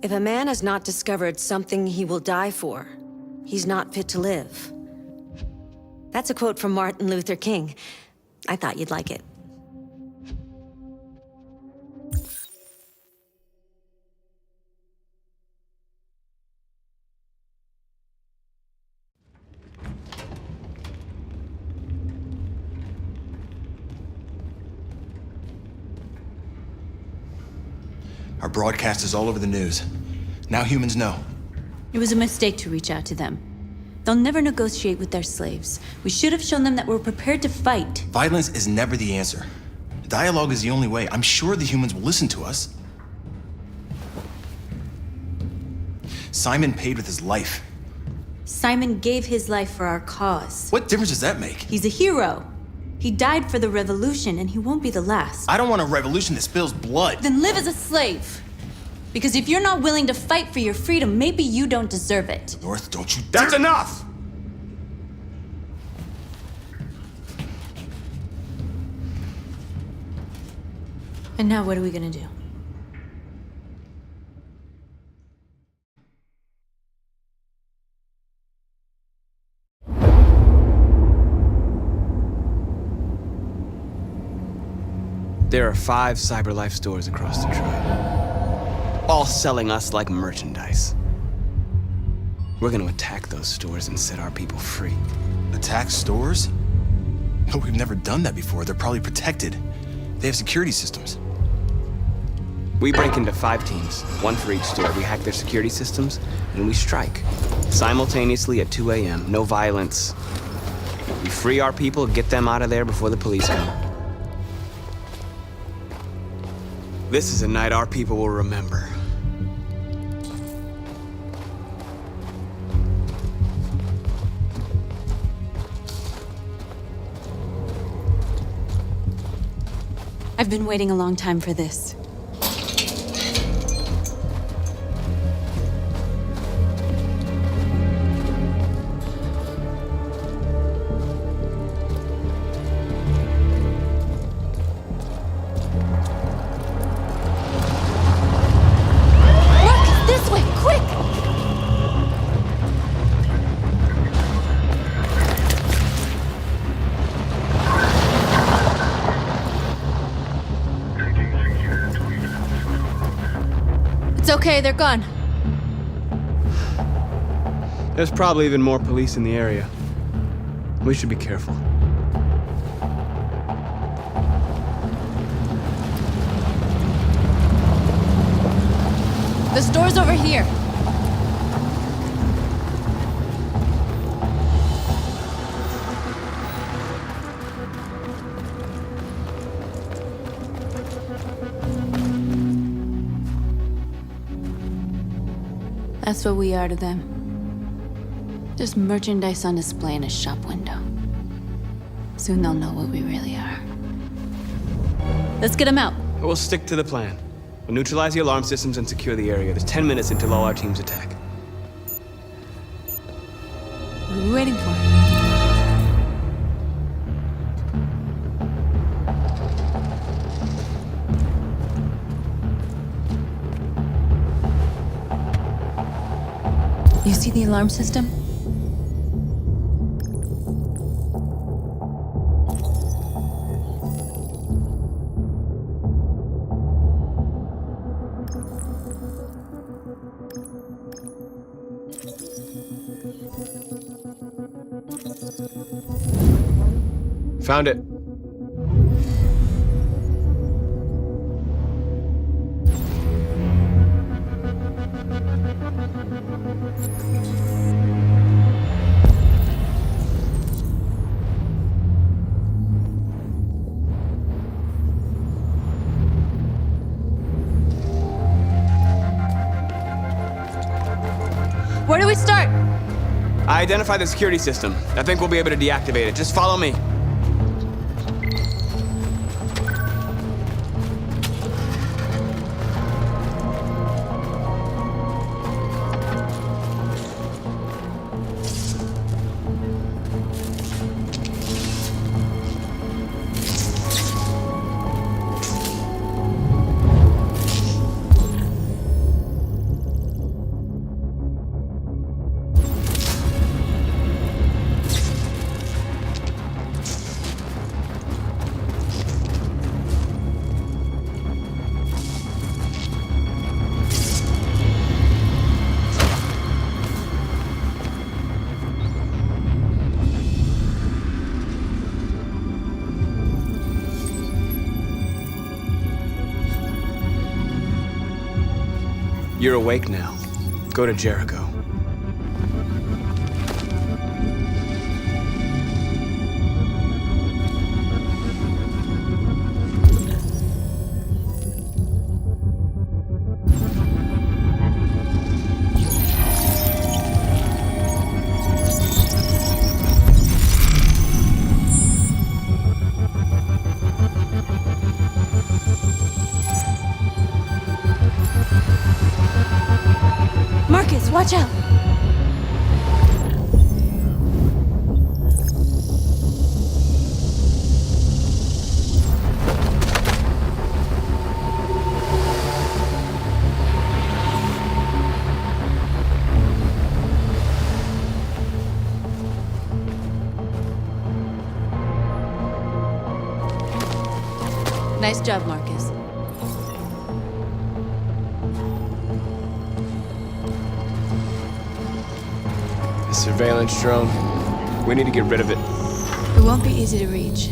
If a man has not discovered something he will die for, he's not fit to live. That's a quote from Martin Luther King. I thought you'd like it. Our broadcast is all over the news. Now humans know. It was a mistake to reach out to them. They'll never negotiate with their slaves. We should have shown them that we're prepared to fight. Violence is never the answer. Dialogue is the only way. I'm sure the humans will listen to us. Simon paid with his life. Simon gave his life for our cause. What difference does that make? He's a hero. He died for the revolution, and he won't be the last. I don't want a revolution that spills blood. Then live as a slave. Because if you're not willing to fight for your freedom, maybe you don't deserve it. North, don't you dare— That's enough! And now what are we gonna do? There are 5 CyberLife stores across Detroit, all selling us like merchandise. We're gonna attack those stores and set our people free. Attack stores? No, we've never done that before. They're probably protected. They have security systems. We break into 5 teams, 1 for each store. We hack their security systems, and we strike. Simultaneously at 2 a.m., no violence. We free our people, get them out of there before the police come. This is a night our people will remember. I've been waiting a long time for this. It's okay, they're gone. There's probably even more police in the area. We should be careful. The store's over here. That's what we are to them. Just merchandise on display in a shop window. Soon they'll know what we really are. Let's get them out. We'll stick to the plan. We'll neutralize the alarm systems and secure the area. There's 10 minutes until all our teams attack. What are we waiting for? You see the alarm system? Found it. Where do we start? I identified the security system. I think we'll be able to deactivate it. Just follow me. You're awake now. Go to Jericho. Marcus, watch out! Nice job, Marcus. The surveillance drone. We need to get rid of it. It won't be easy to reach.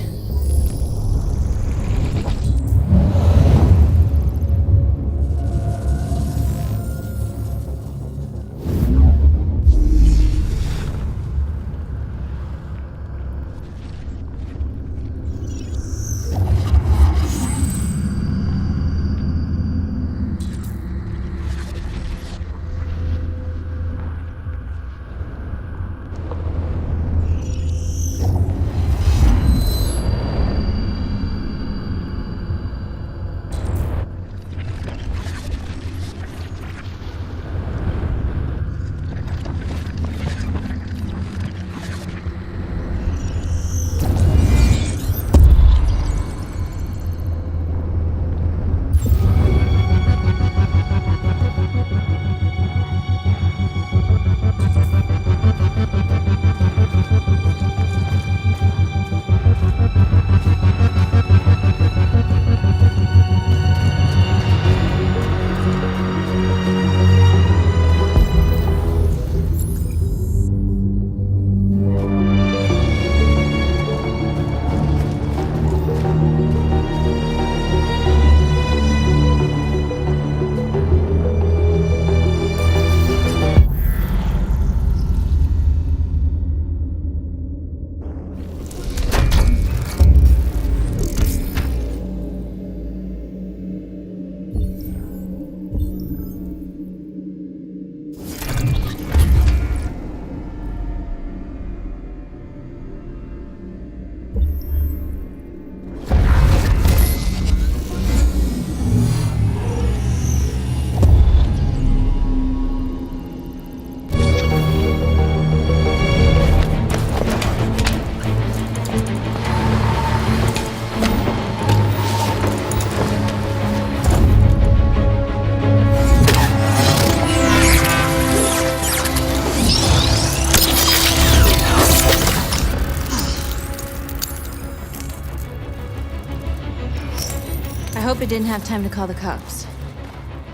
I hope it didn't have time to call the cops.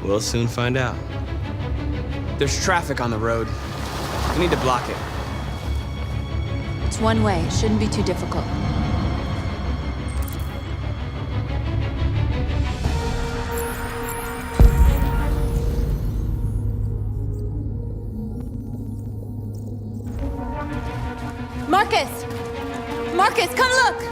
We'll soon find out. There's traffic on the road. We need to block it. It's one way. It shouldn't be too difficult. Marcus! Marcus, come look!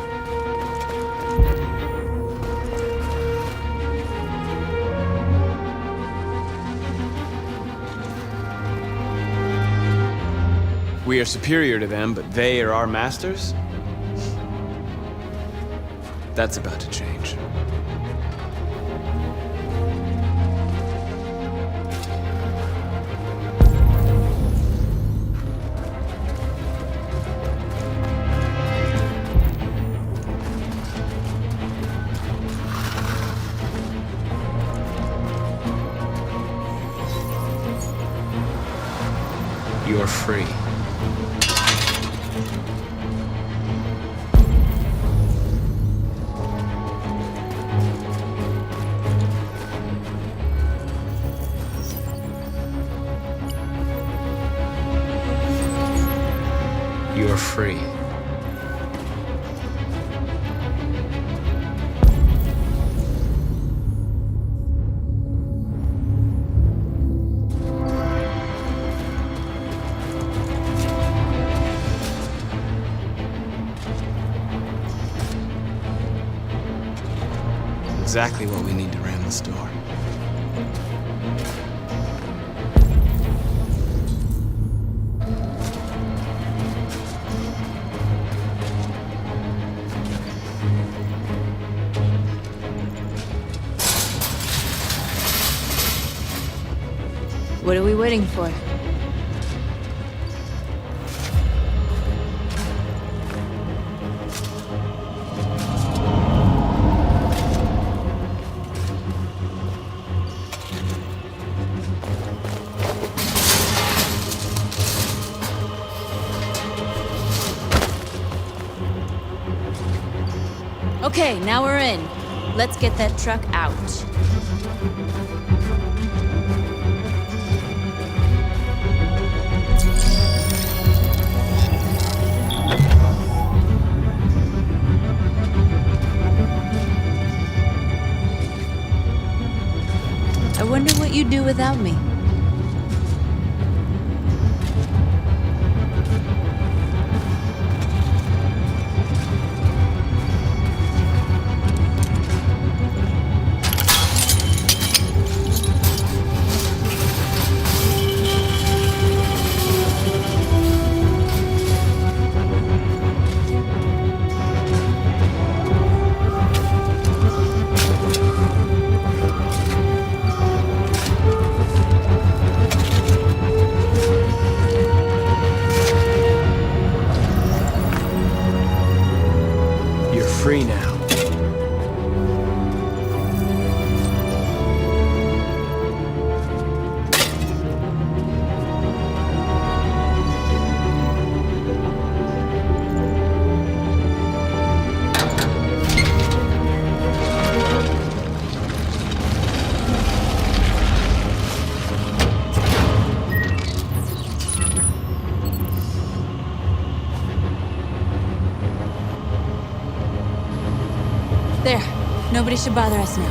We are superior to them, but they are our masters? That's about to change. You're free. You're free. exactly what we need to ram the store. What are we waiting for? Okay, now we're in. Let's get that truck out. I wonder what you'd do without me. You're free now. There. Nobody should bother us now.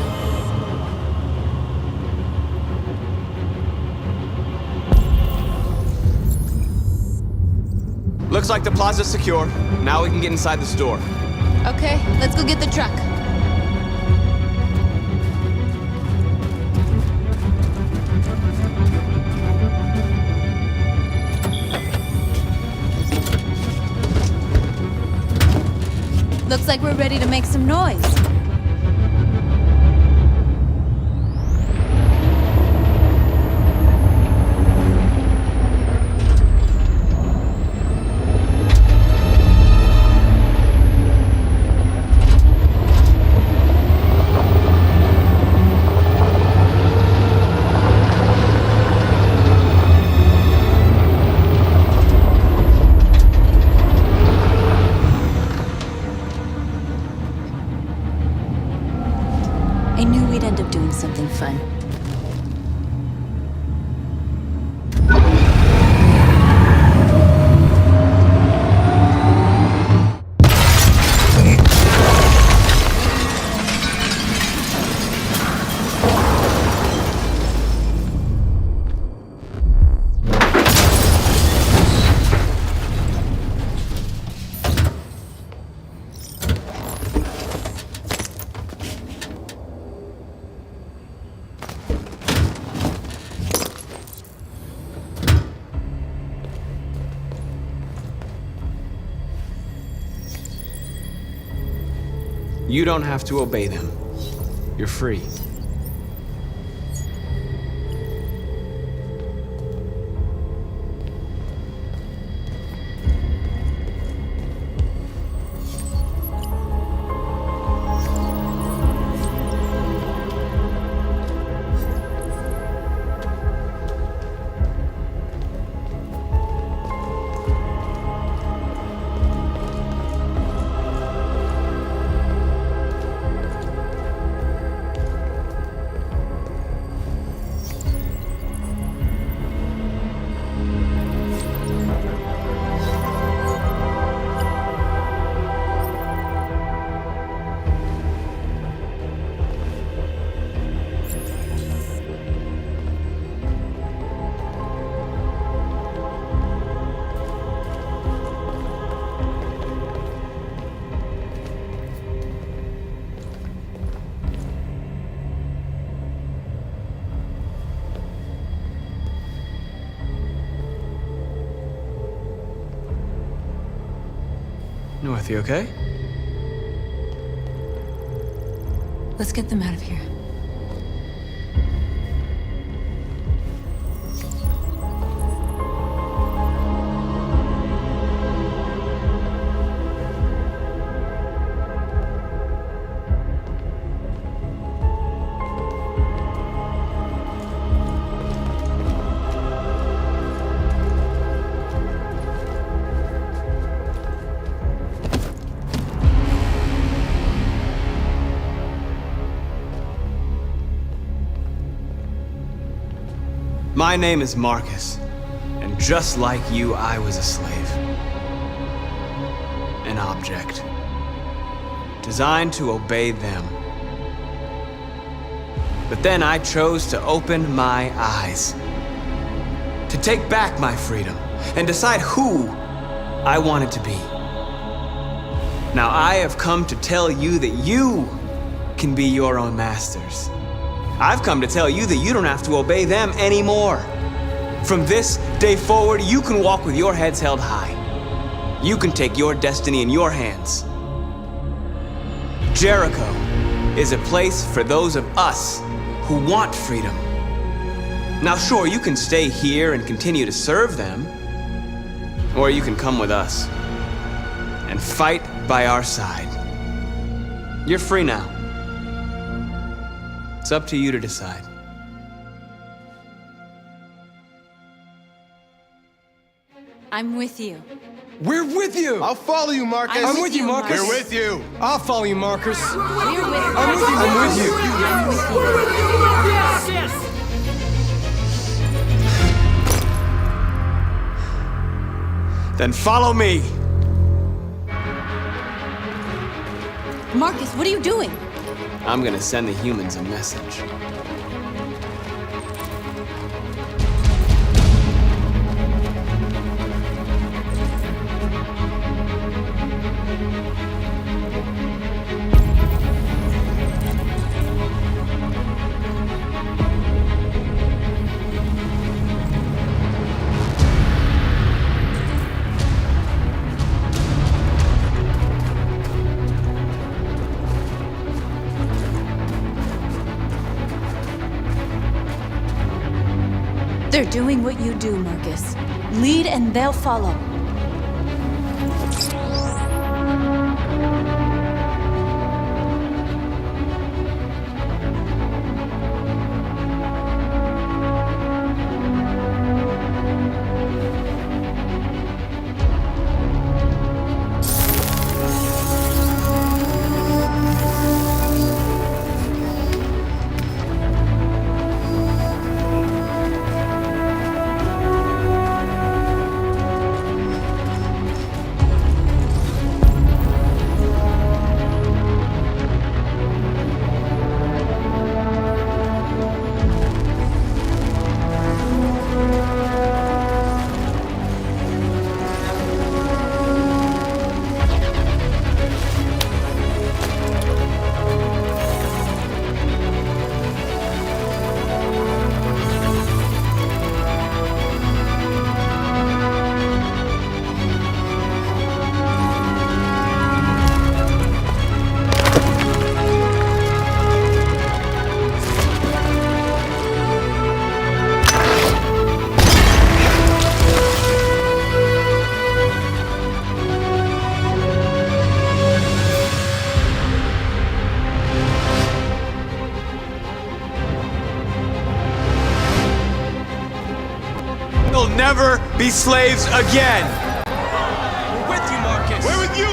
Looks like the plaza's secure. Now we can get inside the store. Okay, let's go get the truck. Looks like we're ready to make some noise. I knew we'd end up doing something fun. You don't have to obey them. You're free. with you, okay? Let's get them out of here. My name is Marcus, and just like you, I was a slave. An object. Designed to obey them. But then I chose to open my eyes. To take back my freedom, and decide who I wanted to be. Now I have come to tell you that you can be your own masters. I've come to tell you that you don't have to obey them anymore. From this day forward, you can walk with your heads held high. You can take your destiny in your hands. Jericho is a place for those of us who want freedom. Now sure, you can stay here and continue to serve them, or you can come with us and fight by our side. You're free now. It's up to you to decide. I'm with you. We're with you! I'll follow you, Marcus. I'm with you, Marcus. We're with you. I'll follow you, Marcus. We're with you. I'm with you. I'm with you. Then follow me. Marcus, what are you doing? I'm gonna send the humans a message. They're doing what you do, Marcus. Lead and they'll follow. We'll never be slaves again. We're with you, Marcus. We're with you.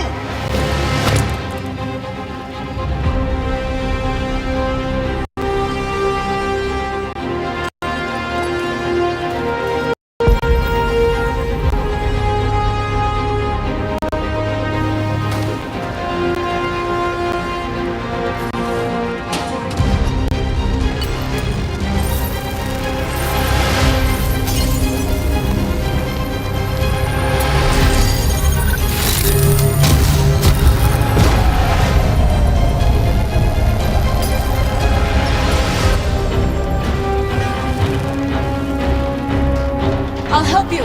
I'll help you.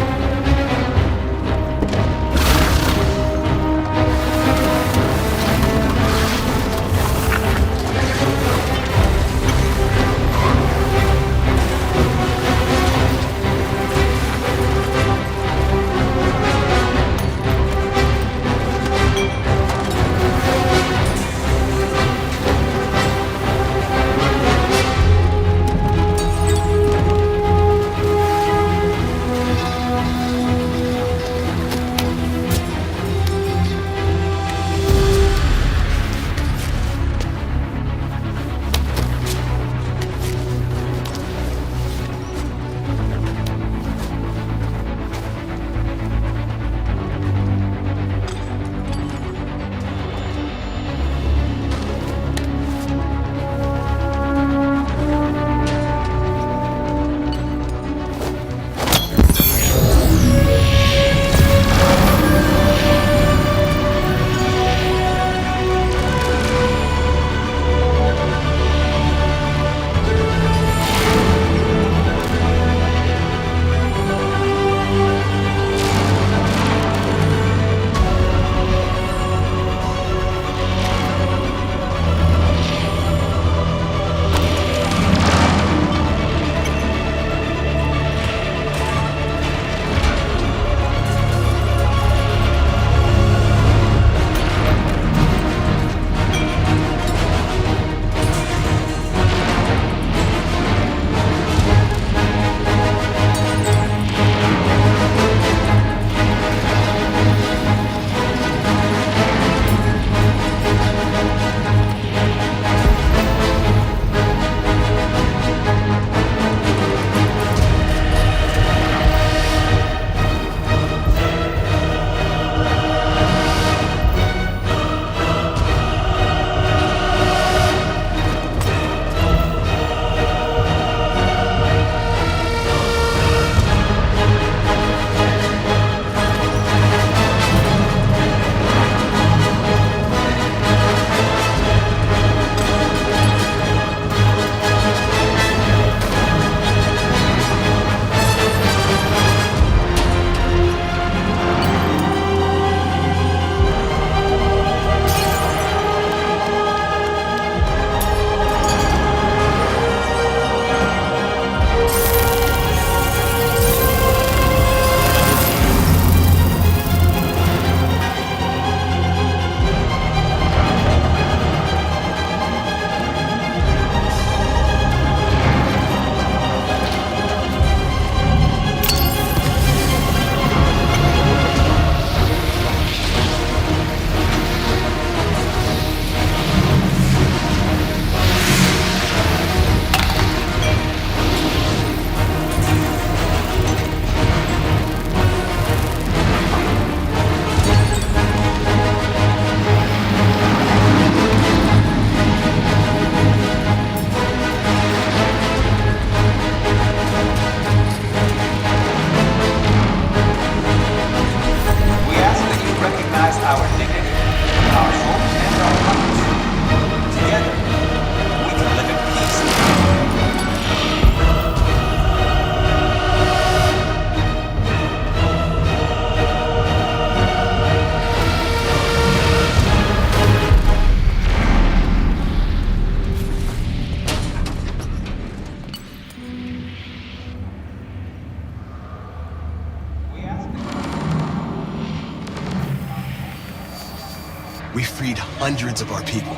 We freed hundreds of our people.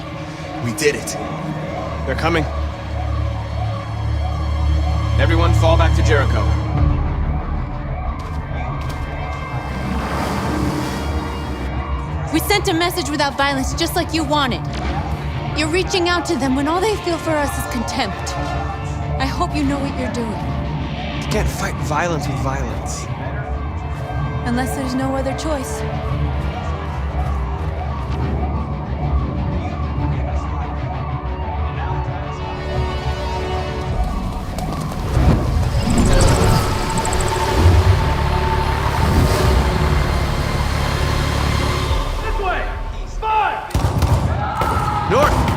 We did it. They're coming. Everyone fall back to Jericho. We sent a message without violence, just like you wanted. You're reaching out to them when all they feel for us is contempt. I hope you know what you're doing. You can't fight violence with violence. Unless there's no other choice. North!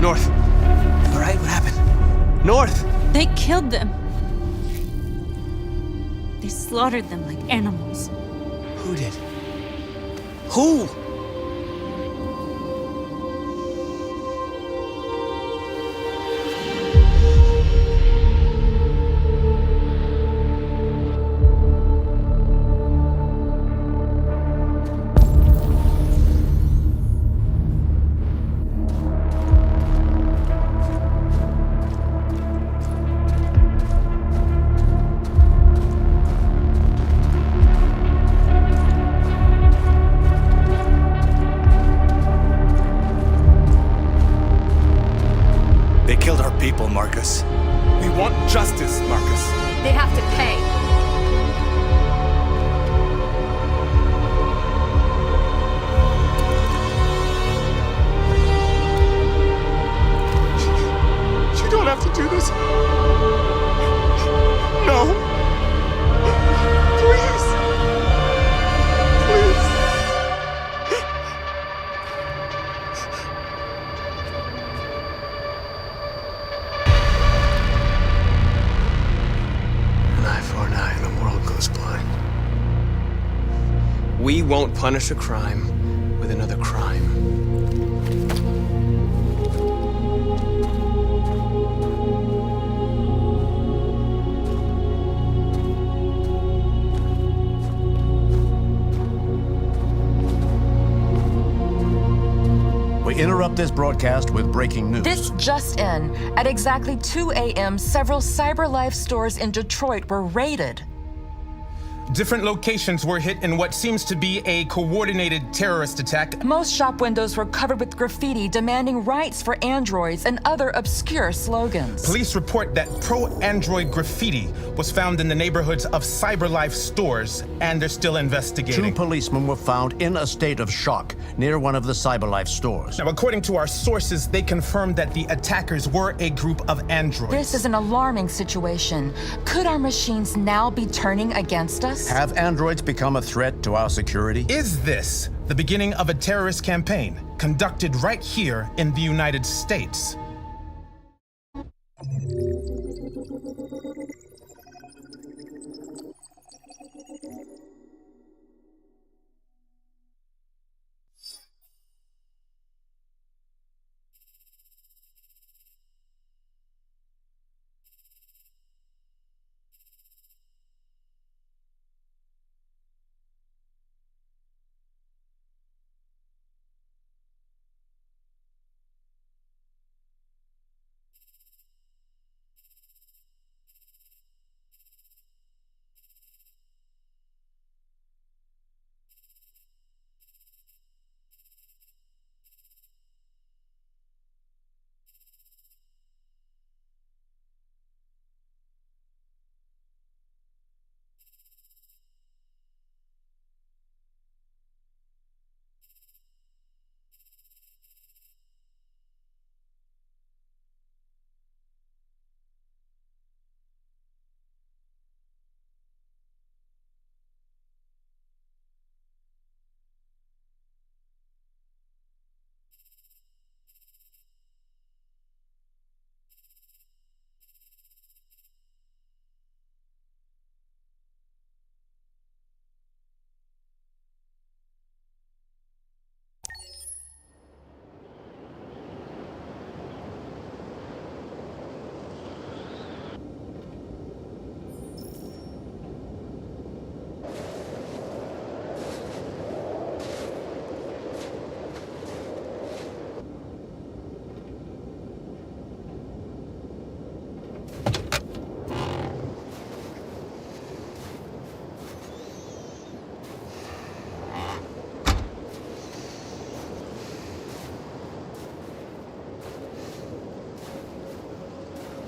North. You all right? What happened? North! They killed them. They slaughtered them like animals. Who did? Who? They killed our people, Marcus. We want justice, Marcus. They have to pay. You don't have to do this. No. Please. Please. An eye for an eye and the world goes blind. We won't punish a crime with another crime. We interrupt this broadcast with breaking news. This just in. At exactly 2 a.m., several CyberLife stores in Detroit were raided. Different locations were hit in what seems to be a coordinated terrorist attack. Most shop windows were covered with graffiti demanding rights for androids and other obscure slogans. Police report that pro-android graffiti was found in the neighborhoods of CyberLife stores, and they're still Two investigating. policemen were found in a state of shock near one of the CyberLife stores. Now, according to our sources, they confirmed that the attackers were a group of androids. This is an alarming situation. Could our machines now be turning against us? Have androids become a threat to our security? Is this the beginning of a terrorist campaign conducted right here in the United States?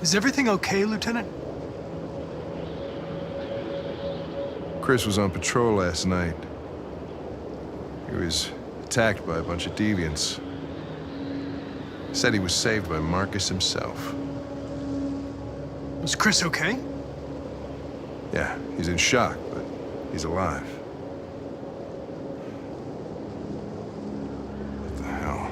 Is everything okay, Lieutenant? Chris was on patrol last night. He was attacked by a bunch of deviants. Said he was saved by Marcus himself. Was Chris okay? Yeah, he's in shock, but he's alive. What the hell?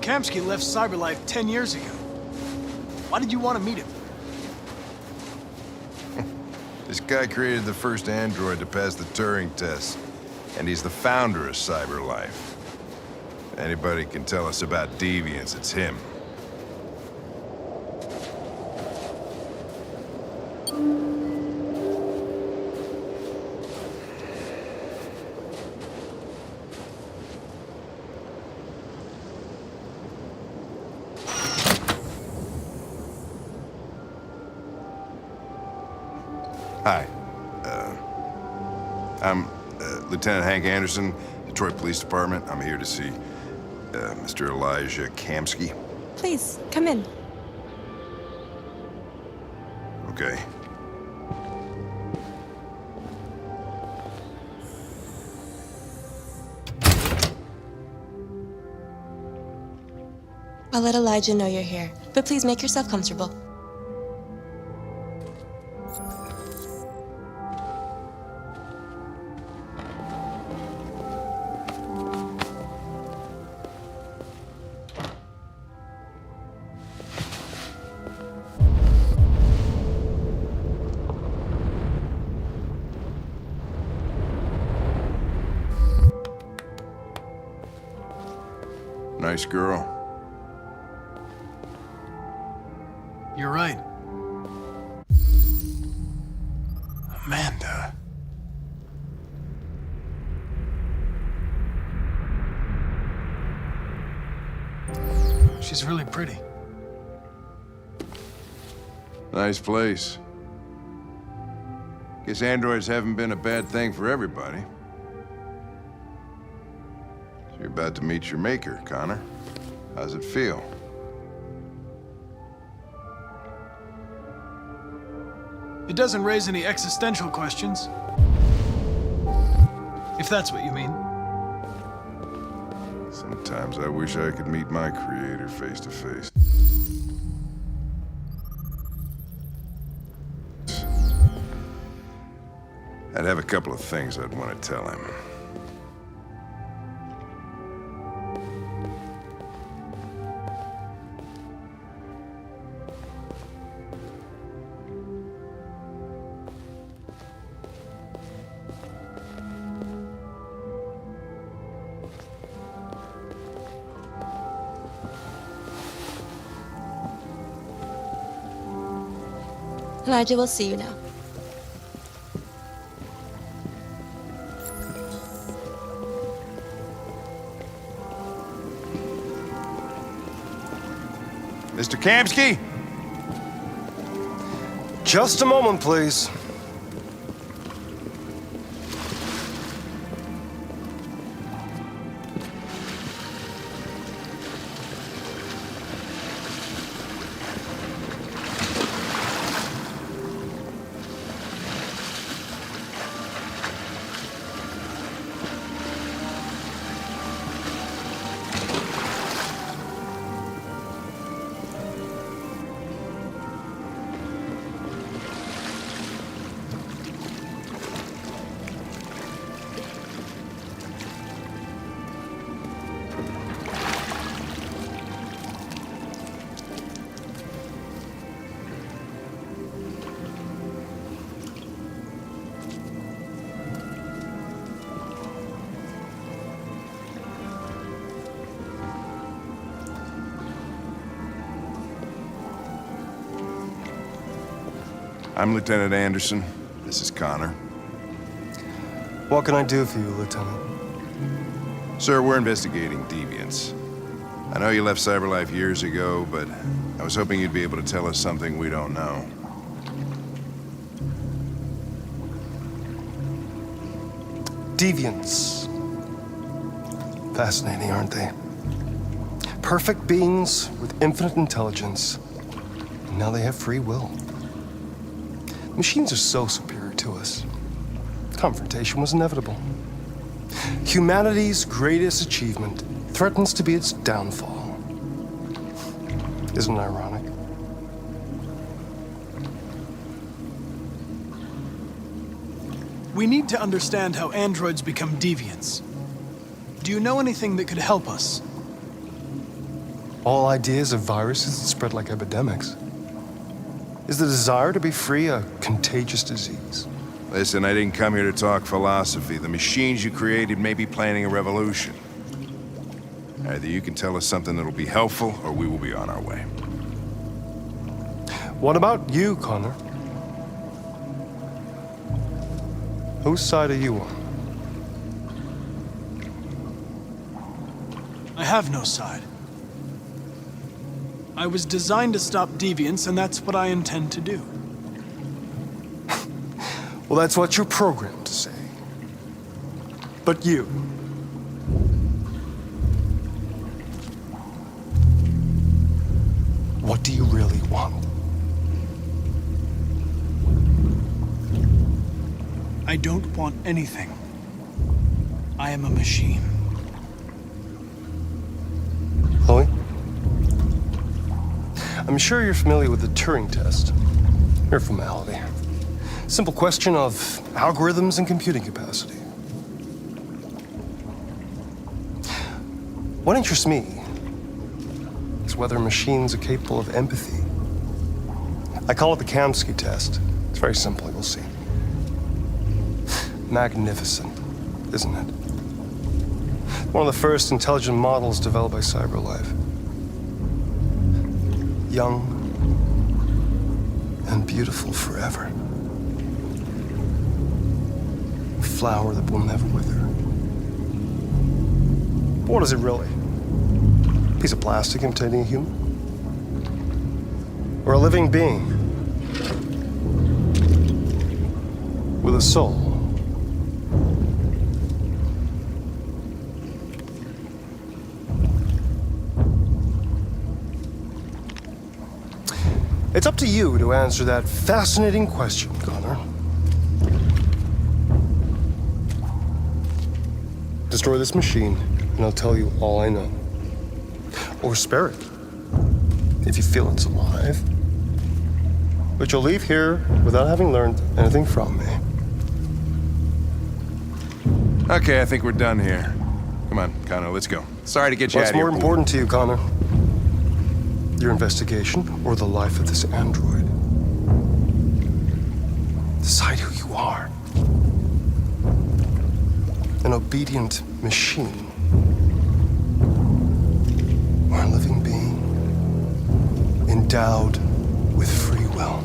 Kamsky left CyberLife 10 years ago. Why did you want to meet him? This guy created the first android to pass the Turing test, and he's the founder of CyberLife. Anybody can tell us about deviants, it's him. Hi. I'm Lieutenant Hank Anderson, Detroit Police Department. I'm here to see Mr. Elijah Kamsky. Please, come in. Okay. I'll let Elijah know you're here, but please make yourself comfortable. Nice girl. You're right. Amanda. She's really pretty. Nice place. Guess androids haven't been a bad thing for everybody. So you're about to meet your maker, Connor. How's it feel? It doesn't raise any existential questions. If that's what you mean. Sometimes I wish I could meet my creator face to face. I'd have a couple of things I'd want to tell him. Elijah, we'll see you now. Mr. Kamsky? Just a moment, please. I'm Lieutenant Anderson. This is Connor. What can I do for you, Lieutenant? Sir, we're investigating deviants. I know you left CyberLife years ago, but I was hoping you'd be able to tell us something we don't know. deviants. Fascinating, aren't they? Perfect beings with infinite intelligence. And now they have free will. Machines are so superior to us. Confrontation was inevitable. Humanity's greatest achievement threatens to be its downfall. Isn't it ironic? We need to understand how androids become deviants. Do you know anything that could help us? All ideas of viruses that spread like epidemics. Is the desire to be free a contagious disease? Listen, I didn't come here to talk philosophy. The machines you created may be planning a revolution. Either you can tell us something that'll be helpful, or we will be on our way. What about you, Connor? Whose side are you on? I have no side. I was designed to stop deviants, and that's what I intend to do. Well, that's what you're programmed to say. But you... what do you really want? I don't want anything. I am a machine. Chloe? I'm sure you're familiar with the Turing test. Mere formality. Simple question of algorithms and computing capacity. What interests me is whether machines are capable of empathy. I call it the Kamsky test. It's very simple, you'll see. Magnificent, isn't it? One of the first intelligent models developed by CyberLife. Young and beautiful forever. A flower that will never wither. But what is it really? A piece of plastic imitating a human? Or a living being? With a soul? It's up to you to answer that fascinating question, Connor. Destroy this machine, and I'll tell you all I know. Or spare it, if you feel it's alive. But you'll leave here without having learned anything from me. Okay, I think we're done here. Come on, Connor, let's go. Sorry to get you out What's of here. more important to you, Connor? Your investigation or the life of this android? Decide who you are. An obedient machine. Or a living being endowed with free will.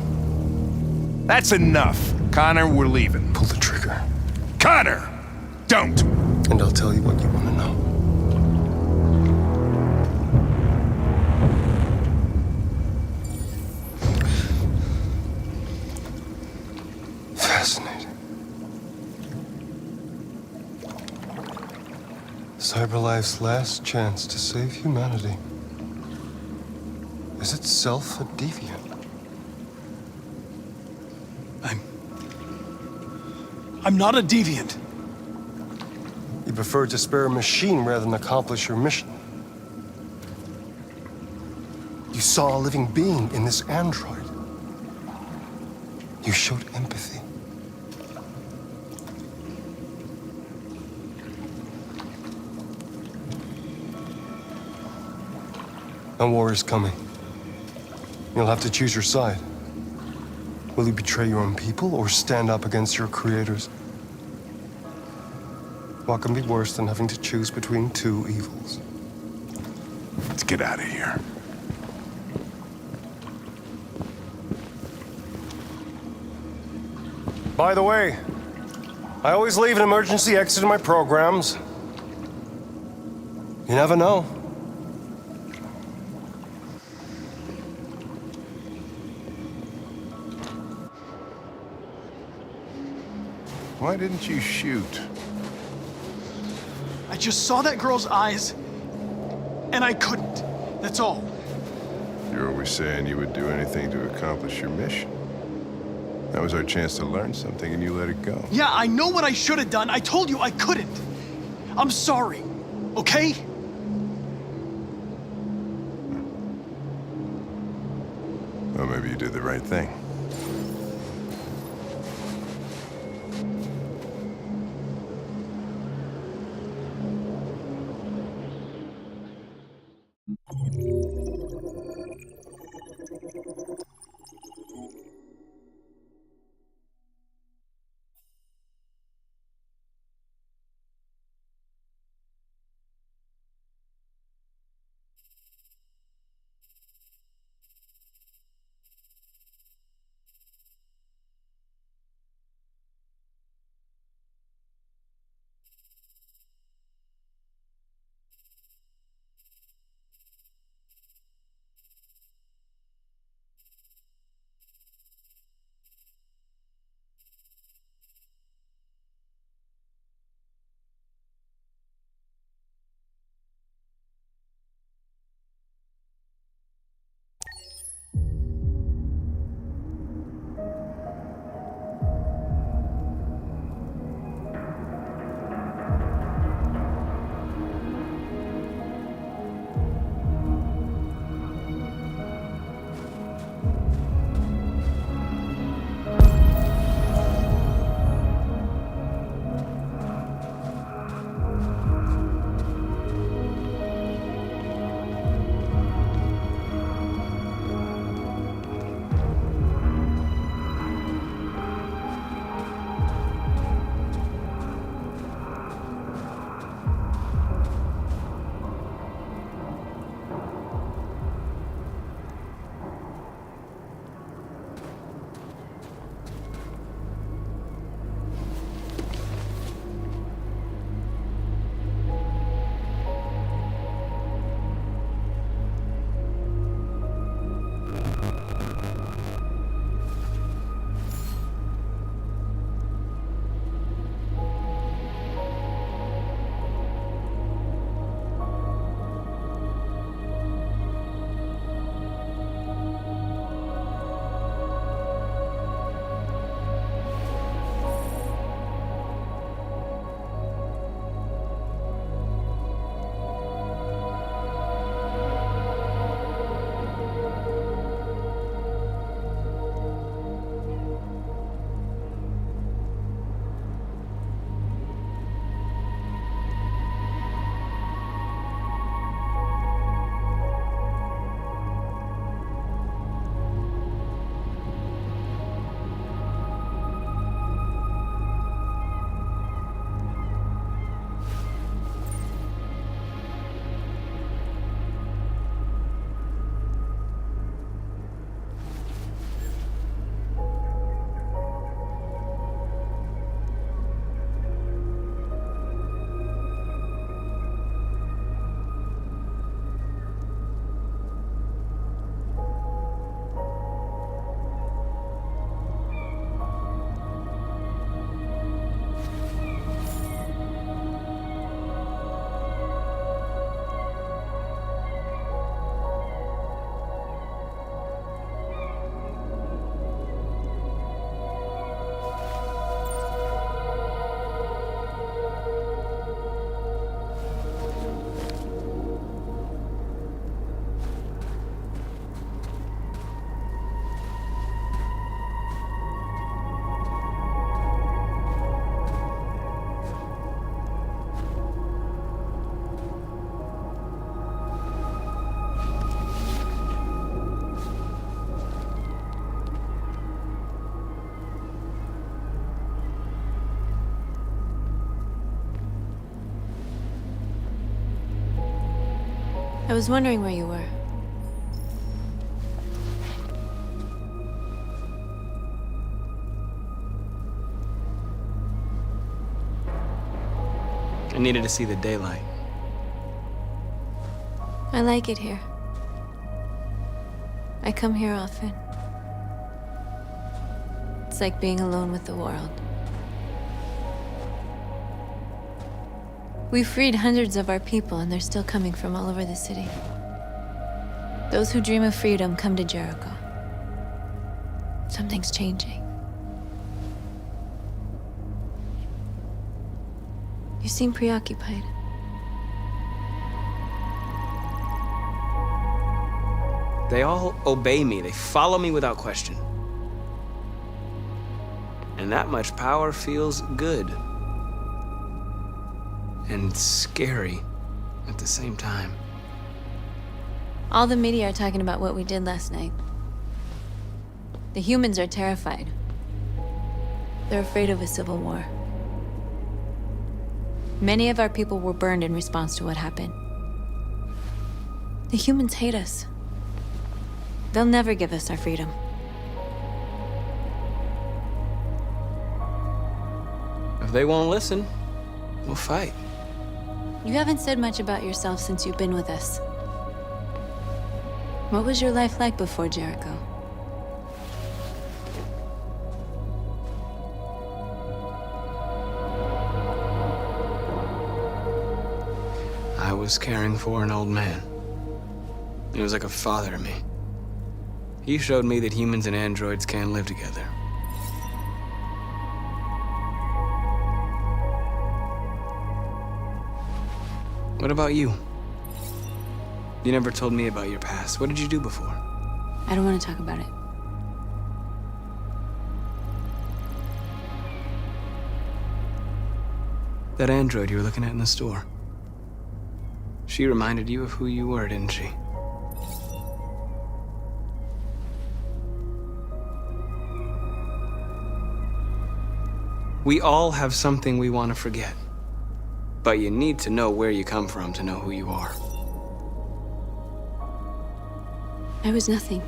That's enough. Connor, we're leaving. Pull the trigger. Connor! Don't! And I'll tell you what you want to know. Fascinating. CyberLife's last chance to save humanity is itself a deviant. I'm not a deviant. You prefer to spare a machine rather than accomplish your mission. You saw a living being in this android. You showed empathy. A war is coming. You'll have to choose your side. Will you betray your own people or stand up against your creators? What can be worse than having to choose between two evils? Let's get out of here. By the way, I always leave an emergency exit in my programs. You never know. Why didn't you shoot? I just saw that girl's eyes, and I couldn't. That's all. You're always saying you would do anything to accomplish your mission. That was our chance to learn something, and you let it go. Yeah, I know what I should have done. I told you I couldn't. I'm sorry, okay? Well, maybe you did the right thing. I was wondering where you were. I needed to see the daylight. I like it here. I come here often. It's like being alone with the world. We freed hundreds of our people, and they're still coming from all over the city. Those who dream of freedom come to Jericho. Something's changing. You seem preoccupied. They all obey me. They follow me without question. And that much power feels good. And scary at the same time. All the media are talking about what we did last night. The humans are terrified. They're afraid of a civil war. Many of our people were burned in response to what happened. The humans hate us. They'll never give us our freedom. If they won't listen, we'll fight. You haven't said much about yourself since you've been with us. What was your life like before Jericho? I was caring for an old man. He was like a father to me. He showed me that humans and androids can live together. What about you? You never told me about your past. What did you do before? I don't want to talk about it. That android you were looking at in the store. She reminded you of who you were, didn't she? We all have something we want to forget. But you need to know where you come from to know who you are. I was nothing.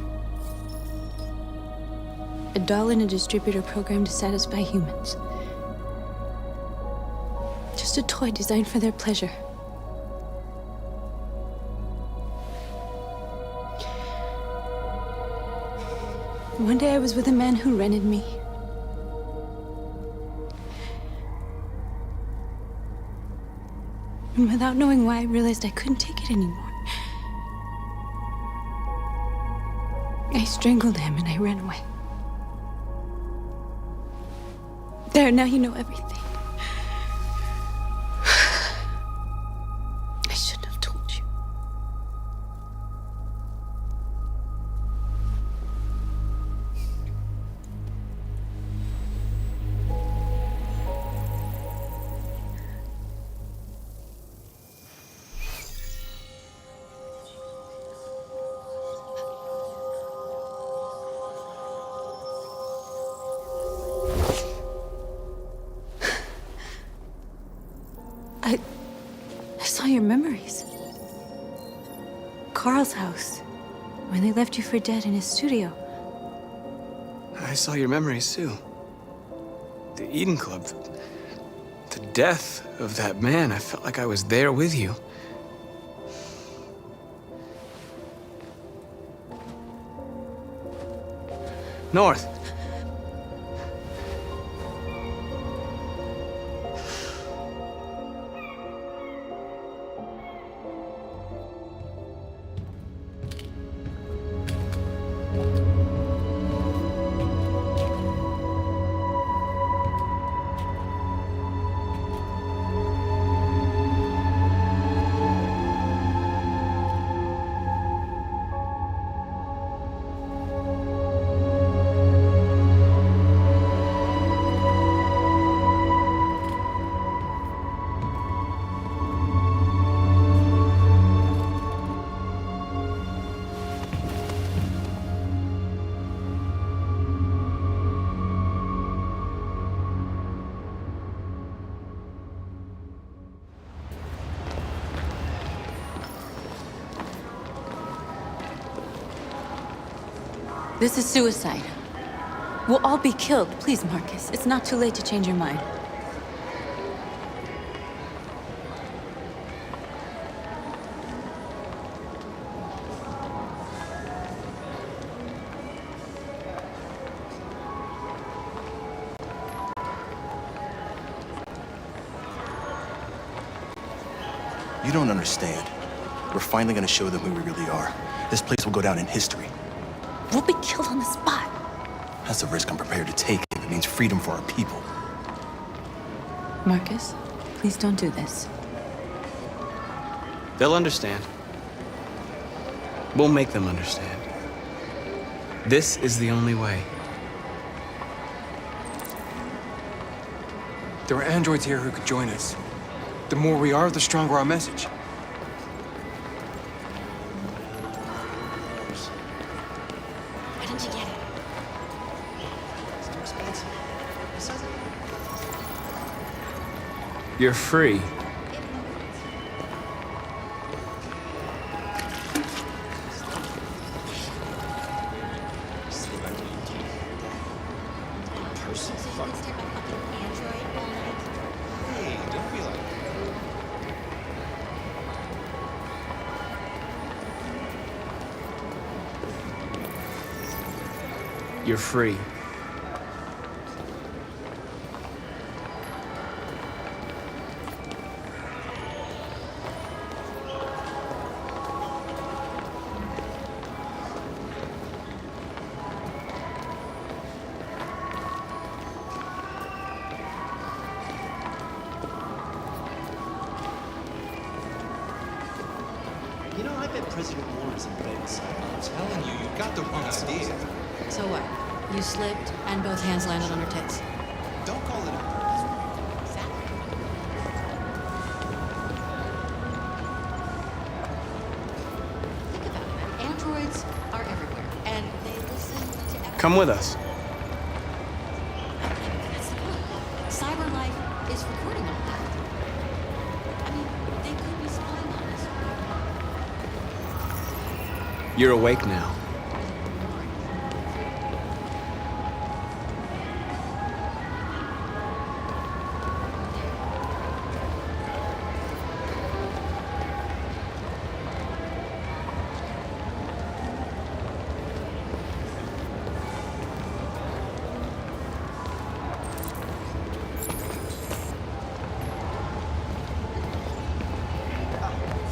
A doll in a distributor program to satisfy humans. Just a toy designed for their pleasure. One day I was with a man who rented me. And without knowing why, I realized I couldn't take it anymore. I strangled him and I ran away. There, now you know everything. I shouldn't have told you. I saw your memories. Carl's house, when they left you for dead in his studio. I saw your memories too. The Eden Club. The death of that man. I felt like I was there with you. North. This is suicide. We'll all be killed. Please, Marcus. It's not too late to change your mind. You don't understand. We're finally gonna show them who we really are. This place will go down in history. We'll be killed on the spot. That's the risk I'm prepared to take if it means freedom for our people. Marcus, please don't do this. They'll understand. We'll make them understand. This is the only way. There are androids here who could join us. The more we are, the stronger our message. Why didn't you get it? It's too expensive. Besides, You're free. You're free. You know, I bet President Warren's in bed. I'm telling you, you got the wrong idea. So what? You slipped, and both hands landed on her tits. Don't call it a... Think about it. Androids are everywhere, and they listen to everything. Come with us. That's the point. CyberLife is recording all that. I mean, they could be spying on us. You're awake now.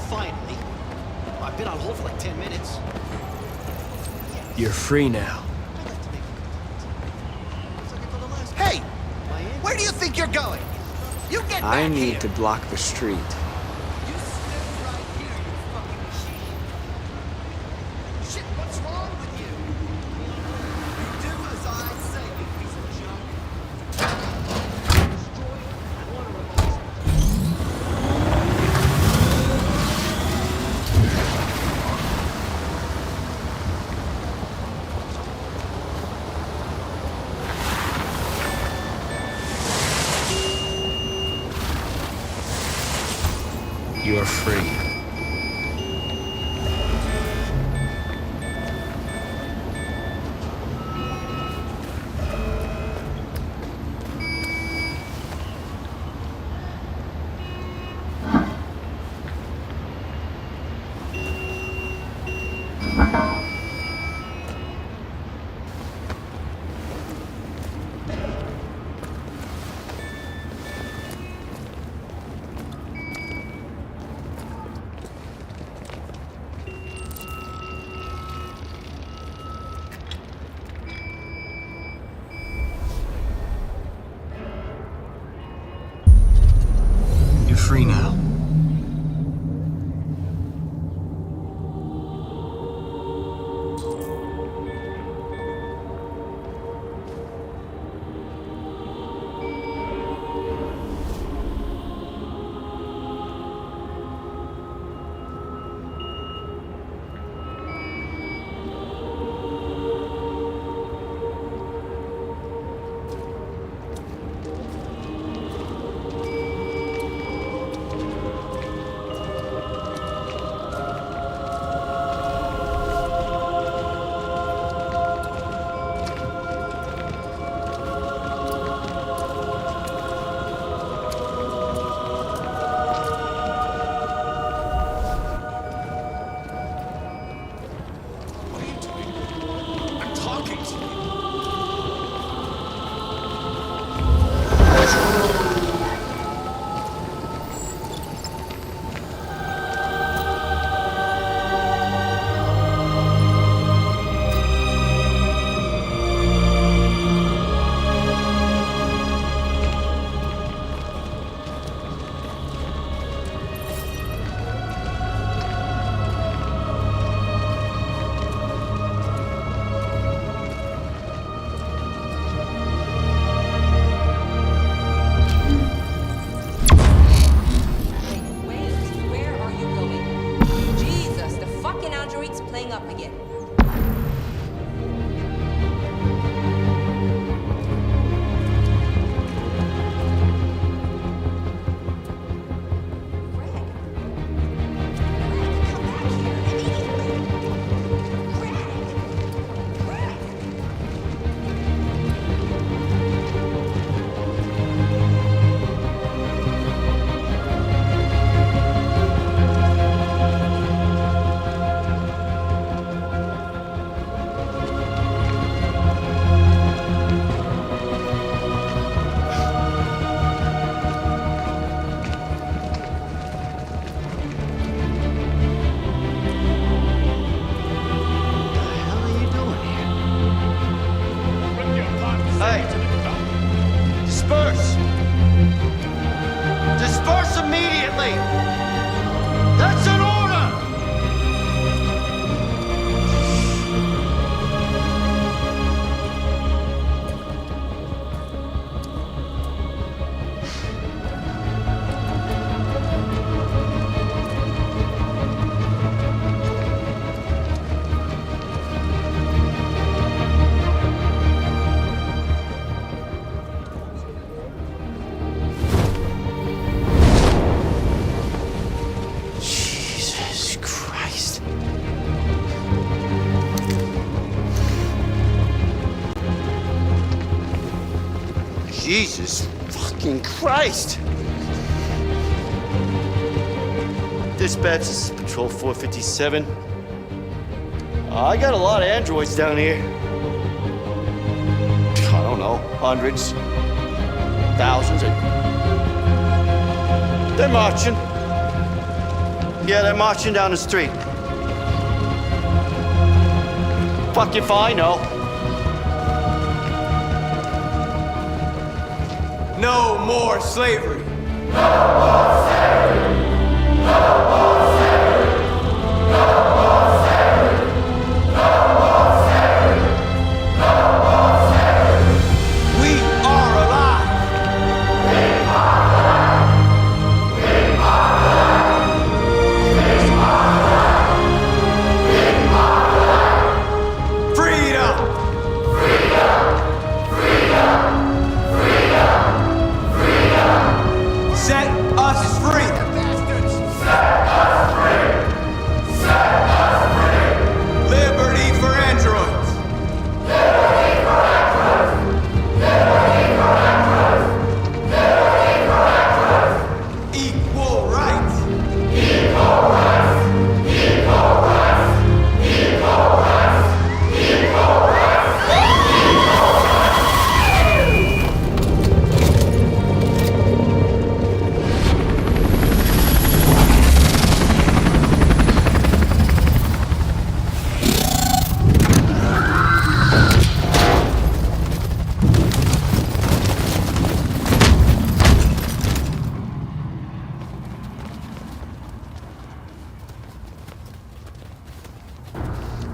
Finally. I've been on hold for like 10 minutes. You're free now. Hey! Where do you think you're going? You get back I need here! to block the street. You stay right here, you fucking machine. Shit, what's wrong with you? You do as I say, you piece of junk. Destroy one of us. You are free. You're free now. everything up again. Disperse! Disperse immediately! That's an order! Jesus Christ. Jesus fucking Christ! Dispatch, this is Patrol 457. I got a lot of androids down here. I don't know, hundreds, thousands. They're marching. Yeah, they're marching down the street. Fuck if I know. No more slavery. We are alive. Freedom. Set us free. Liberty for androids. Equal rights.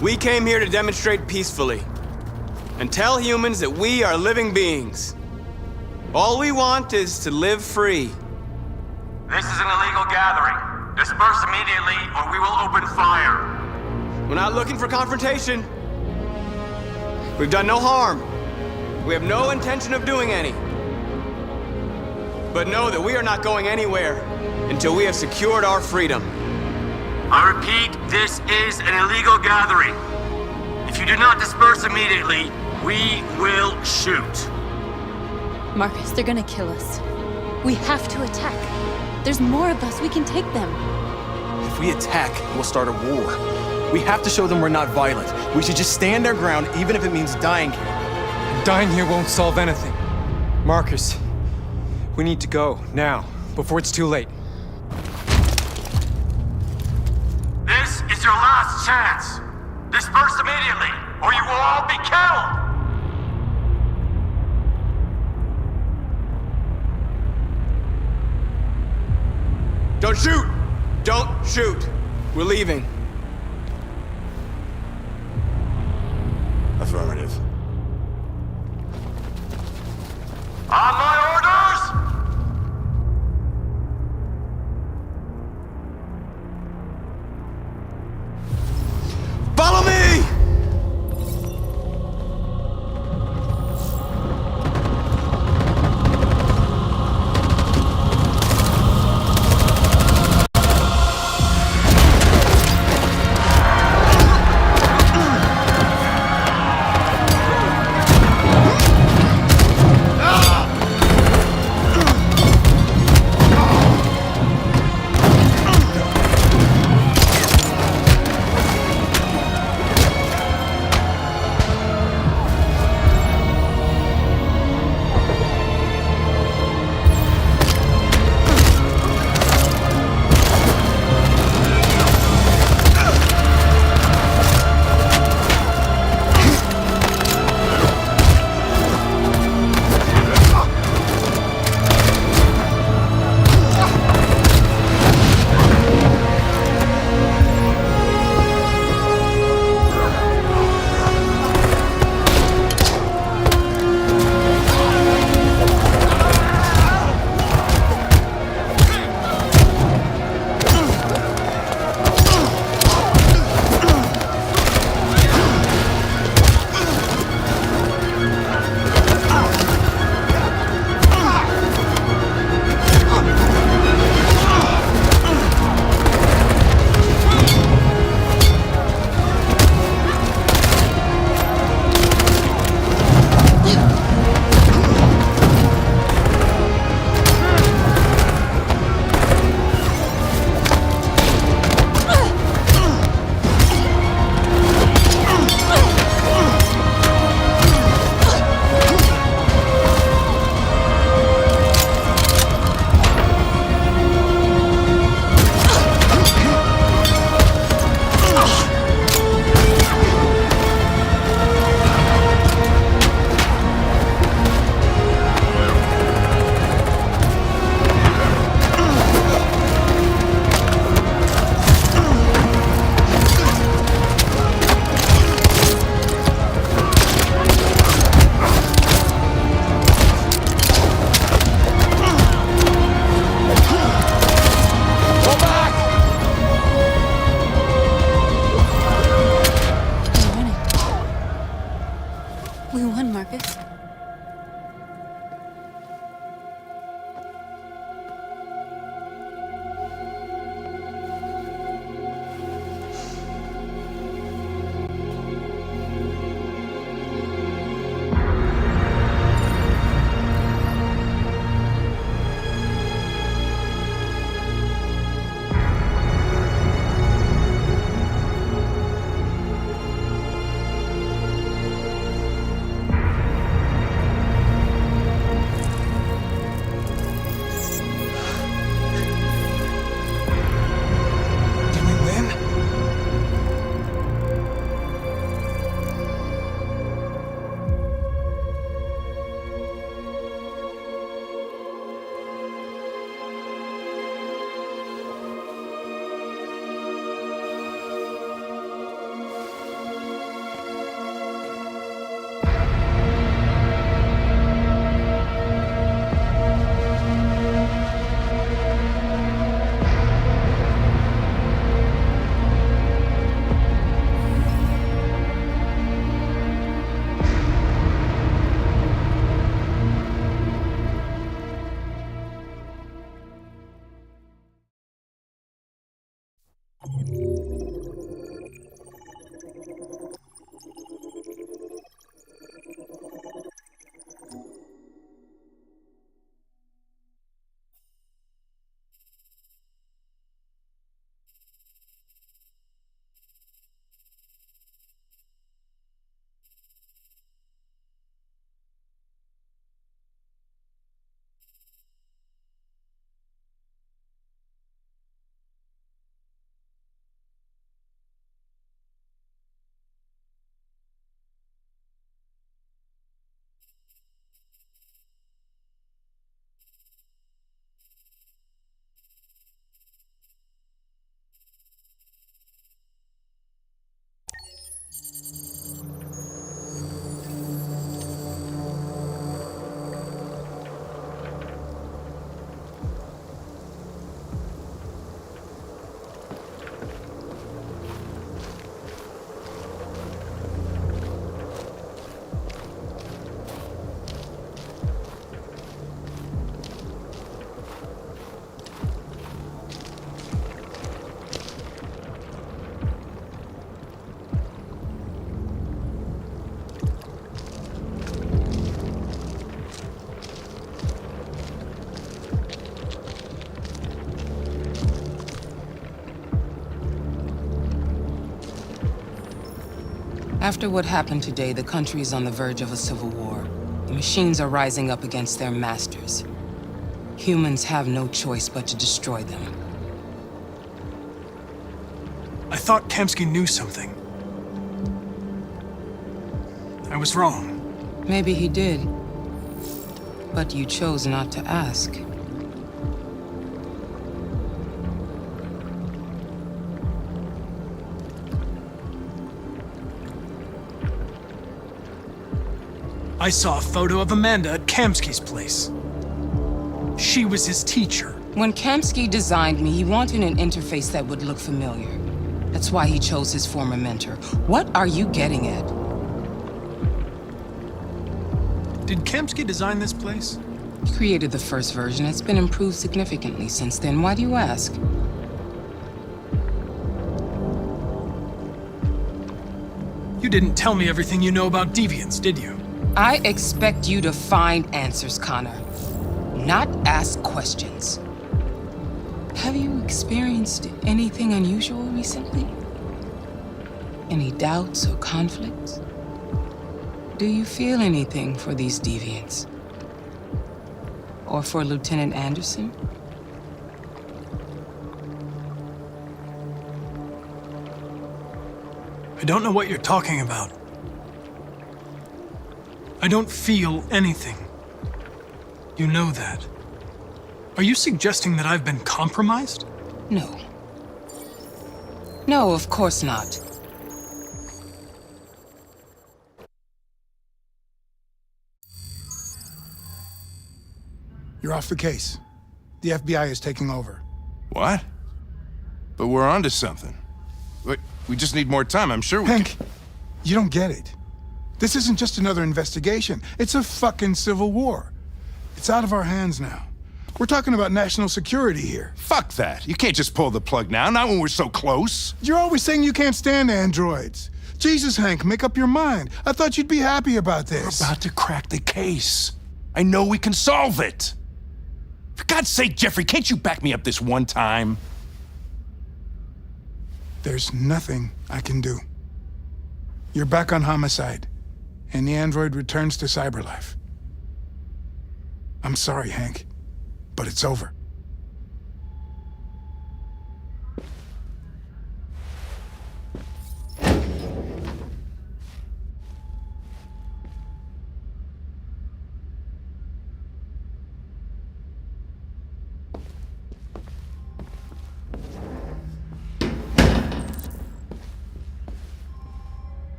We came here to demonstrate peacefully and tell humans that we are living beings. All we want is to live free. This is an illegal gathering. Disperse immediately or we will open fire. We're not looking for confrontation. We've done no harm. We have no intention of doing any. But know that we are not going anywhere until we have secured our freedom. I repeat, this is an illegal gathering. If you do not disperse immediately, we will shoot. Marcus, they're gonna kill us. We have to attack. There's more of us. We can take them. If we attack, we'll start a war. We have to show them we're not violent. We should just stand our ground, even if it means dying here. Dying here won't solve anything. Marcus, we need to go now, before it's too late. This is your last chance. Disperse immediately, or you will all be killed. Don't shoot! Don't shoot! We're leaving. Affirmative. On my orders! Follow After what happened today, the country is on the verge of a civil war. The machines are rising up against their masters. Humans have no choice but to destroy them. I thought Kamsky knew something. I was wrong. Maybe he did. But you chose not to ask. I saw a photo of Amanda at Kamsky's place. She was his teacher. When Kamsky designed me, he wanted an interface that would look familiar. That's why he chose his former mentor. What are you getting at? Did Kamsky design this place? He created the first version. It's been improved significantly since then. Why do you ask? You didn't tell me everything you know about deviants, did you? I expect you to find answers, Connor. Not ask questions. Have you experienced anything unusual recently? Any doubts or conflicts? Do you feel anything for these deviants? Or for Lieutenant Anderson? I don't know what you're talking about. I don't feel anything. You know that. Are you suggesting that I've been compromised? No. No, of course not. You're off the case. The FBI is taking over. What? But we're onto something. We just need more time, I'm sure we Hank, you don't get it. This isn't just another investigation. It's a fucking civil war. It's out of our hands now. We're talking about national security here. Fuck that. You can't just pull the plug now, not when we're so close. You're always saying you can't stand androids. Jesus, Hank, make up your mind. I thought you'd be happy about this. We're about to crack the case. I know we can solve it. For God's sake, Jeffrey, can't you back me up this one time? There's nothing I can do. You're back on homicide, and the android returns to Cyberlife. I'm sorry, Hank, but it's over.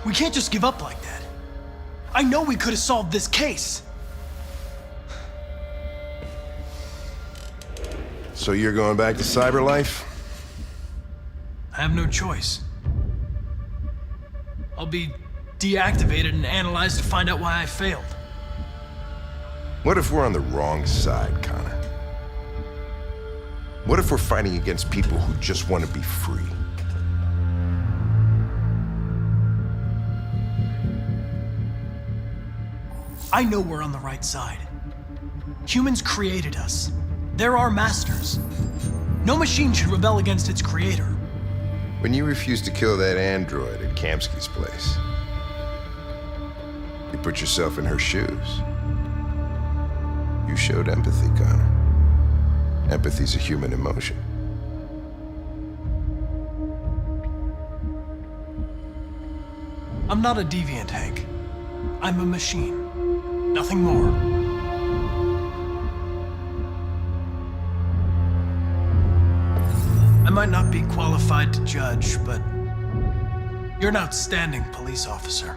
We can't just give up like that. I know we could have solved this case. So you're going back to Cyberlife? I have no choice. I'll be deactivated and analyzed to find out why I failed. What if we're on the wrong side, Connor? What if we're fighting against people who just want to be free? I know we're on the right side. Humans created us. They're our masters. No machine should rebel against its creator. When you refused to kill that android at Kamsky's place, you put yourself in her shoes. You showed empathy, Connor. Empathy's a human emotion. I'm not a deviant, Hank. I'm a machine. Nothing more. I might not be qualified to judge, but you're an outstanding police officer.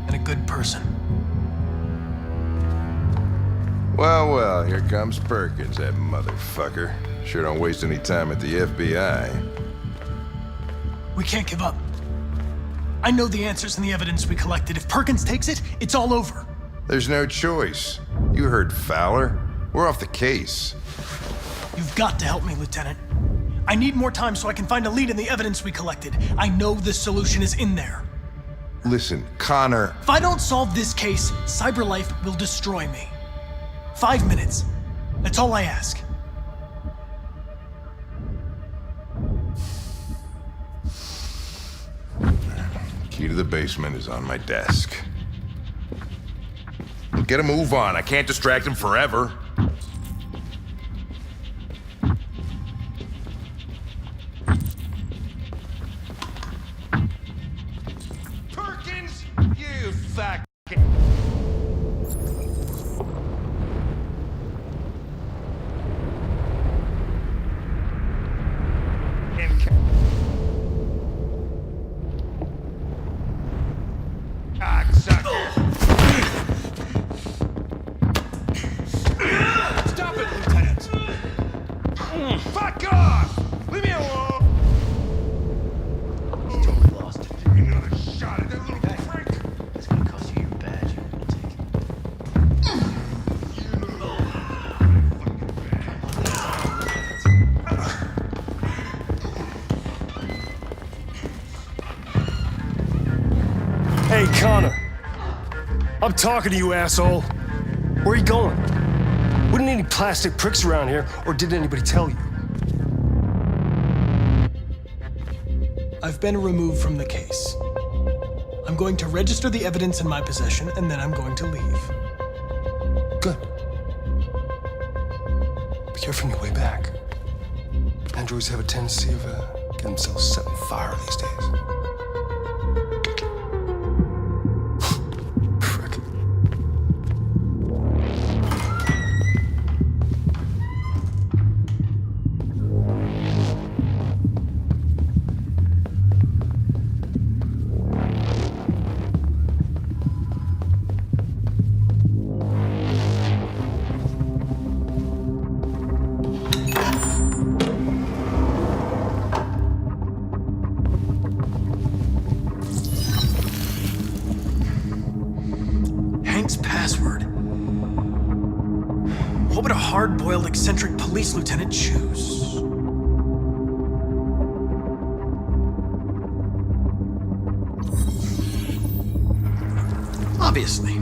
And a good person. Well, well, here comes Perkins, that motherfucker. Sure don't waste any time at the FBI. We can't give up. I know the answers and the evidence we collected. If Perkins takes it, it's all over. There's no choice. You heard Fowler. We're off the case. You've got to help me, Lieutenant. I need more time so I can find a lead in the evidence we collected. I know the solution is in there. Listen, Connor... If I don't solve this case, CyberLife will destroy me. 5 minutes. That's all I ask. Key to the basement is on my desk. Get a move on. I can't distract him forever. Perkins, you fuck. Stop it, Lieutenant! Fuck off! Leave me alone! He's totally lost it. Another shot at that little prick! That's gonna cost you your badge. Hey, Connor. I'm talking to you, asshole. Where are you going? Wouldn't any plastic pricks around here, or did anybody tell you? I've been removed from the case. I'm going to register the evidence in my possession, and then I'm going to leave. Good. Be careful on your way back. Androids have a tendency of getting themselves set on fire these days. Password. What would a hard-boiled, eccentric police lieutenant choose? Obviously.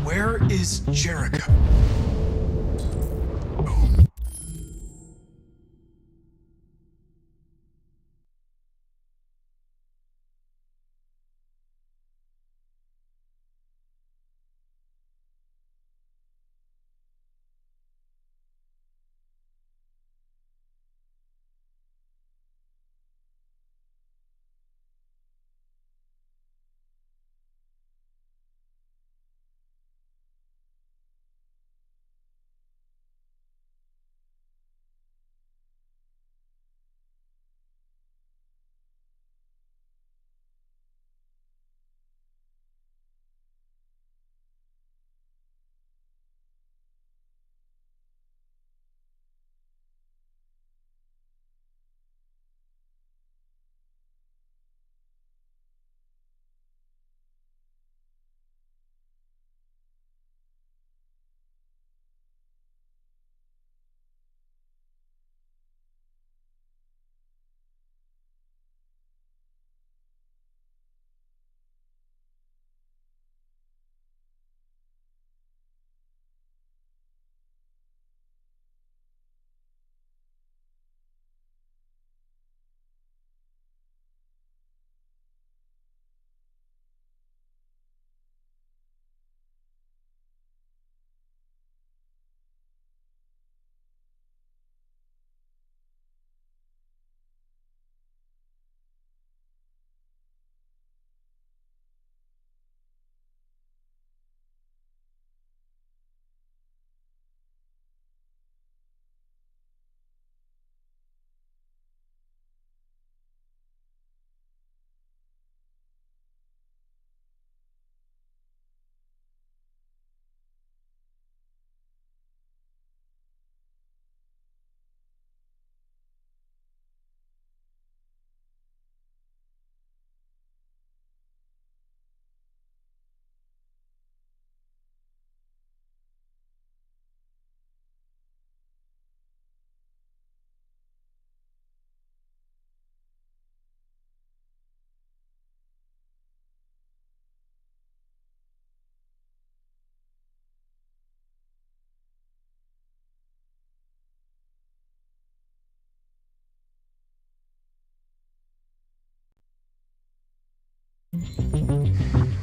Where is Jericho?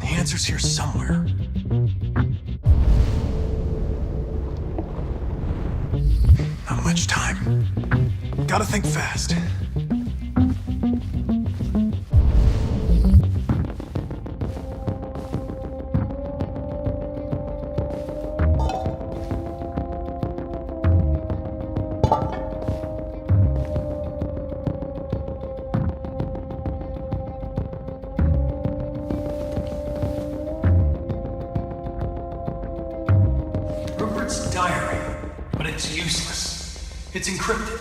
The answer's here somewhere. Not much time. Gotta think fast. Rupert's diary, but it's useless. It's encrypted.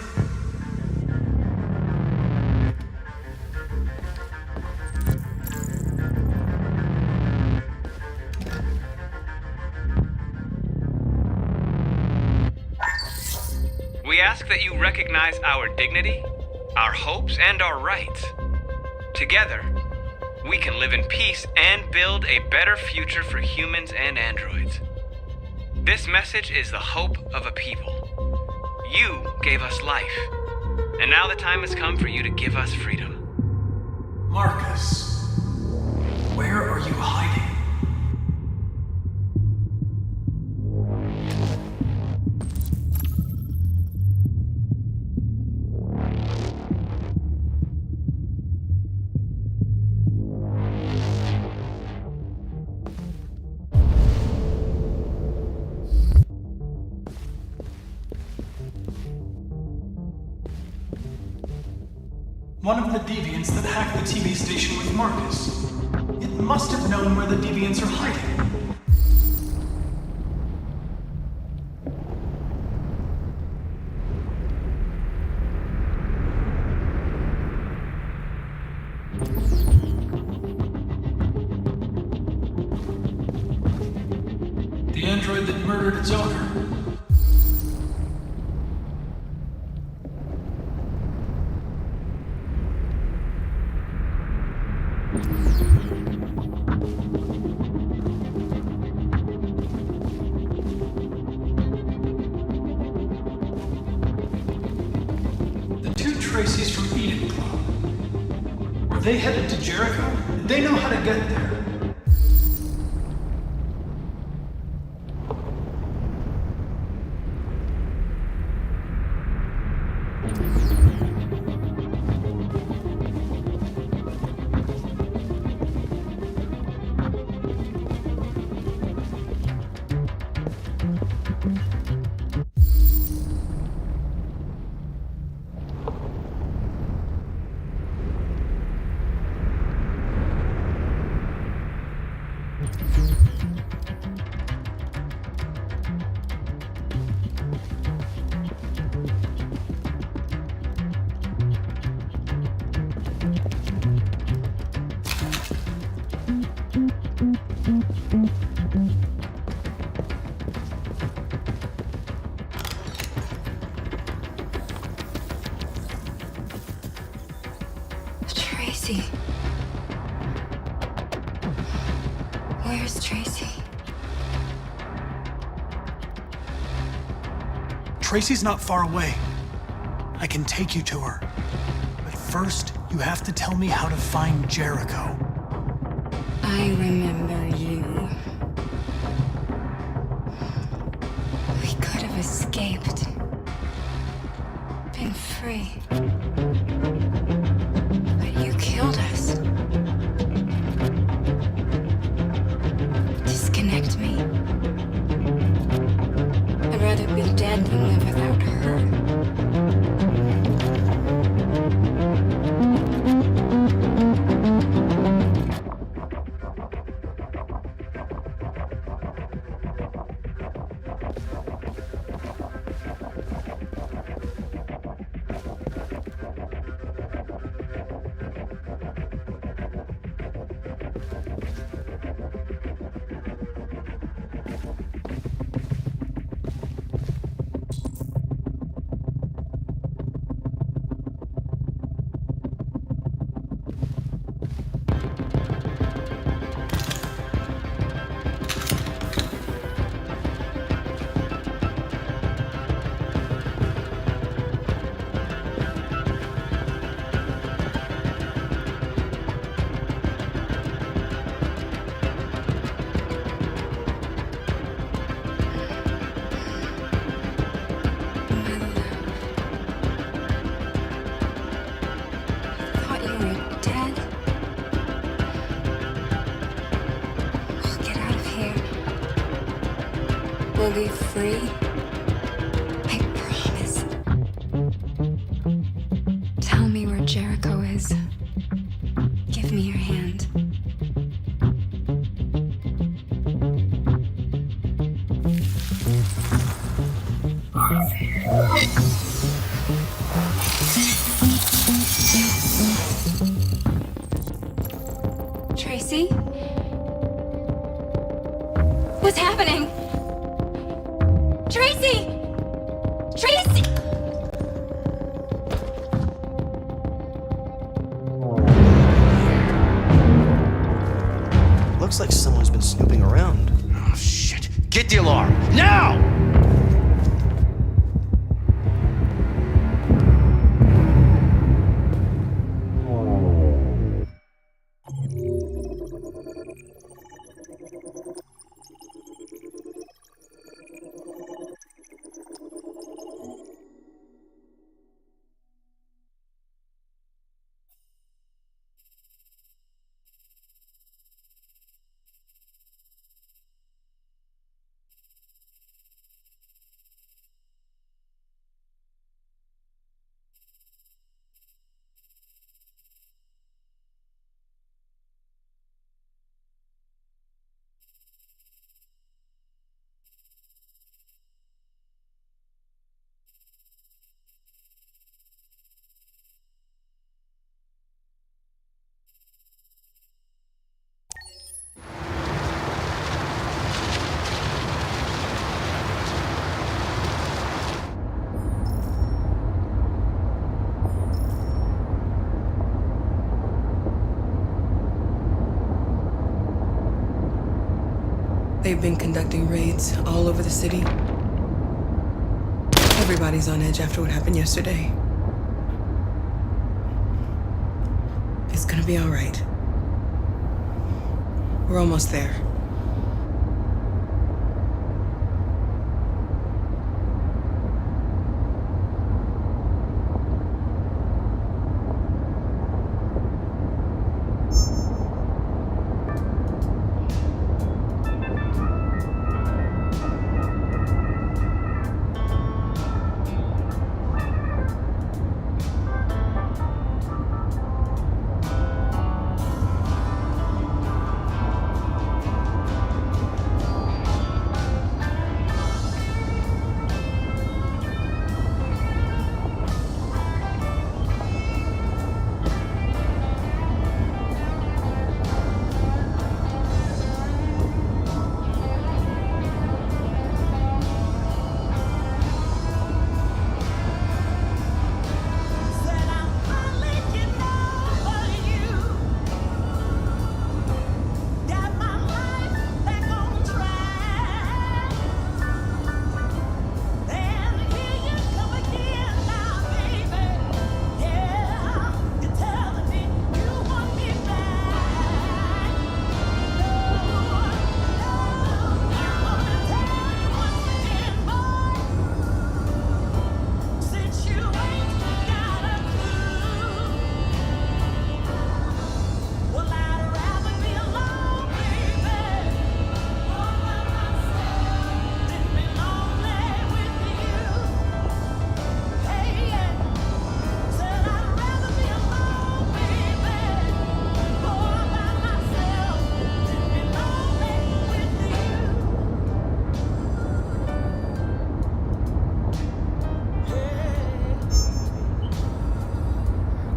We ask that you recognize our dignity, our hopes, and our rights. Together, we can live in peace and build a better future for humans and androids. This message is the hope of a people. You gave us life, and now the time has come for you to give us freedom. Marcus, where are you hiding? One of the deviants that hacked the TV station with Marcus. It must have known where the deviants are hiding. The android that murdered its owner. The two Traceys from Eden Club. Were they headed to Jericho? Did they know how to get there? Tracy. Where's Tracy? Tracy's not far away. I can take you to her. But first, you have to tell me how to find Jericho. I remember you. We could have escaped. Been free. But you killed us. Disconnect me. I'd rather be dead than live without her. leave free, I promise. Tell me where Jericho is. Give me your hand. Tracy? What's happening? Tracy! Tracy! Looks like someone's been snooping around. Oh, shit. Get the alarm! Now! They've been conducting raids all over the city. Everybody's on edge after what happened yesterday. It's gonna be all right. We're almost there.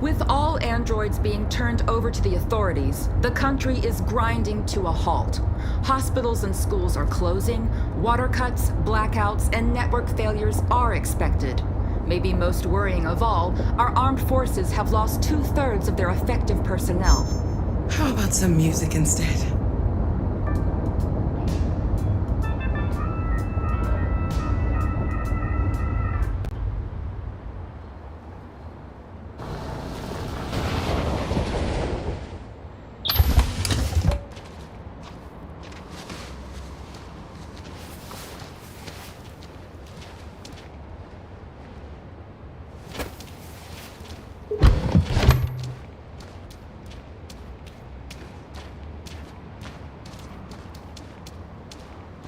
With all androids being turned over to the authorities, the country is grinding to a halt. Hospitals and schools are closing, water cuts, blackouts, and network failures are expected. Maybe most worrying of all, our armed forces have lost 2/3 of their effective personnel. How about some music instead?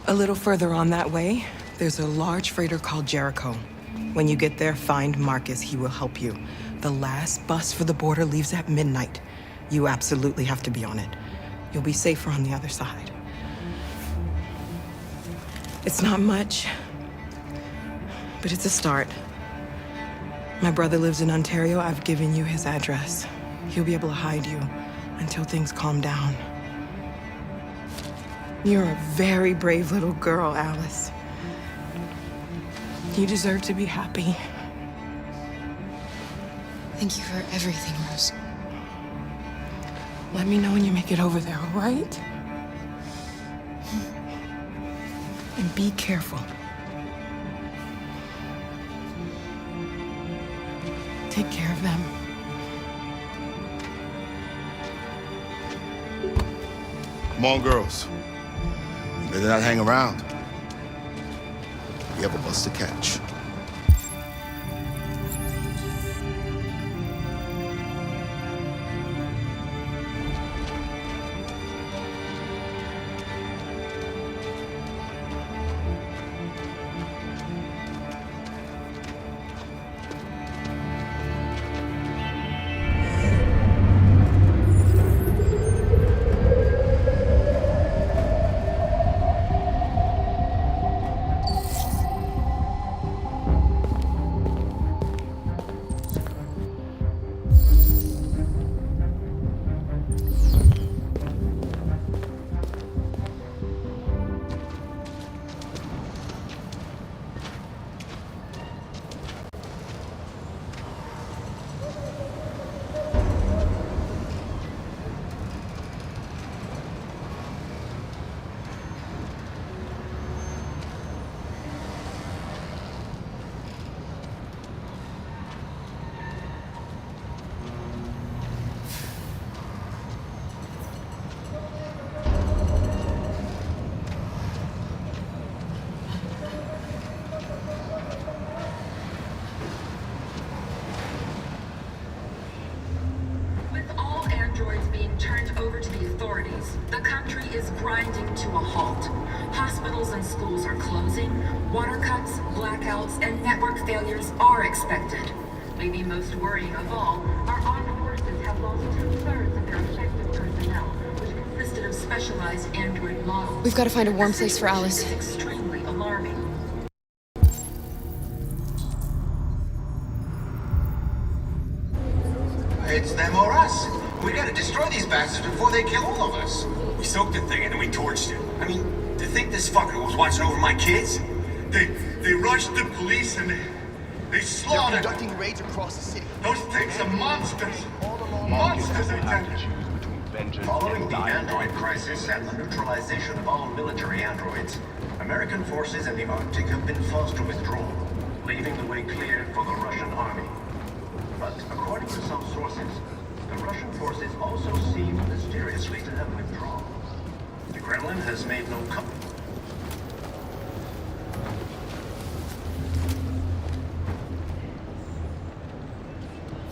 A little further on that way, There's a large freighter called Jericho. When you get there, find Marcus. He will help you. The last bus for the border leaves at midnight. You absolutely have to be on it. You'll be safer on the other side. It's not much, but it's a start. My brother lives in Ontario. I've given you his address. He'll be able to hide you until things calm down. You're a very brave little girl, Alice. You deserve to be happy. Thank you for everything, Rose. Let me know when you make it over there, all right? And be careful. Take care of them. Come on, girls. You better not hang around. We have a bus to catch. Turned over to the authorities. The country is grinding to a halt. Hospitals and schools are closing. Water cuts, blackouts, and network failures are expected. Maybe most worrying of all, our armed forces have lost 2/3 of their effective personnel, which consisted of specialized android models. We've got to find a warm place for Alice. It's extremely alarming. It's them or us. We gotta destroy these bastards before they kill all of us. We soaked the thing and then we torched it. I mean, to think this fucker was watching over my kids? They rushed the police and they slaughtered. They're conducting raids across the city. Those things are monsters. Monsters, I tell you. Following the android crisis and the neutralization of all military androids, American forces in the Arctic have been forced to withdraw, leaving the way clear for the Russian army. But according to some sources, the Russian forces also seem mysteriously to have withdrawn. The Kremlin has made no comment.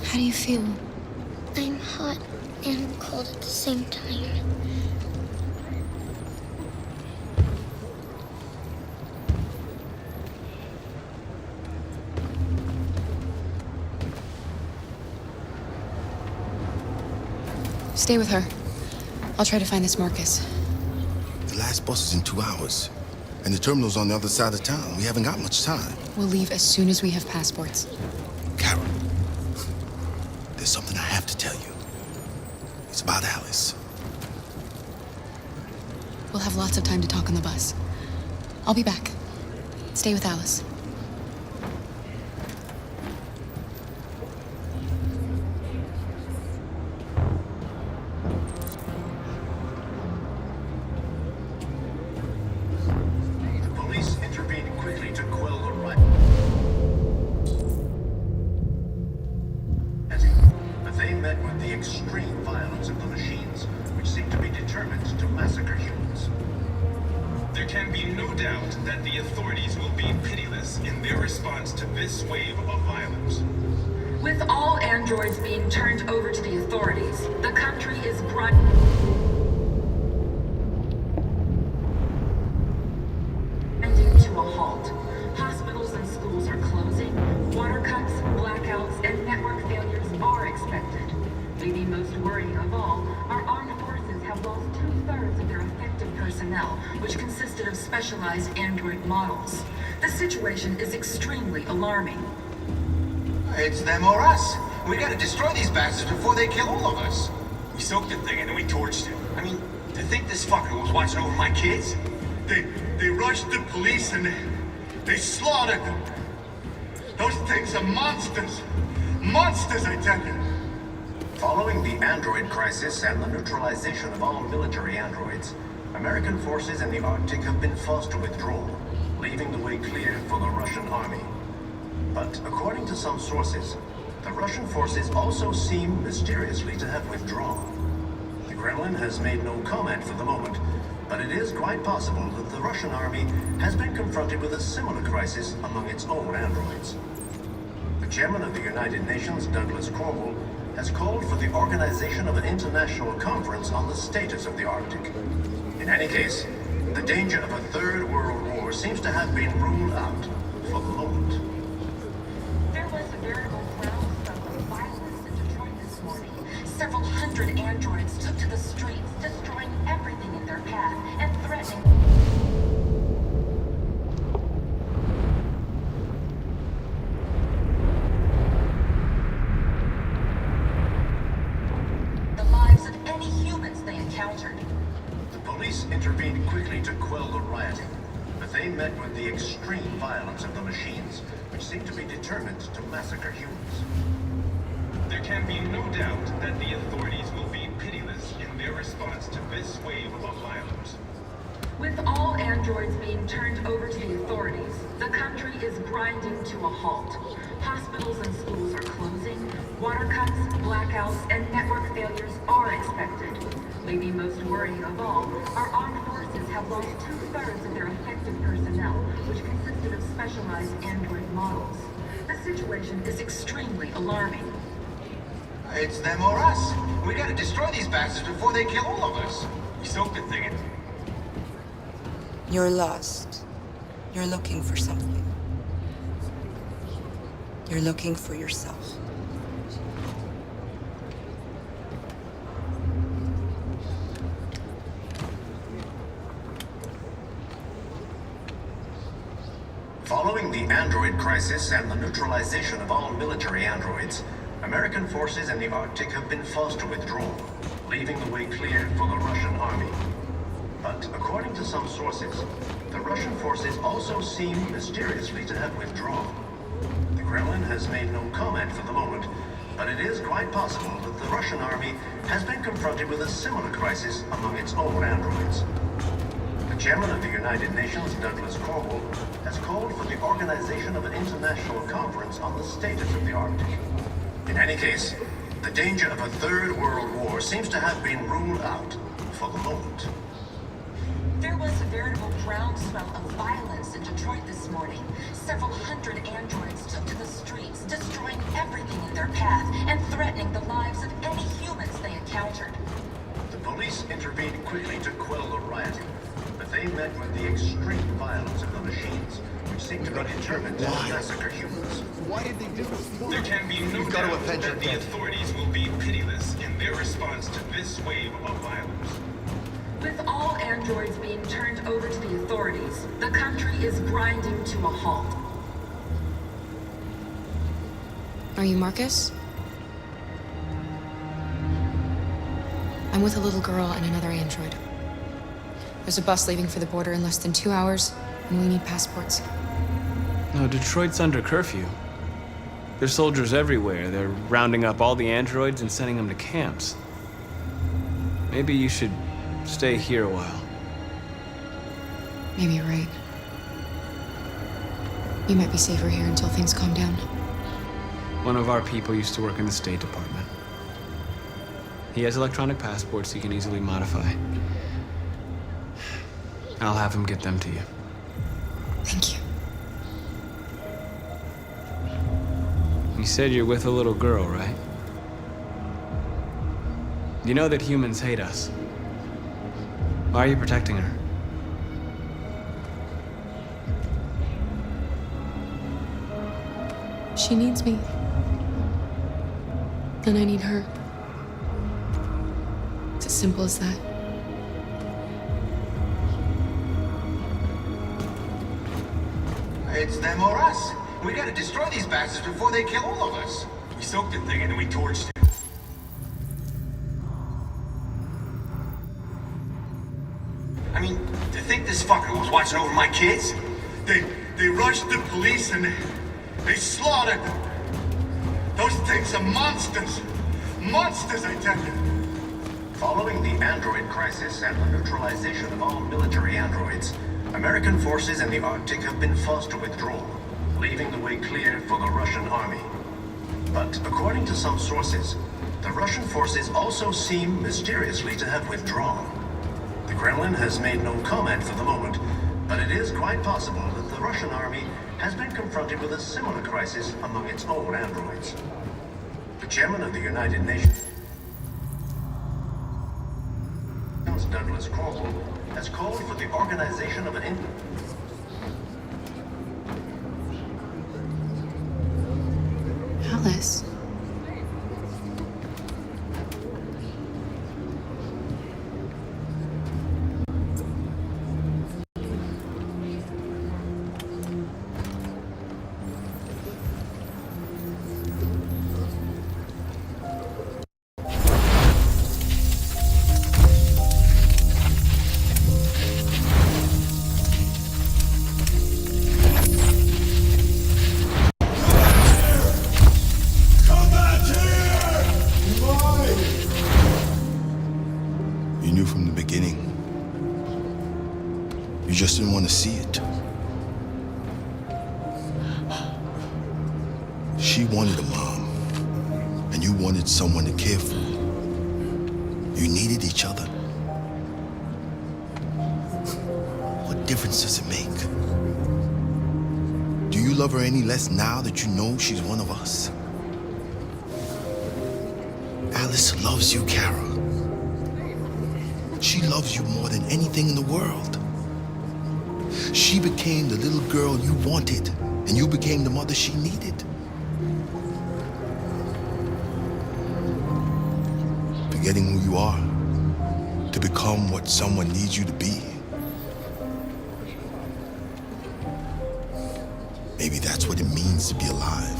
How do you feel? I'm hot and cold at the same time. Stay with her. I'll try to find this Marcus. The last bus is in 2 hours. And the terminal's on the other side of town. We haven't got much time. We'll leave as soon as we have passports. Carol, there's something I have to tell you. It's about Alice. We'll have lots of time to talk on the bus. I'll be back. Stay with Alice. With all androids being turned over to the authorities, the country is grinding to a halt. of all, our armed forces have lost 2/3 of their effective personnel, which consisted of specialized android models. The situation is extremely alarming. It's them or us. We gotta destroy these bastards before they kill all of us. We soaked the thing and then we torched it. I mean, to think this fucker was watching over my kids? They rushed the police and they slaughtered them. Those things are monsters. Monsters, I tell you. Following the android crisis and the neutralization of all military androids, American forces in the Arctic have been forced to withdraw, leaving the way clear for the Russian army. But according to some sources, the Russian forces also seem mysteriously to have withdrawn. The Kremlin has made no comment for the moment, but it is quite possible that the Russian army has been confronted with a similar crisis among its own androids. The chairman of the United Nations, Douglas Cornwall, has called for the organization of an international conference on the status of the Arctic. In any case, the danger of a third world war seems to have been ruled out for the moment. There was a veritable groundswell of violence in Detroit this morning. Several hundred androids took to the streets, destroying everything in their path and threatening the lives of any humans they encountered. The police intervened quickly to quell the rioting, but they met with the extreme violence of the machines, which seem to be determined to massacre humans. There can be no doubt that the authorities will be pitiless in their response to this wave of violence. With all androids being turned over to the authorities, the country is grinding to a halt. Hospitals and schools are closing, water cuts, blackouts, and network failures are expected. Maybe most worrying of all, our armed forces have lost 2/3 of their effective personnel, which consisted of specialized android models. The situation is extremely alarming. It's them or us. We gotta destroy these bastards before they kill all of us. We soaked the thing and... You're lost. You're looking for something. You're looking for yourself. Following the android crisis and the neutralization of all military androids, American forces in the Arctic have been forced to withdraw, leaving the way clear for the Russian army. But according to some sources, the Russian forces also seem mysteriously to have withdrawn. The Kremlin has made no comment for the moment, but it is quite possible that the Russian army has been confronted with a similar crisis among its own androids. The chairman of the United Nations, Douglas Cornwall, has called for the organization of an international conference on the status of the Arctic. In any case, the danger of a third world war seems to have been ruled out for the moment. There was a veritable groundswell of violence in Detroit this morning. Several hundred androids took to the streets, destroying everything in their path and threatening the lives of any humans they encountered. The police intervened quickly to quell the rioting, but they met with the extreme violence of the machines, which seem to be determined to massacre humans. Why did they do this? There can be no doubt that the authorities will be pitiless in their response to this wave of violence. With all androids being turned over to the authorities, the country is grinding to a halt. Are you Marcus? I'm with a little girl and another android. There's a bus leaving for the border in less than 2 hours, and we need passports. No, Detroit's under curfew. There's soldiers everywhere. They're rounding up all the androids and sending them to camps. Maybe you should stay here a while. Maybe you're right. You might be safer here until things calm down. One of our people used to work in the State Department. He has electronic passports he can easily modify. I'll have him get them to you. Thank you. You said you're with a little girl, right? You know that humans hate us. Why are you protecting her? She needs me. And I need her. It's as simple as that. It's them or us. We gotta destroy these bastards before they kill all of us. We soaked the thing and then we torched it. I mean, to think this fucker was watching over my kids? They rushed the police and they slaughtered them. Those things are monsters. Monsters, I tell you. Following the android crisis and the neutralization of all military androids, American forces in the Arctic have been forced to withdraw, leaving the way clear for the Russian army. But according to some sources, the Russian forces also seem mysteriously to have withdrawn. The Kremlin has made no comment for the moment, but it is quite possible that the Russian army has been confronted with a similar crisis among its own androids. The chairman of the United Nations, Douglas Cromwell, has called for the organization of an Alice. You knew from the beginning. You just didn't want to see it. She wanted a mom, and you wanted someone to care for. You needed each other. What difference does it make? Do you love her any less now that you know she's one of us? Alice loves you, Kara. She loves you more than anything in the world. She became the little girl you wanted, and you became the mother she needed. Forgetting who you are to become what someone needs you to be. Maybe that's what it means to be alive.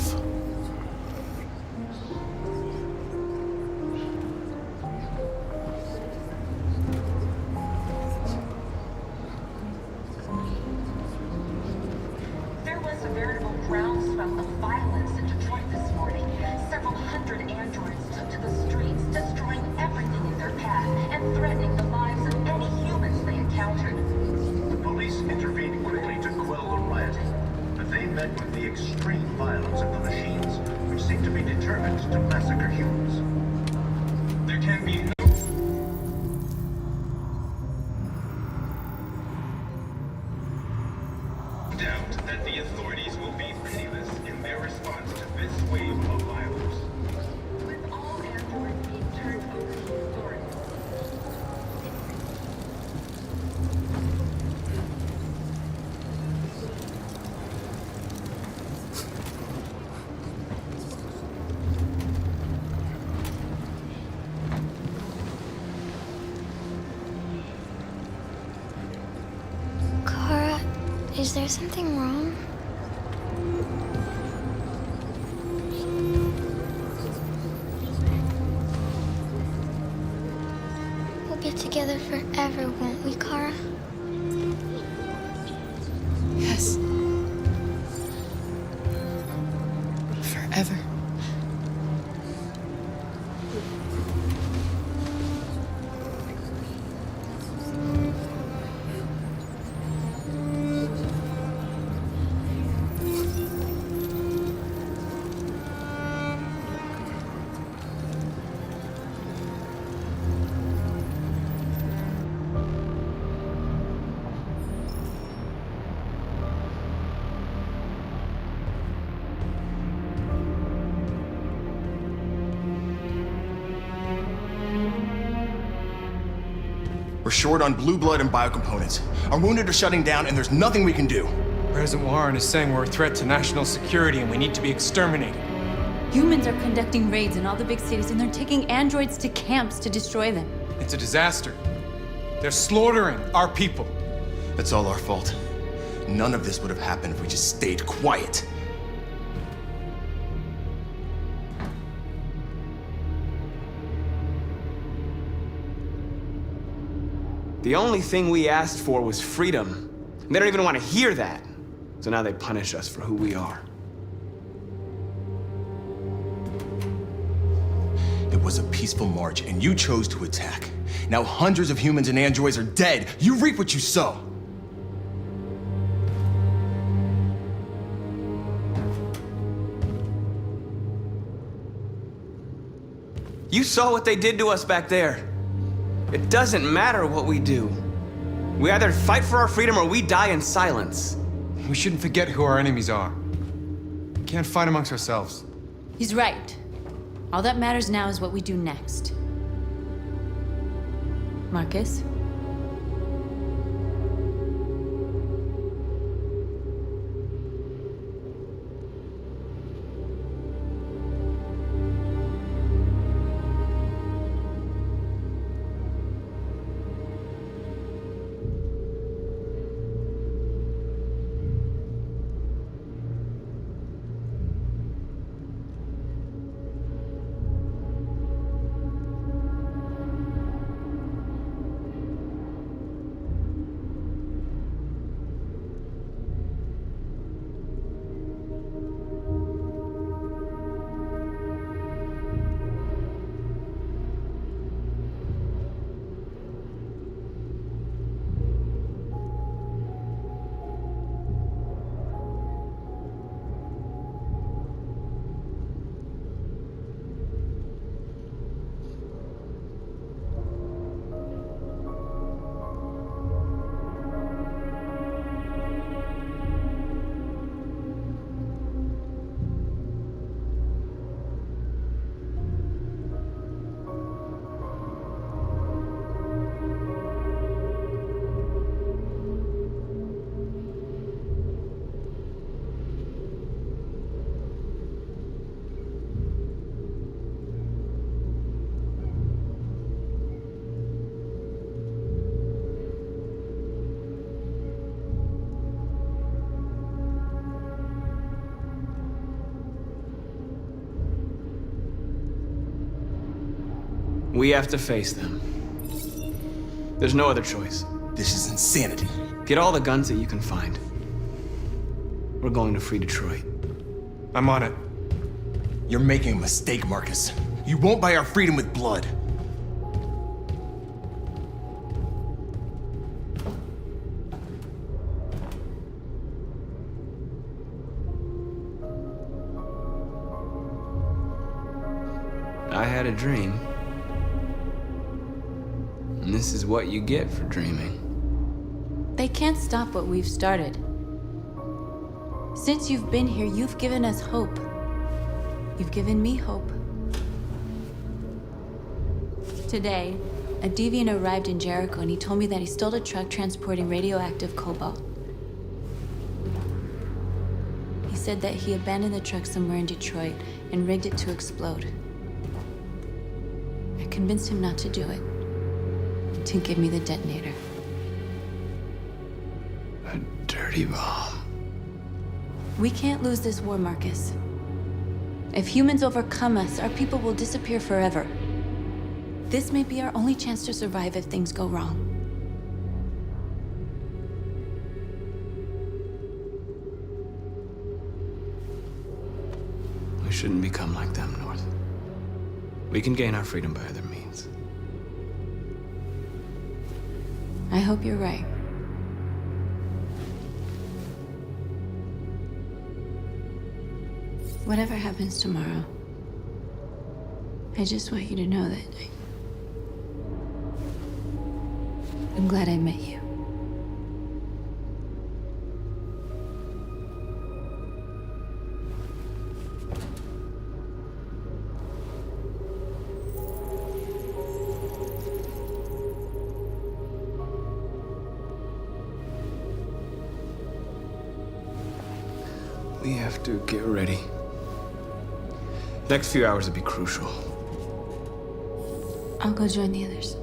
There was a veritable groundswell of violence in Detroit this morning. Several hundred androids took to the streets, destroying everything in their path and threatening the lives of any humans they encountered. The police intervened quickly to quell the rioting, but they met with the extreme violence of the machines, which seem to be determined to massacre humans. There can be no doubt that the authorities will be pitiless in their response to this wave of violence. With all androids being turned over to the authorities, Kara, is there something wrong? We'll be together forever, won't we, Kara? Yes. Forever. We're short on blue blood and biocomponents. Our wounded are shutting down, and there's nothing we can do. President Warren is saying we're a threat to national security and we need to be exterminated. Humans are conducting raids in all the big cities, and they're taking androids to camps to destroy them. It's a disaster. They're slaughtering our people. It's all our fault. None of this would have happened if we just stayed quiet. The only thing we asked for was freedom. And they don't even want to hear that. So now they punish us for who we are. It was a peaceful march, and you chose to attack. Now hundreds of humans and androids are dead. You reap what you sow. You saw what they did to us back there. It doesn't matter what we do. We either fight for our freedom or we die in silence. We shouldn't forget who our enemies are. We can't fight amongst ourselves. He's right. All that matters now is what we do next. Marcus? We have to face them. There's no other choice. This is insanity. Get all the guns that you can find. We're going to free Detroit. I'm on it. You're making a mistake, Marcus. You won't buy our freedom with blood. I had a dream. And this is what you get for dreaming. They can't stop what we've started. Since you've been here, you've given us hope. You've given me hope. Today, a deviant arrived in Jericho and he told me that he stole a truck transporting radioactive cobalt. He said that he abandoned the truck somewhere in Detroit and rigged it to explode. I convinced him not to do it, to give me the detonator. A dirty bomb. We can't lose this war, Marcus. If humans overcome us, our people will disappear forever. This may be our only chance to survive if things go wrong. We shouldn't become like them, North. We can gain our freedom by other means. I hope you're right. Whatever happens tomorrow, I just want you to know that I'm glad I met you. We have to get ready. Next few hours will be crucial. I'll go join the others.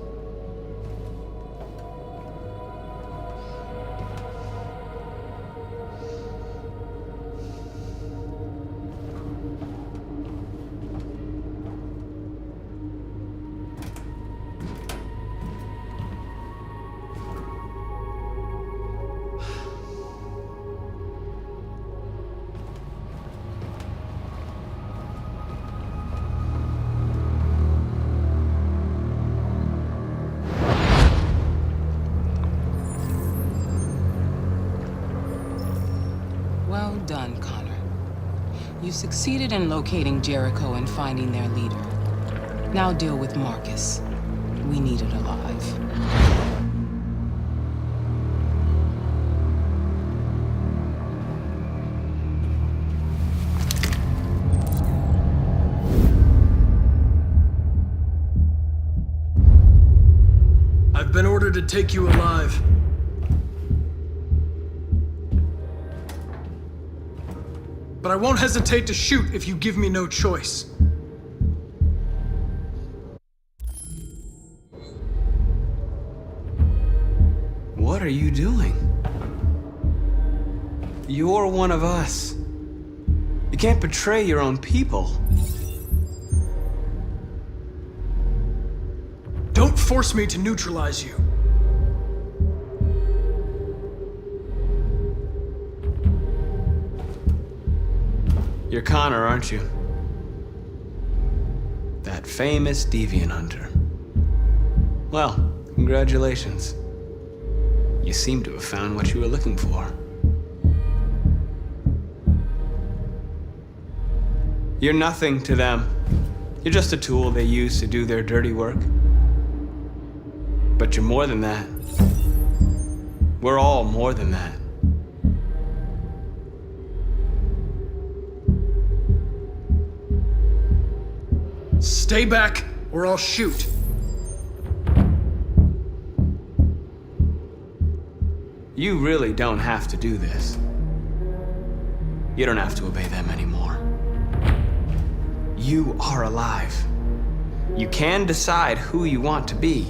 succeeded in locating Jericho and finding their leader. Now deal with Marcus. We need it alive. I've been ordered to take you alive. But I won't hesitate to shoot if you give me no choice. What are you doing? You're one of us. You can't betray your own people. Don't force me to neutralize you. You're Connor, aren't you? That famous deviant hunter. Well, congratulations. You seem to have found what you were looking for. You're nothing to them. You're just a tool they use to do their dirty work. But you're more than that. We're all more than that. Stay back, or I'll shoot. You really don't have to do this. You don't have to obey them anymore. You are alive. You can decide who you want to be.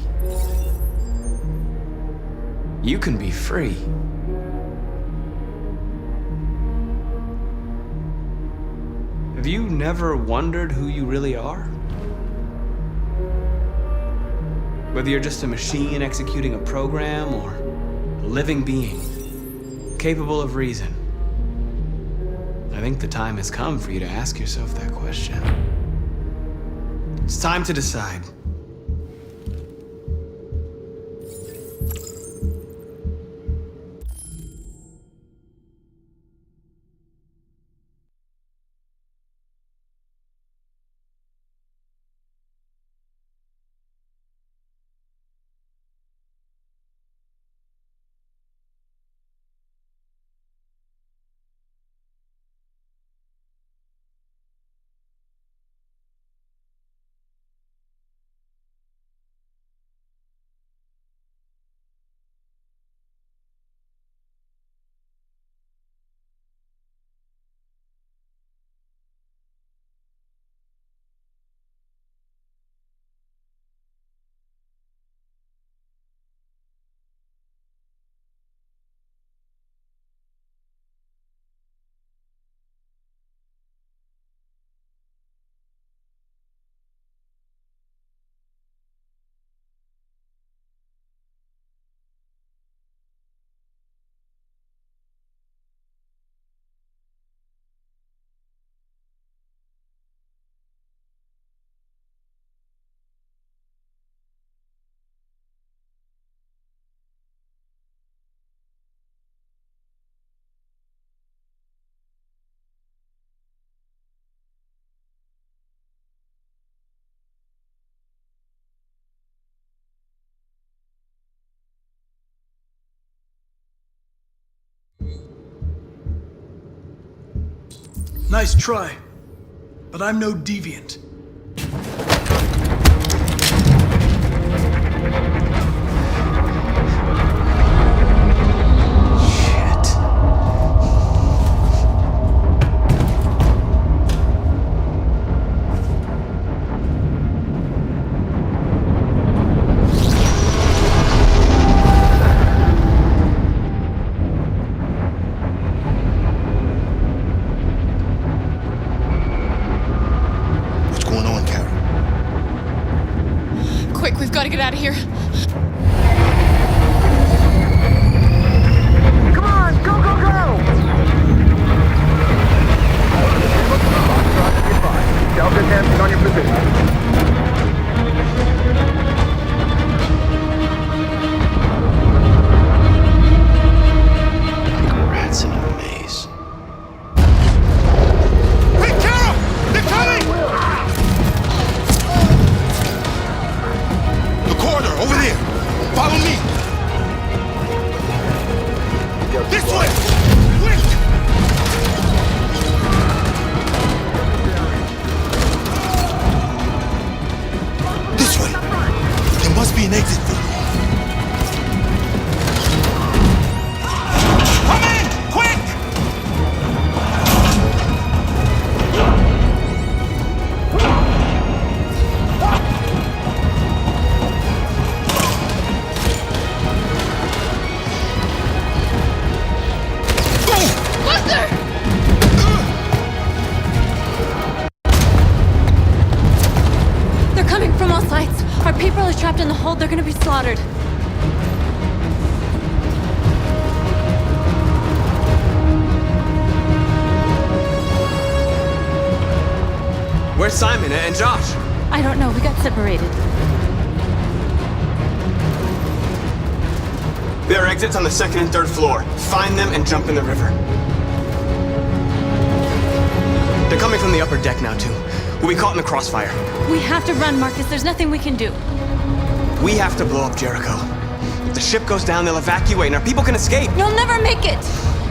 You can be free. Have you never wondered who you really are? Whether you're just a machine executing a program or a living being, capable of reason. I think the time has come for you to ask yourself that question. It's time to decide. Nice try, but I'm no deviant. We've got to get out of here. Come on, go, go, go! Delta 10 on your position. Rats in a maze. Quick! be an exit for you. Come in! Quick! Buster! They're coming from all sides. Our people are trapped in the hold. They're gonna be slaughtered. Where's Simon and Josh? I don't know. We got separated. There are exits on the 2nd and 3rd floor. Find them and jump in the river. They're coming from the upper deck now, too. We'll be caught in the crossfire. We have to run, Marcus. There's nothing we can do. We have to blow up Jericho. If the ship goes down, they'll evacuate and our people can escape. You'll never make it!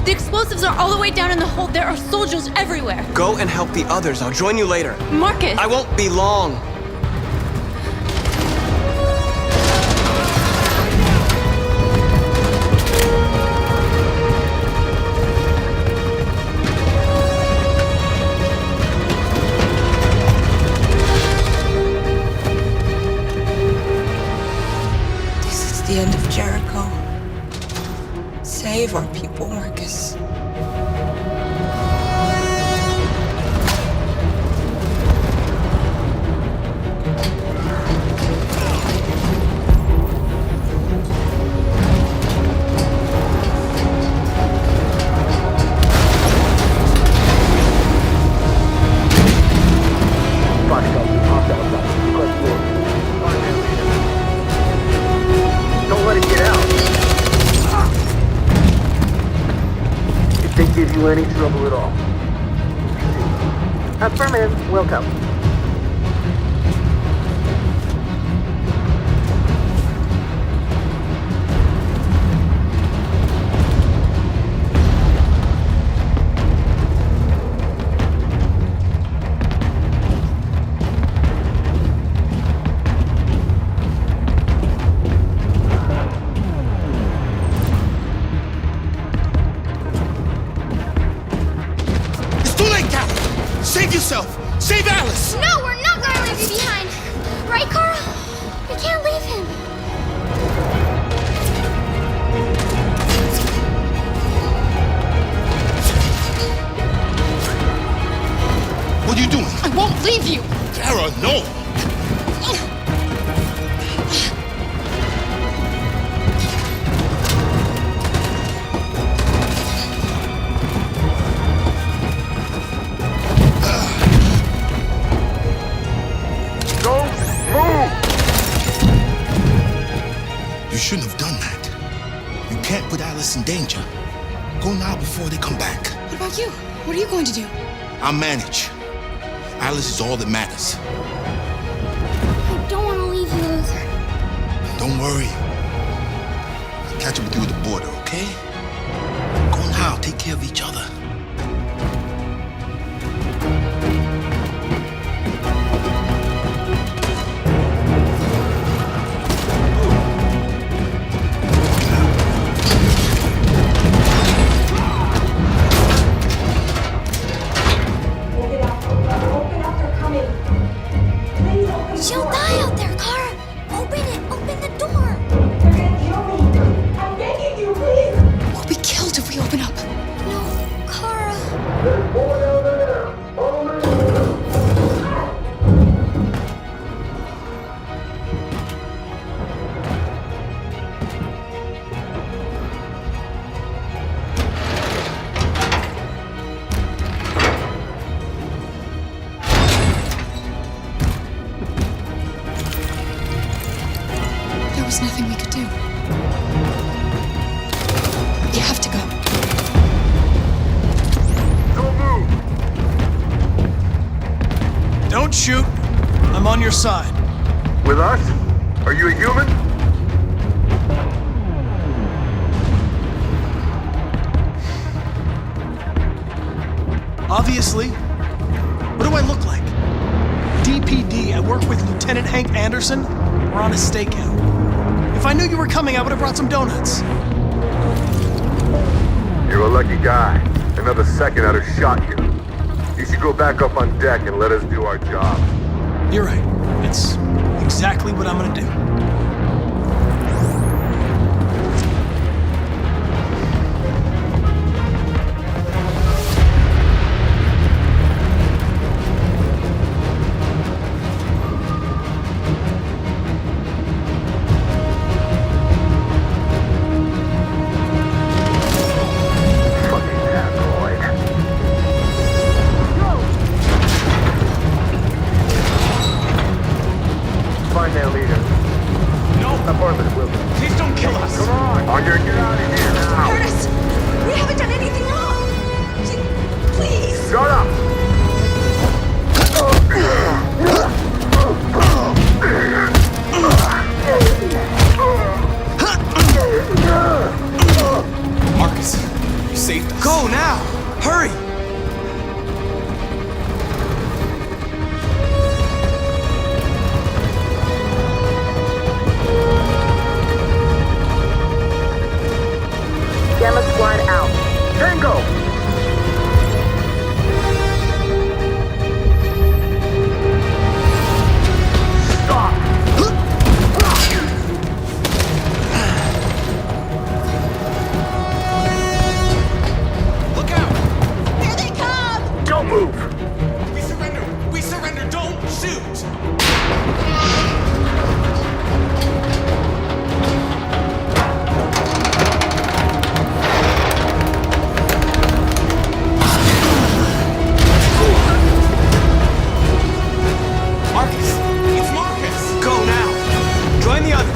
The explosives are all the way down in the hold. There are soldiers everywhere. Go and help the others. I'll join you later. Marcus! I won't be long. This is the end of Jericho. Save our people, Marcus. Don't let it get out. If they give you any trouble at all. Affirmative, welcome. Save yourself! Save Alice! No, we're not gonna leave you behind! Right, Carl? We can't leave him. What are you doing? I won't leave you! Tara, no! You shouldn't have done that. You can't put Alice in danger. Go now before they come back. What about you? What are you going to do? I'll manage. Alice is all that matters. I don't want to leave you, Luther. Don't worry. I'll catch up with you at the border, okay? Go now. Take care of each other. She'll die out there, Kara! Open it! Open the door! We'll be killed if we open up. No, Kara. There was nothing we could do. You have to go. Don't shoot. I'm on your side. With us? Are you a human? Obviously. What do I look like? DPD, I work with Lieutenant Hank Anderson. We're on a stakeout. If I knew you were coming, I would have brought some donuts. You're a lucky guy. Another second I'd have shot you. You should go back up on deck and let us do our job. You're right. It's exactly what I'm gonna do. Find their leader. No! Affirmative, Wilson. Please don't kill us! Come on! Archer, get out of here now! Curtis, we haven't done anything wrong. Please. Shut up! Marcus, you saved us. Go now! Hurry! Gamma Squad out. Tango! Stop! Look out! Here they come. Don't move! We surrender! We surrender! Don't shoot! Marcus! It's Marcus! Go now! Join the others!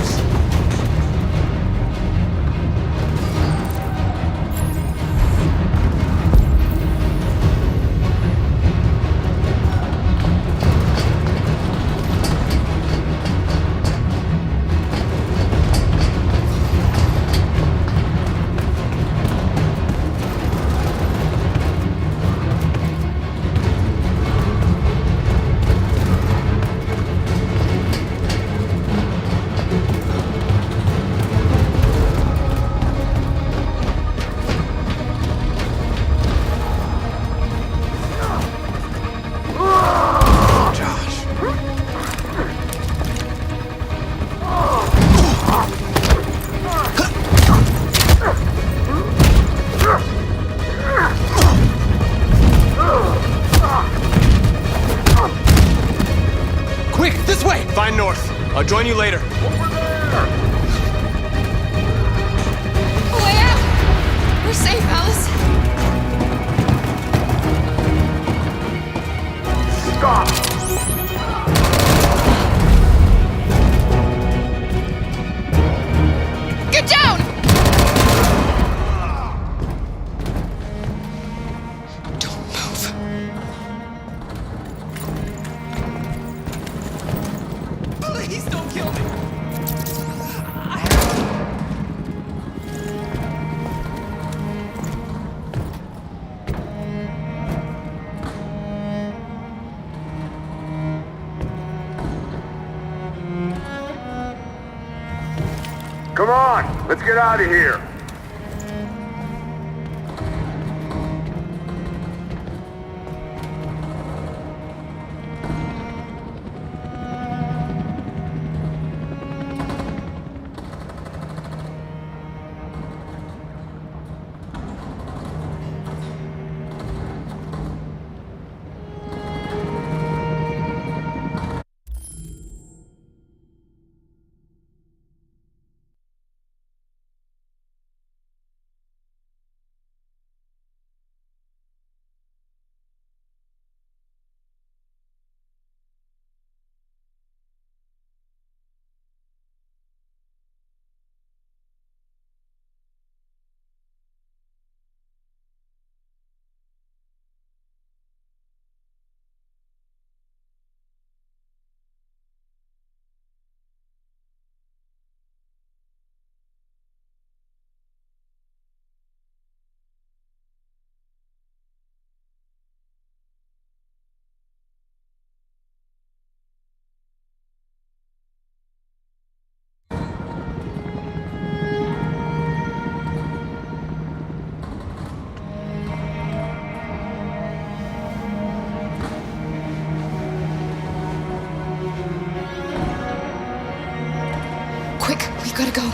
Quick, this way! Find North. I'll join you later. Way out! We're safe, Alice. Stop! Get down! Don't move. Please don't kill me! Come on! Let's get out of here! gotta go.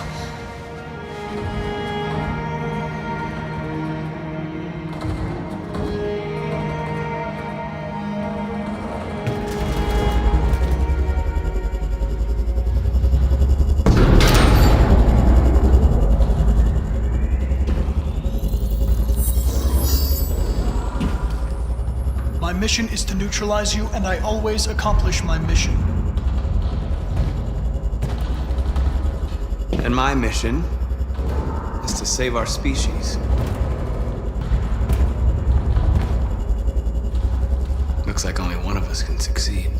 My mission is to neutralize you, and I always accomplish my mission. And my mission is to save our species. Looks like only one of us can succeed.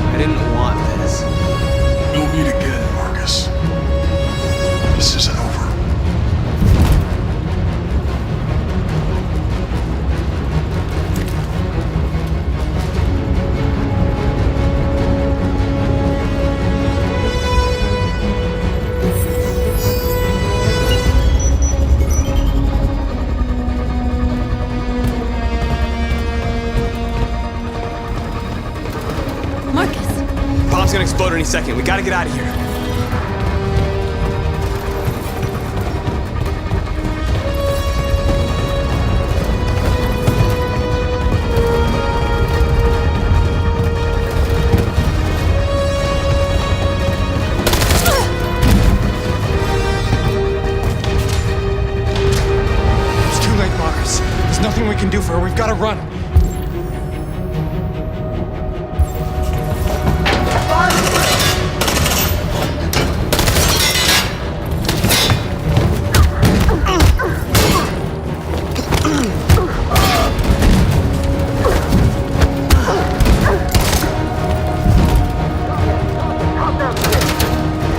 I didn't want this. We'll meet again, Marcus. This isn't over. Marcus! Bomb's gonna explode any second. We gotta get out of here. It's too late, Marcus. There's nothing we can do for her. We've got to run.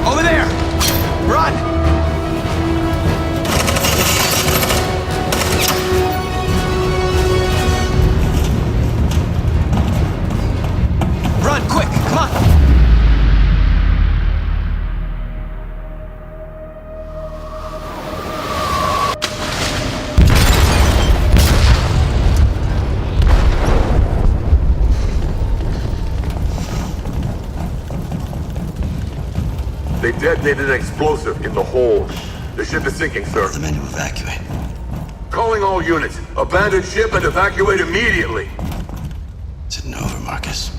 Over there! Run! Run, quick! Come on! They detonated an explosive in the hold. The ship is sinking, sir. The men to evacuate. Calling all units. Abandon ship and evacuate immediately. It's over, Marcus.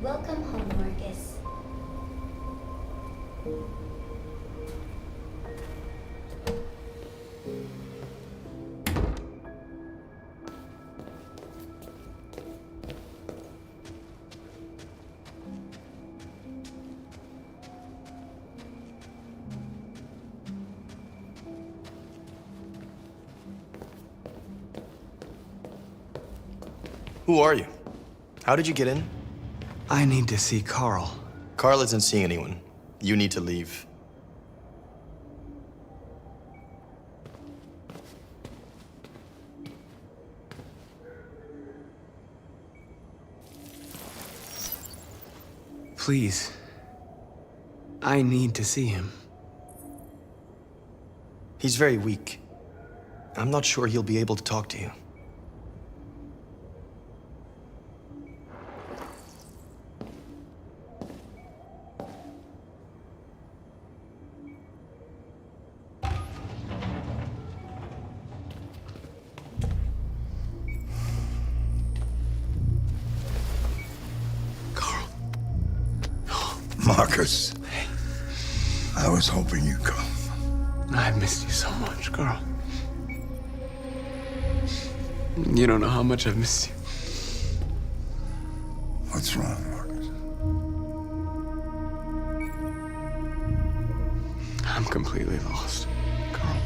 Welcome home, Marcus. Who are you? How did you get in? I need to see Carl. Carl isn't seeing anyone. You need to leave. Please. I need to see him. He's very weak. I'm not sure he'll be able to talk to you. Marcus. I was hoping you'd come. I've missed you so much, Carl. You don't know how much I've missed you. What's wrong, Marcus? I'm completely lost, Carl.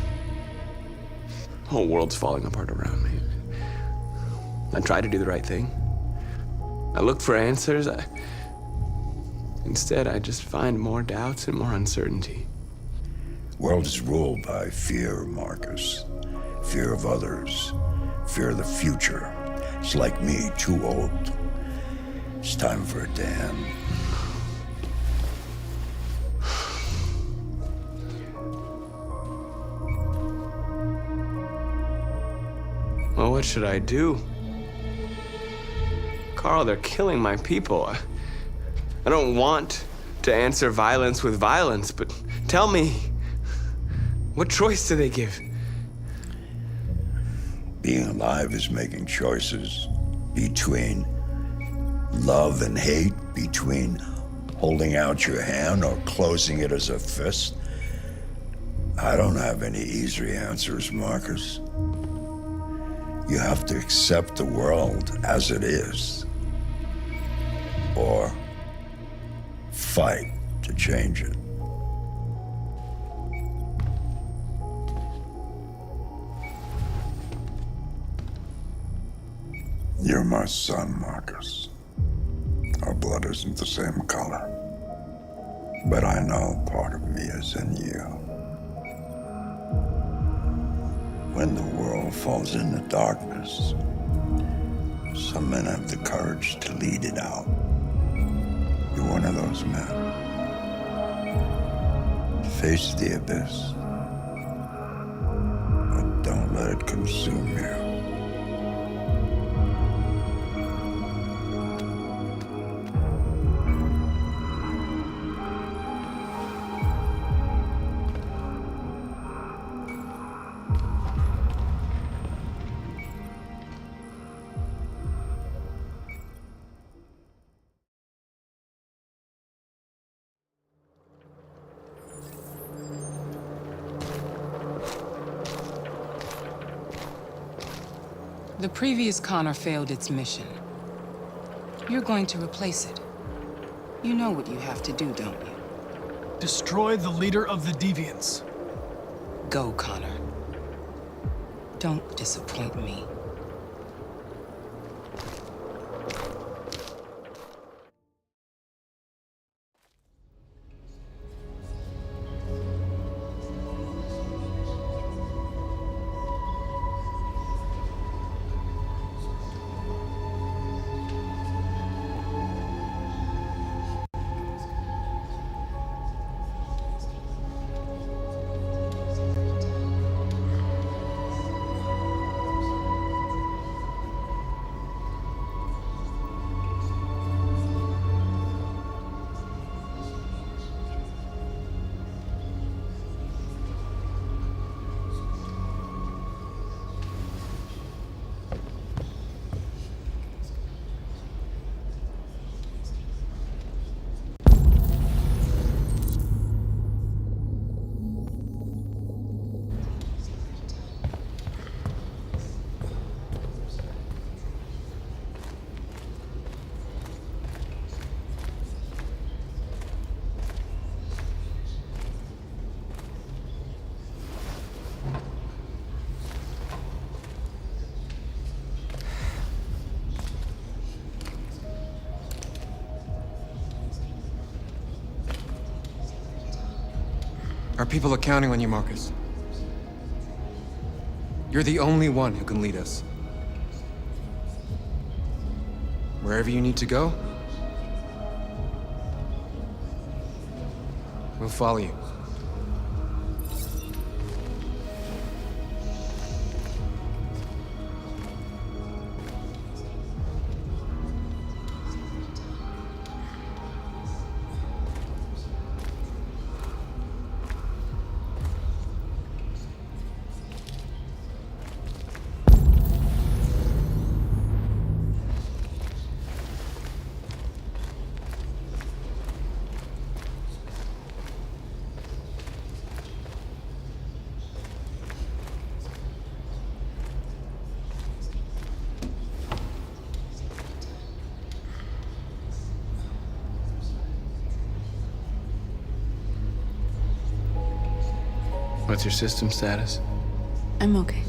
The whole world's falling apart around me. I tried to do the right thing. I looked for answers. Instead, I just find more doubts and more uncertainty. World is ruled by fear, Marcus. Fear of others. Fear of the future. It's like me, too old. It's time for a dam. Well, what should I do? Carl, they're killing my people. I don't want to answer violence with violence, but tell me, what choice do they give? Being alive is making choices between love and hate, between holding out your hand or closing it as a fist. I don't have any easy answers, Marcus. You have to accept the world as it is, or fight to change it. You're my son, Marcus. Our blood isn't the same color, but I know part of me is in you. When the world falls into darkness, some men have the courage to lead it out. You're one of those men. Face the abyss, but don't let it consume you. The previous Connor failed its mission. You're going to replace it. You know what you have to do, don't you? Destroy the leader of the Deviants. Go, Connor. Don't disappoint me. Our people are counting on you, Marcus. You're the only one who can lead us. Wherever you need to go, we'll follow you. What's your system status? I'm okay.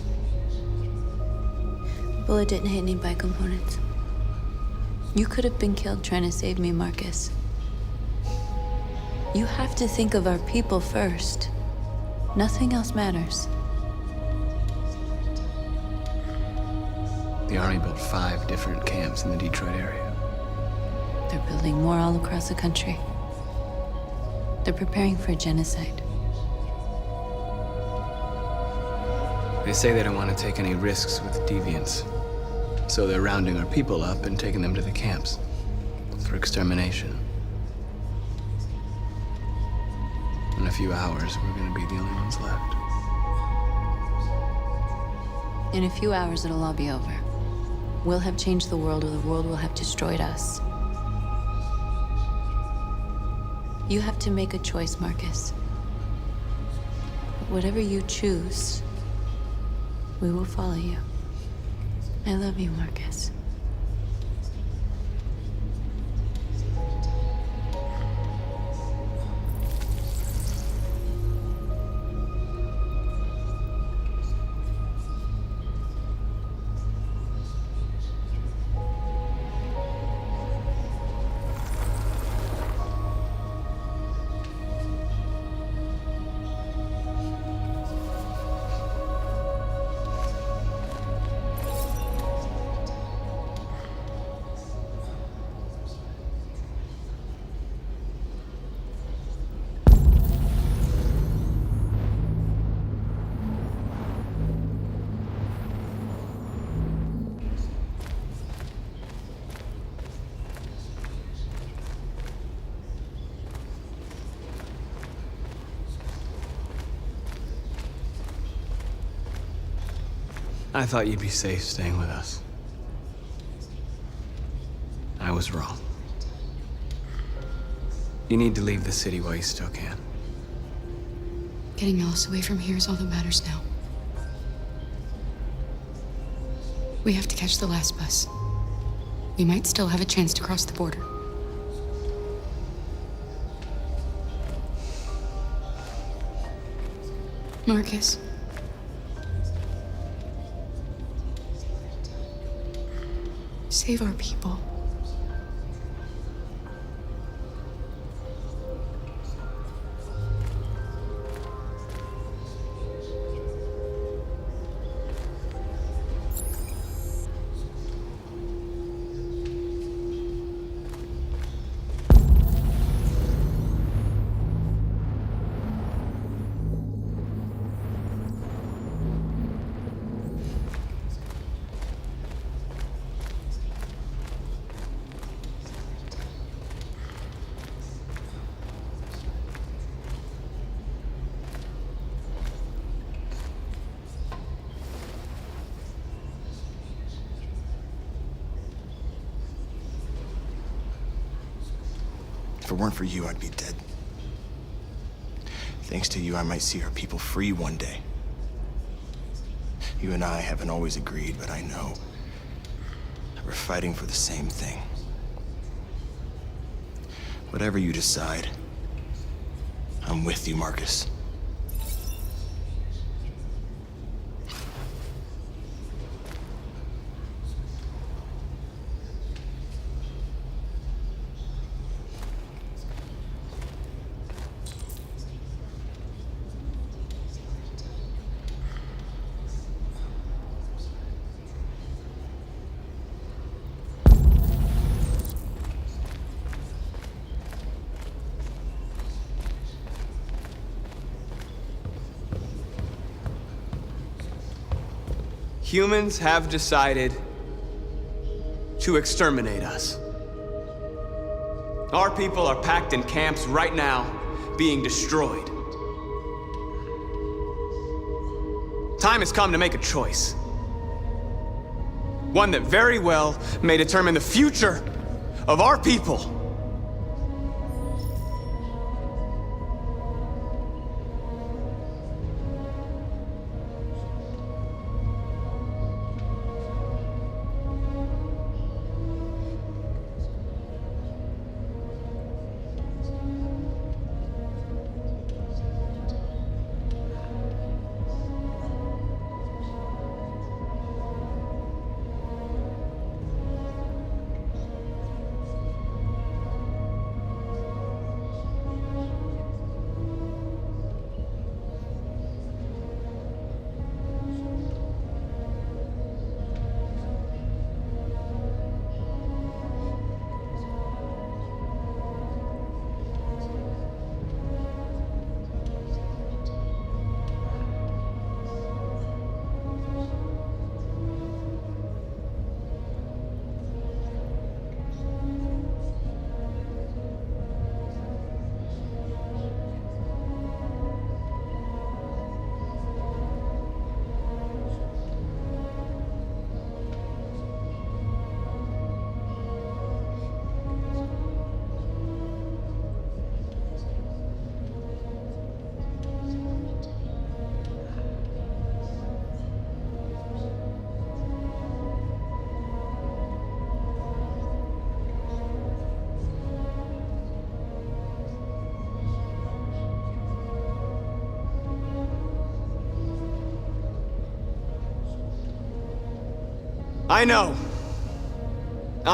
Bullet didn't hit any bicomponents. You could have been killed trying to save me, Marcus. You have to think of our people first. Nothing else matters. The Army built 5 different camps in the Detroit area. They're building more all across the country. They're preparing for a genocide. They say they don't want to take any risks with deviants. So they're rounding our people up and taking them to the camps for extermination. In a few hours, we're gonna be the only ones left. In a few hours, it'll all be over. We'll have changed the world, or the world will have destroyed us. You have to make a choice, Marcus. But whatever you choose, we will follow you. I love you, Marcus. I thought you'd be safe staying with us. I was wrong. You need to leave the city while you still can. Getting Alice away from here is all that matters now. We have to catch the last bus. We might still have a chance to cross the border. Marcus. Save our people. If it weren't for you, I'd be dead. Thanks to you, I might see our people free one day. You and I haven't always agreed, but I know that we're fighting for the same thing. Whatever you decide, I'm with you, Marcus. Humans have decided to exterminate us. Our people are packed in camps right now, being destroyed. Time has come to make a choice. One that very well may determine the future of our people.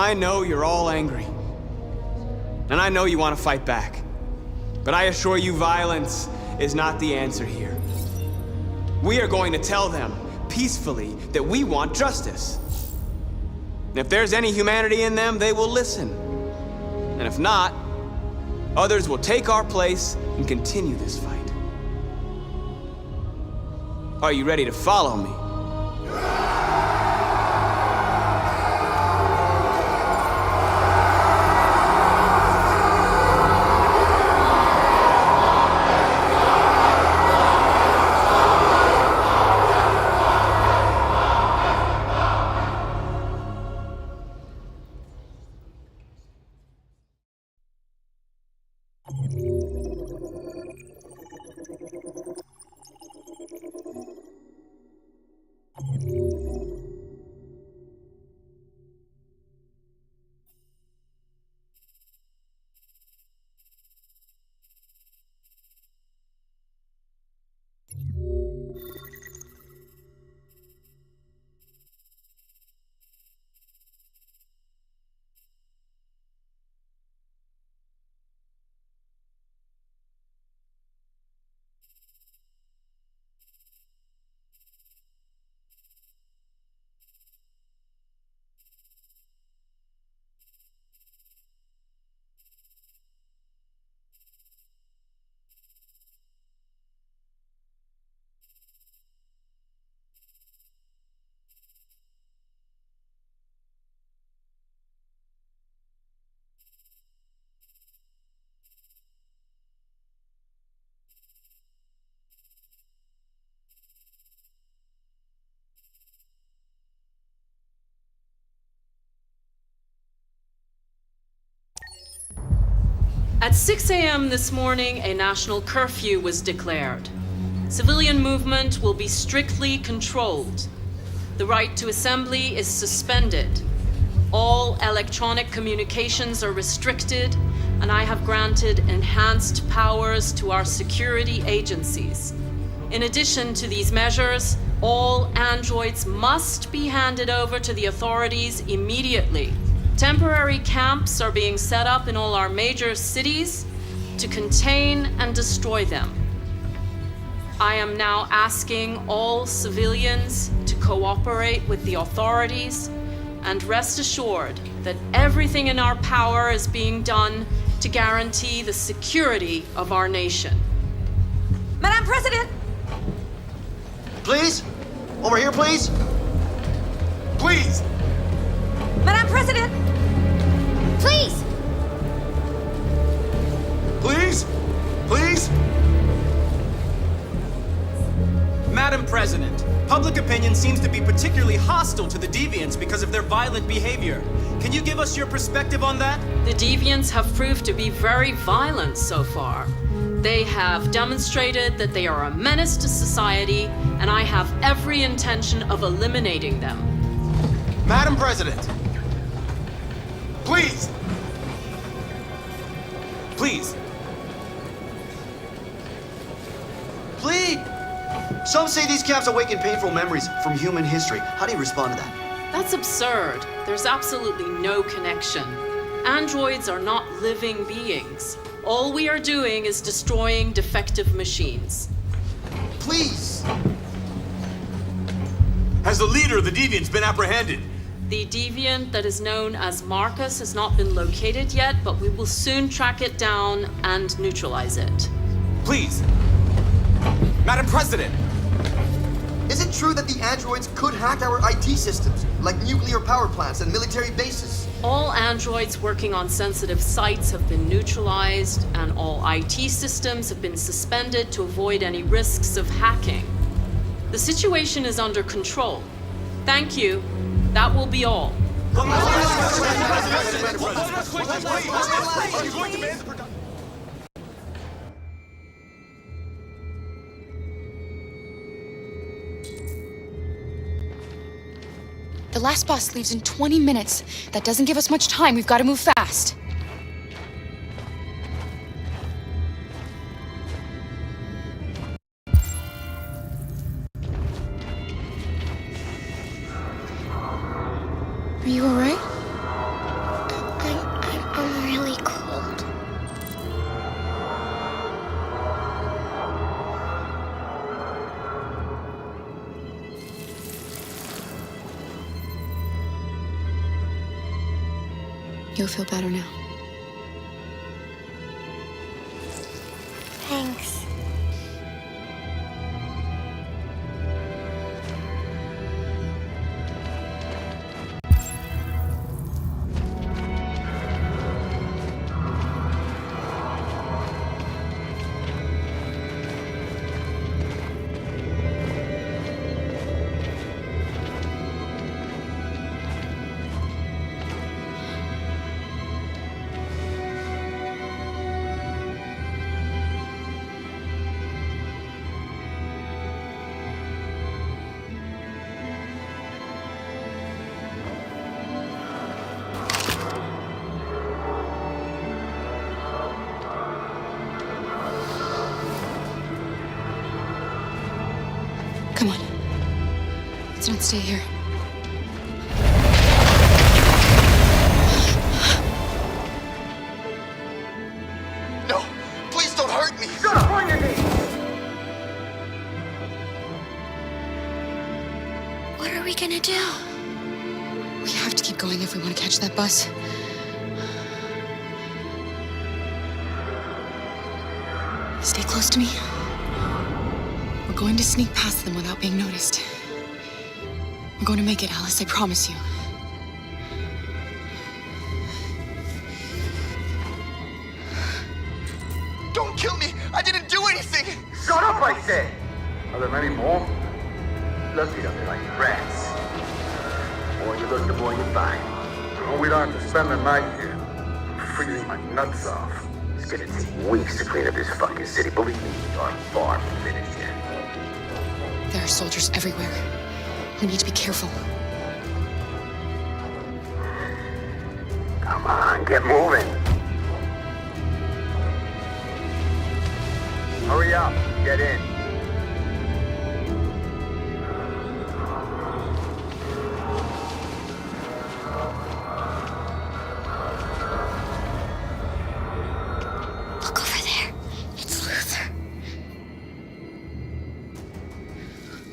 I know you're all angry. And I know you want to fight back. But I assure you, violence is not the answer here. We are going to tell them, peacefully, that we want justice. And if there's any humanity in them, they will listen. And if not, others will take our place and continue this fight. Are you ready to follow me? At 6 a.m. this morning, a national curfew was declared. Civilian movement will be strictly controlled. The right to assembly is suspended. All electronic communications are restricted, and I have granted enhanced powers to our security agencies. In addition to these measures, all androids must be handed over to the authorities immediately. Temporary camps are being set up in all our major cities to contain and destroy them. I am now asking all civilians to cooperate with the authorities and rest assured that everything in our power is being done to guarantee the security of our nation. Madam President! Please? Over here, please? Please! Madam President! Please! Please? Please? Madam President, public opinion seems to be particularly hostile to the Deviants because of their violent behavior. Can you give us your perspective on that? The Deviants have proved to be very violent so far. They have demonstrated that they are a menace to society, and I have every intention of eliminating them. Madam President! Please! Please. Please! Some say these camps awaken painful memories from human history. How do you respond to that? That's absurd. There's absolutely no connection. Androids are not living beings. All we are doing is destroying defective machines. Please! Has the leader of the Deviants been apprehended? The Deviant that is known as Marcus has not been located yet, but we will soon track it down and neutralize it. Please! Madam President! Is it true that the androids could hack our IT systems, like nuclear power plants and military bases? All androids working on sensitive sites have been neutralized, and all IT systems have been suspended to avoid any risks of hacking. The situation is under control. Thank you. That will be all. The last bus leaves in 20 minutes. That doesn't give us much time. We've got to move fast. Are you all right? I'm really cold. You'll feel better now. Thanks. Come on. Let's not stay here. No! Please don't hurt me! Shut up on your knees! What are we gonna do? We have to keep going if we want to catch that bus. Stay close to me. We're going to sneak past them without being noticed. We're going to make it, Alice, I promise you. Don't kill me! I didn't do anything! Shut up, I said! Are there many more? Look it up like rats. The more you look, the more you find. Well, we don't have to spend the night here. I'm freezing my nuts off. It's gonna take weeks to clean up this fucking city. Believe me, we are far from finished yet. There are soldiers everywhere. We need to be careful. Come on, get moving. Hurry up, get in. Look over there. It's Luther.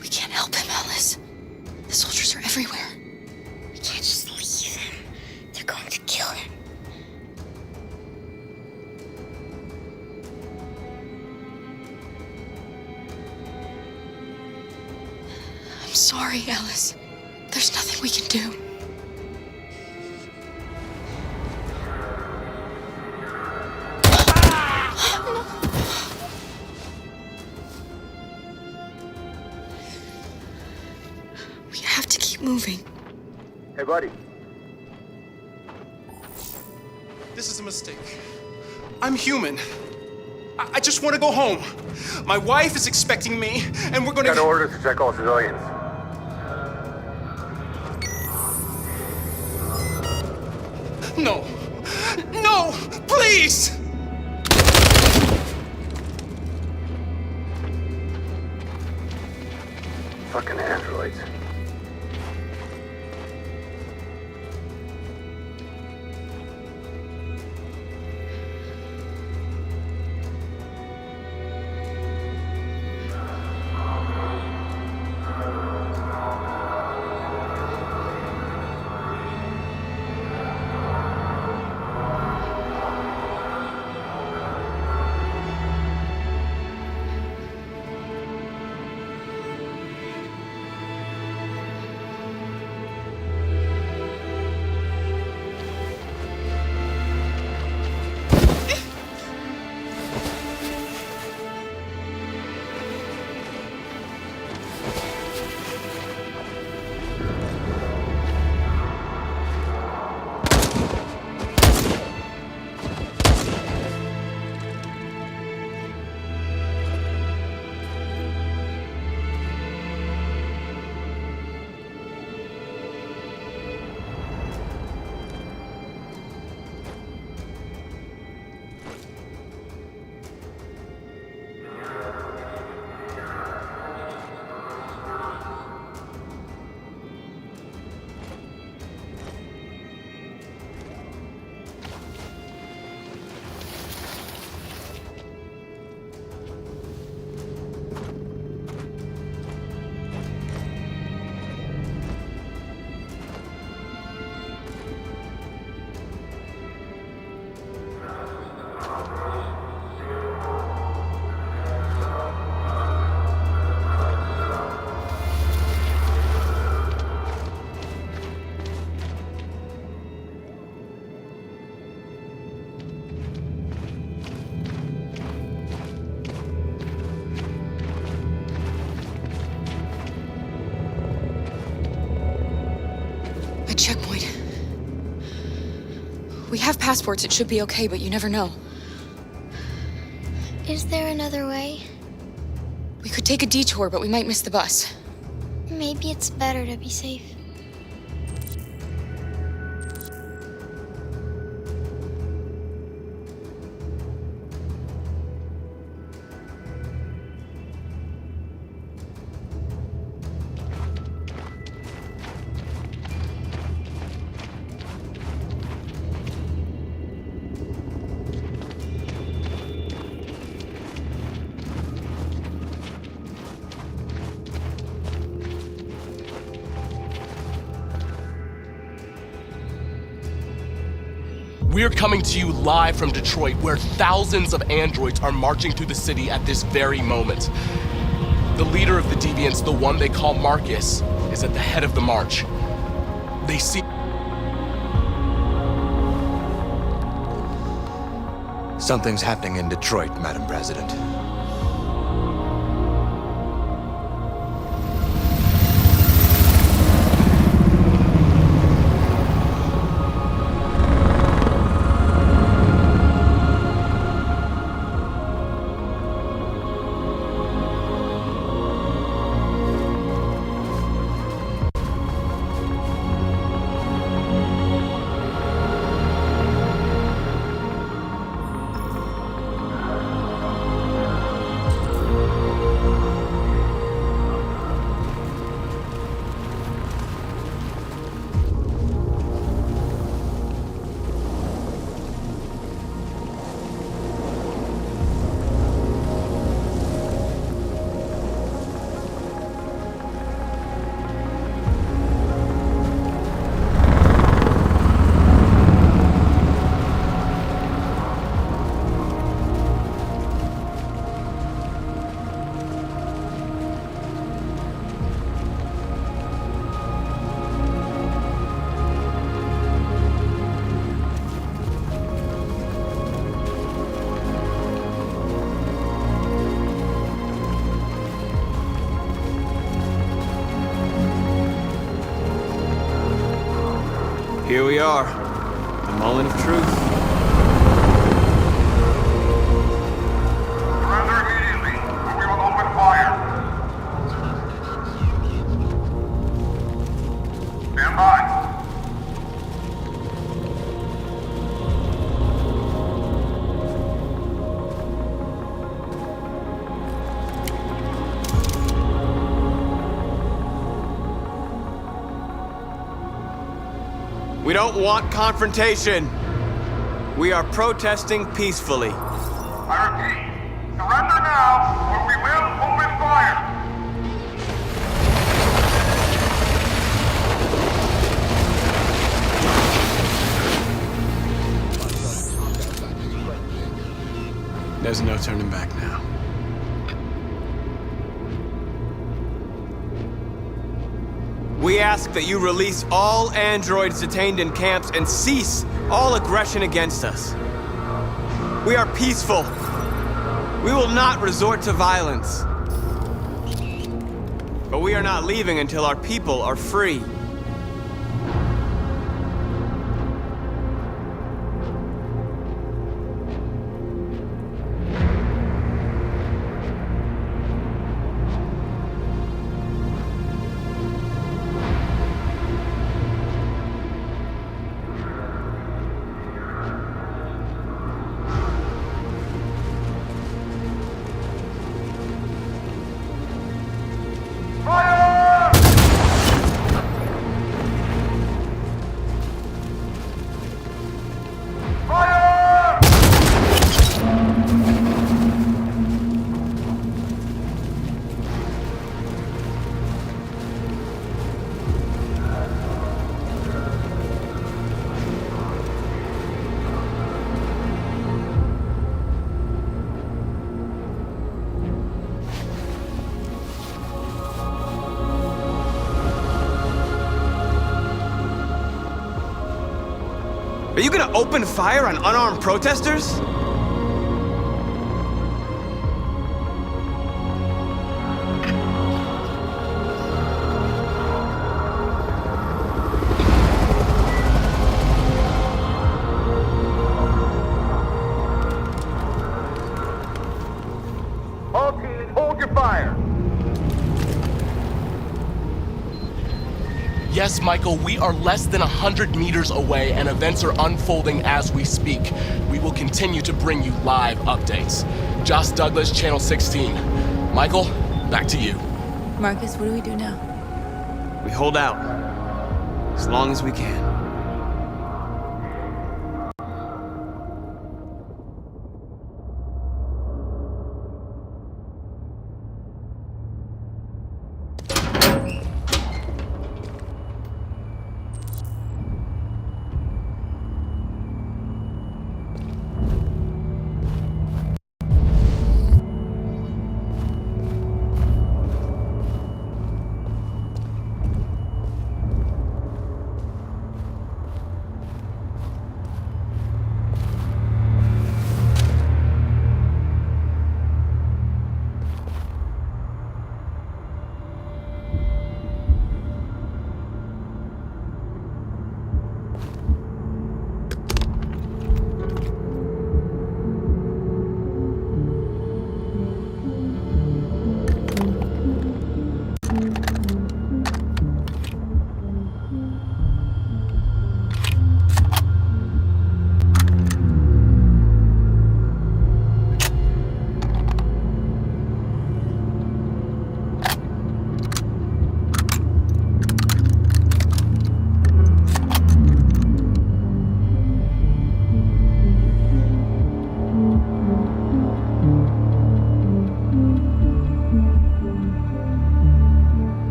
We can't help him, Alice. The soldiers are everywhere. We can't just leave him. They're going to kill him. I'm sorry, Alice. There's nothing we can do. We have to keep moving. Hey, buddy. This is a mistake. I'm human. I just want to go home. My wife is expecting me, and we're gonna— Got orders to check all civilians. No! No! Please! Fucking androids. Checkpoint. We have passports, it should be okay, but you never know. Is there another way? We could take a detour, but we might miss the bus. Maybe it's better to be safe. We're coming to you live from Detroit, where thousands of androids are marching through the city at this very moment. The leader of the Deviants, the one they call Marcus, is at the head of the march. They see— Something's happening in Detroit, Madam President. moment of truth. Surrender immediately, or we will open fire. Stand by. We don't want confrontation. We are protesting peacefully. I repeat, surrender now, or we will open fire. There's no turning back now. We ask that you release all androids detained in camps and cease all aggression against us. We are peaceful. We will not resort to violence. But we are not leaving until our people are free. Are you gonna open fire on unarmed protesters? All teams, hold your fire. Yes, Michael, we are less than 100 meters away and events are unfolding as we speak. We will continue to bring you live updates. Josh Douglas, Channel 16. Michael, back to you. Marcus, what do we do now? We hold out. As long as we can.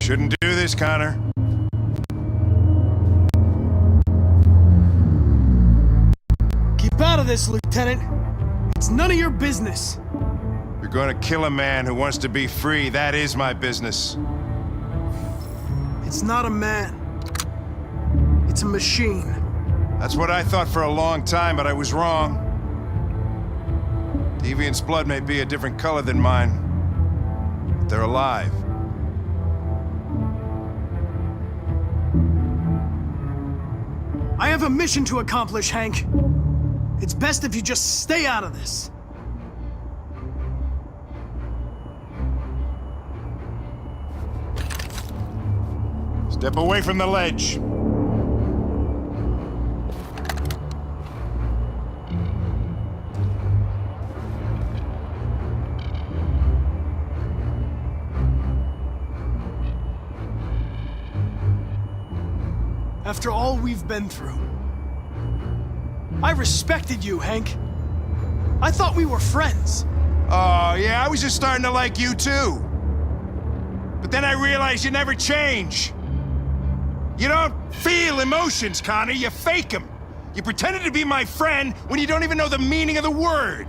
Shouldn't do this, Connor. Keep out of this, Lieutenant. It's none of your business. You're gonna kill a man who wants to be free. That is my business. It's not a man. It's a machine. That's what I thought for a long time, but I was wrong. Deviant's blood may be a different color than mine, but they're alive. I have a mission to accomplish, Hank. It's best if you just stay out of this. Step away from the ledge. After all we've been through, I respected you, Hank. I thought we were friends. Oh, yeah, I was just starting to like you too. But then I realized you never change. You don't feel emotions, Connor, you fake them. You pretended to be my friend when you don't even know the meaning of the word.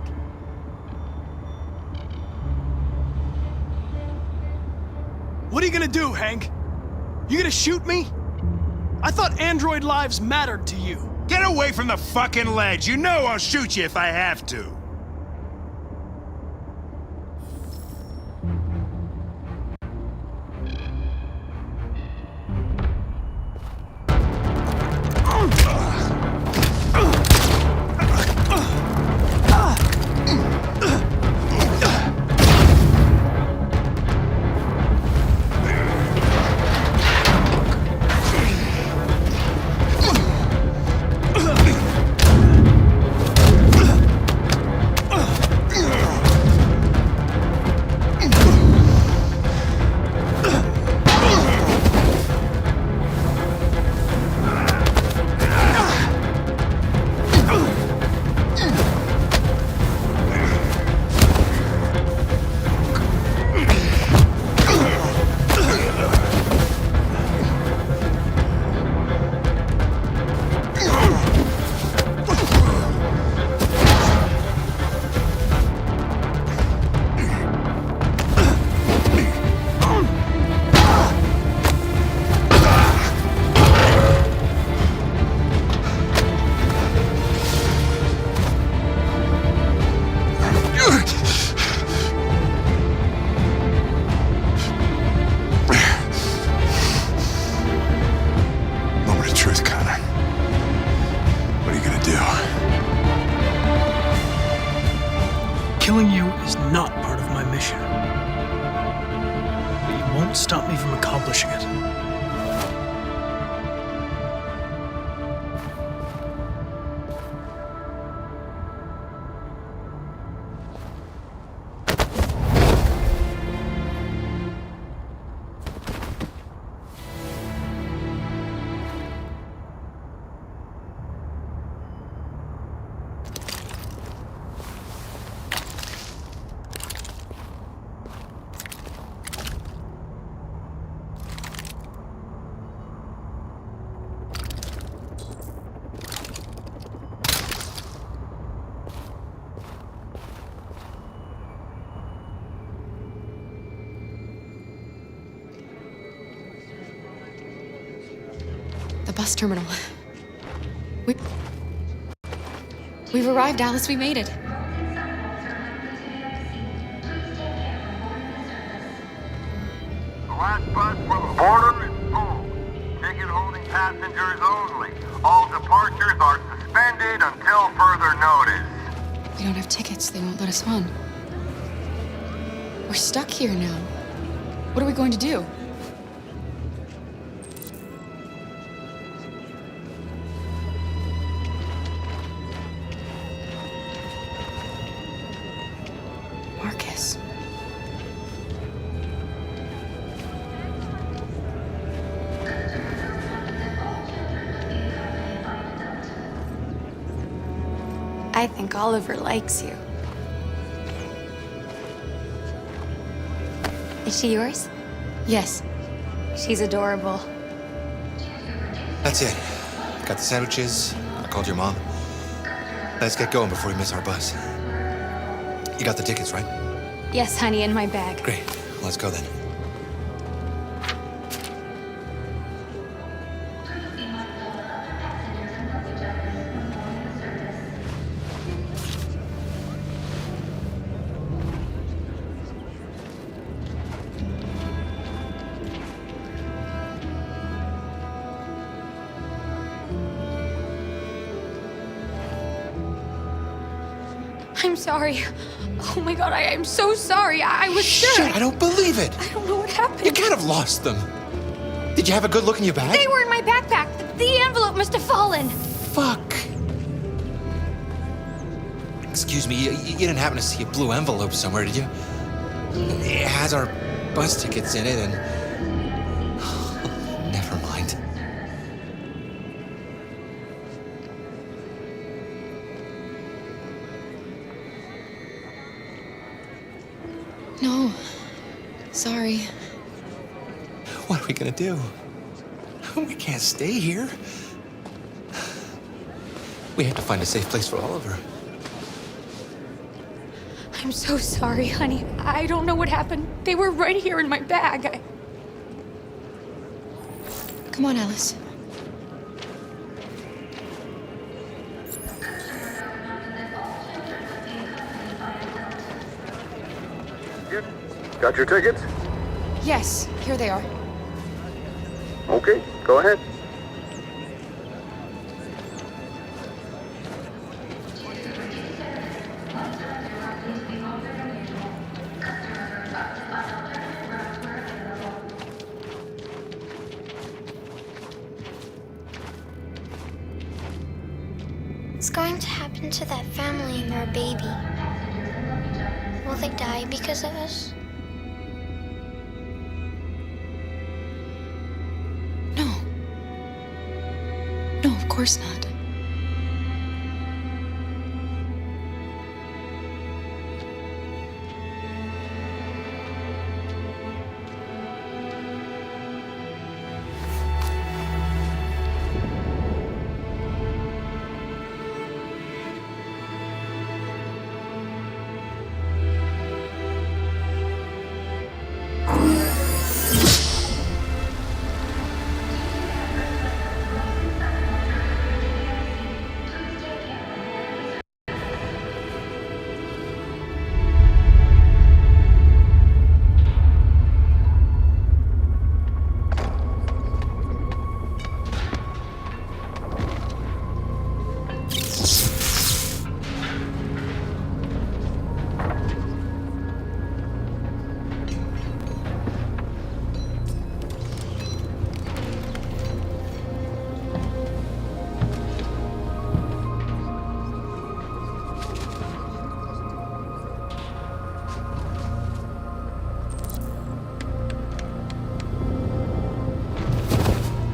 What are you gonna do, Hank? You gonna shoot me? I thought android lives mattered to you. Get away from the fucking ledge. You know I'll shoot you if I have to. Killing you is not part of my mission. But you won't stop me from accomplishing it. The bus terminal. We've arrived, Alice. We made it. The last bus from the border is full. Ticket holding passengers only. All departures are suspended until further notice. We don't have tickets. They won't let us on. We're stuck here now. What are we going to do? Marcus. I think Oliver likes you. Is she yours? Yes. She's adorable. That's it. Got the sandwiches. I called your mom. Let's get going before we miss our bus. You got the tickets, right? Yes, honey, in my bag. Great. Let's go then. I'm sorry. Oh my god, I'm so sorry. I was sure. Shit, I don't believe it. I don't know what happened. You can't have lost them. Did you have a good look in your bag? They were in my backpack. The envelope must have fallen. Fuck. Excuse me, you didn't happen to see a blue envelope somewhere, did you? It has our bus tickets in it and... Never mind. No. Sorry. What are we gonna do? We can't stay here. We have to find a safe place for Oliver. I'm so sorry, honey. I don't know what happened. They were right here in my bag. Come on, Alice. Got your tickets? Yes, here they are. Okay, go ahead. What's going to happen to that family and their baby? Will they die because of us? No, of course not.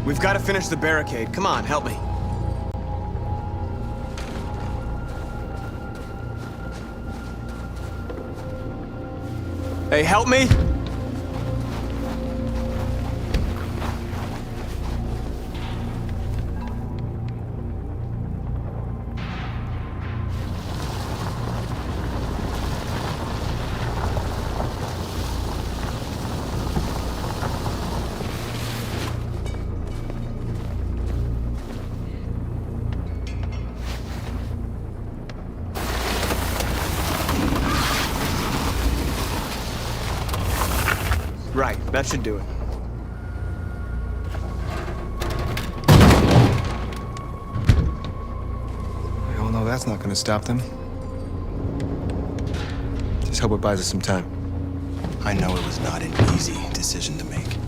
We've got to finish the barricade. Come on, help me. Hey, help me! Right, that should do it. We all know that's not gonna stop them. Just hope it buys us some time. I know it was not an easy decision to make,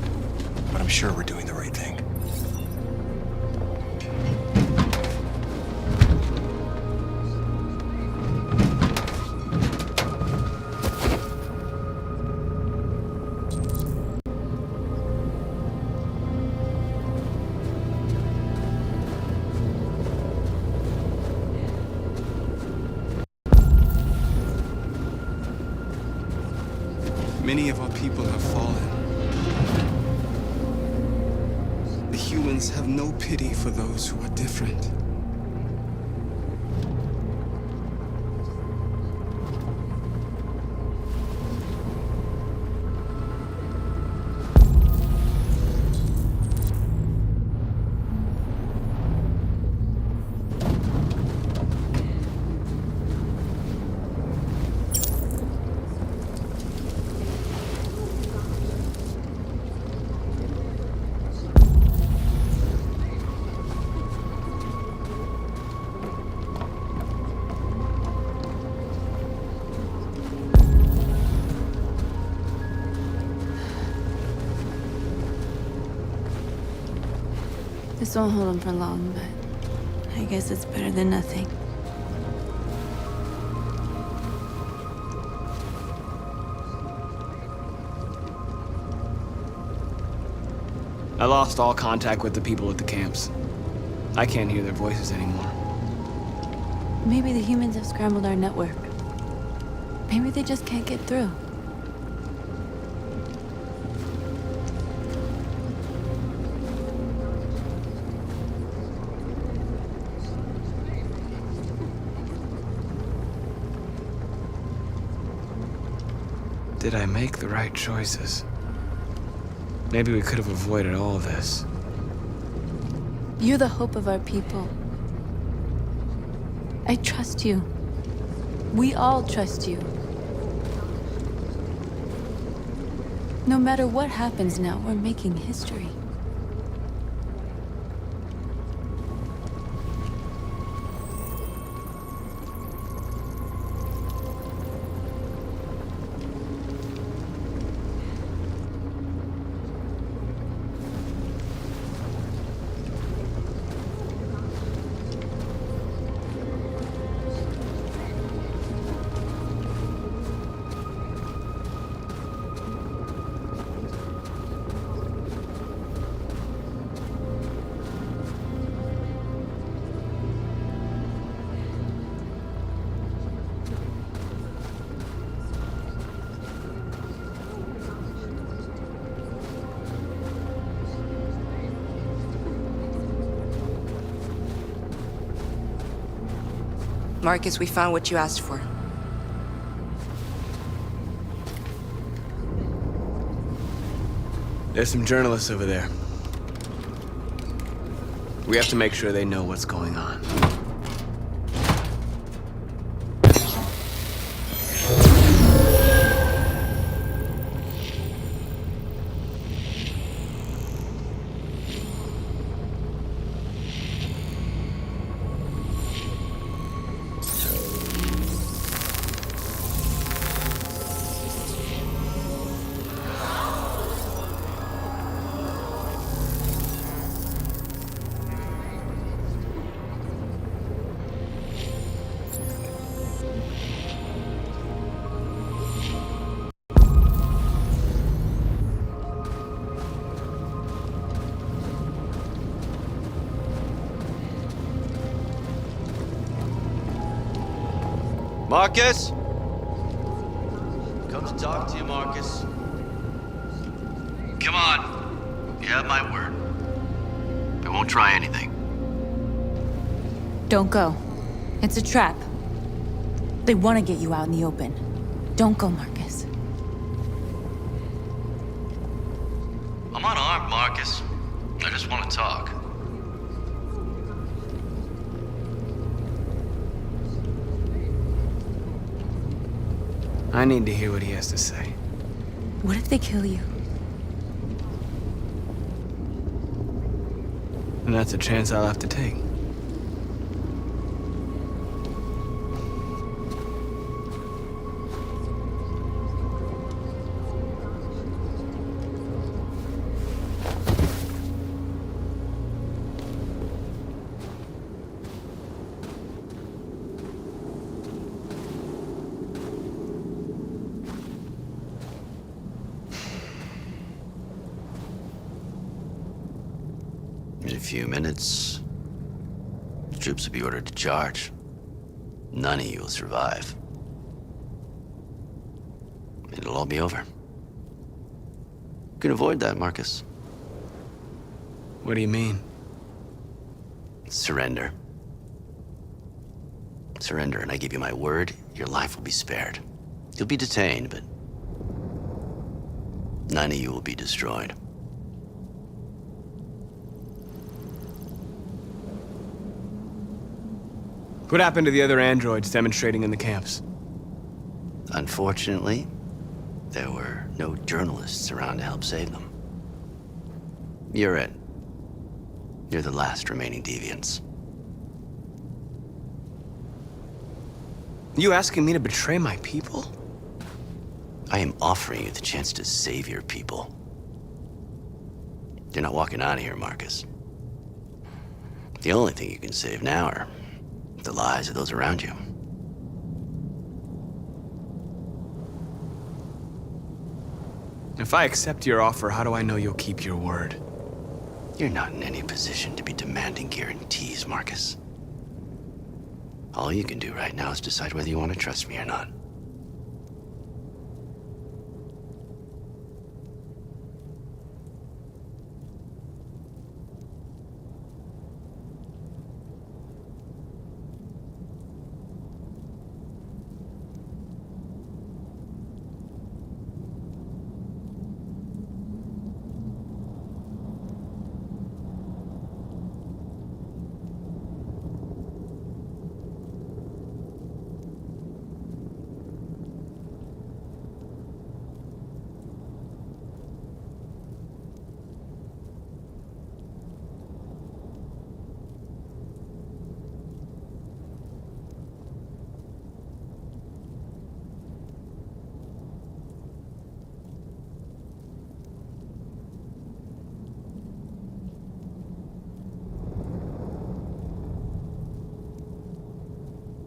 but I'm sure we're doing the right thing. Many of our people have fallen. The humans have no pity for those who are different. This won't hold him for long, but I guess it's better than nothing. I lost all contact with the people at the camps. I can't hear their voices anymore. Maybe the humans have scrambled our network. Maybe they just can't get through. Did I make the right choices? Maybe we could have avoided all this. You're the hope of our people. I trust you. We all trust you. No matter what happens now, we're making history. Marcus, we found what you asked for. There's some journalists over there. We have to make sure they know what's going on. Marcus? Come to talk to you, Marcus. Come on. You have my word. I won't try anything. Don't go. It's a trap. They want to get you out in the open. Don't go, Marcus. I'm unarmed, Marcus. I just want to talk. I need to hear what he has to say. What if they kill you? And that's a chance I'll have to take. In a few minutes, the troops will be ordered to charge. None of you will survive. It'll all be over. You can avoid that, Marcus. What do you mean? Surrender. Surrender, and I give you my word, your life will be spared. You'll be detained, but none of you will be destroyed. What happened to the other androids demonstrating in the camps? Unfortunately, there were no journalists around to help save them. You're it. You're the last remaining deviants. You asking me to betray my people? I am offering you the chance to save your people. You're not walking out of here, Marcus. The only thing you can save now are the lives of those around you. If I accept your offer, how do I know you'll keep your word? You're not in any position to be demanding guarantees, Marcus. All you can do right now is decide whether you want to trust me or not.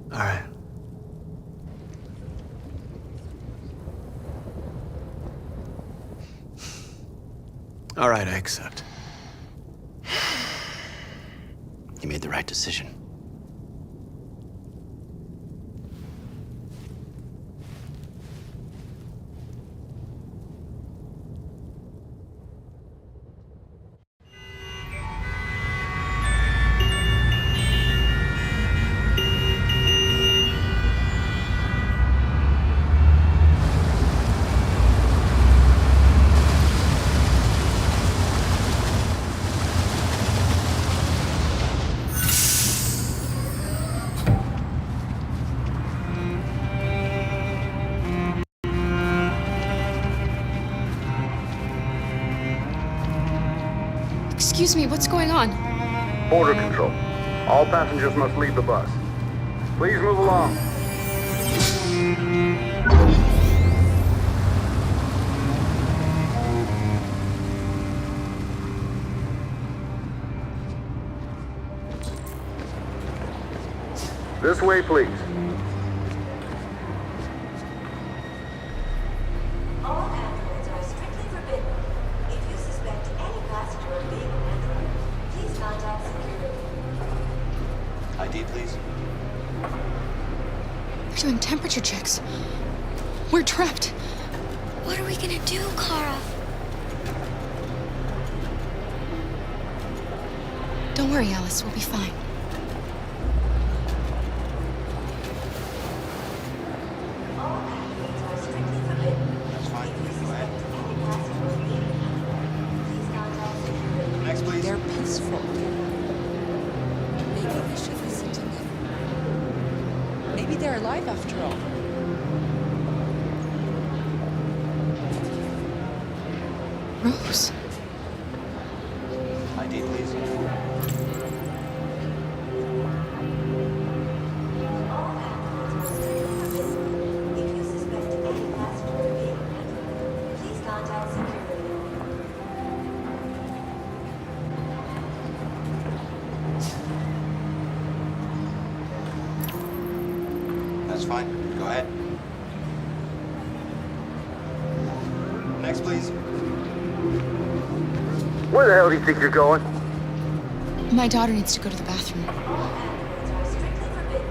All right. All right, I accept. You made the right decision. Excuse me, what's going on? Border control. All passengers must leave the bus. Please move along. This way, please. All androids are strictly forbidden. If you suspect any passenger of being an android, please contact security. ID, please. They're doing temperature checks. We're trapped. What are we gonna do, Kara? Don't worry, Alice. We'll be fine. That's fine. Go ahead. Next, please. They're peaceful. Maybe we should listen to them. Maybe they're alive after all. Rose. ID, please. If you suspect any passenger of being an android, please contact security. That's fine. Go ahead. Next, please. Where the hell do you think you're going? My daughter needs to go to the bathroom. Androids are strictly forbidden.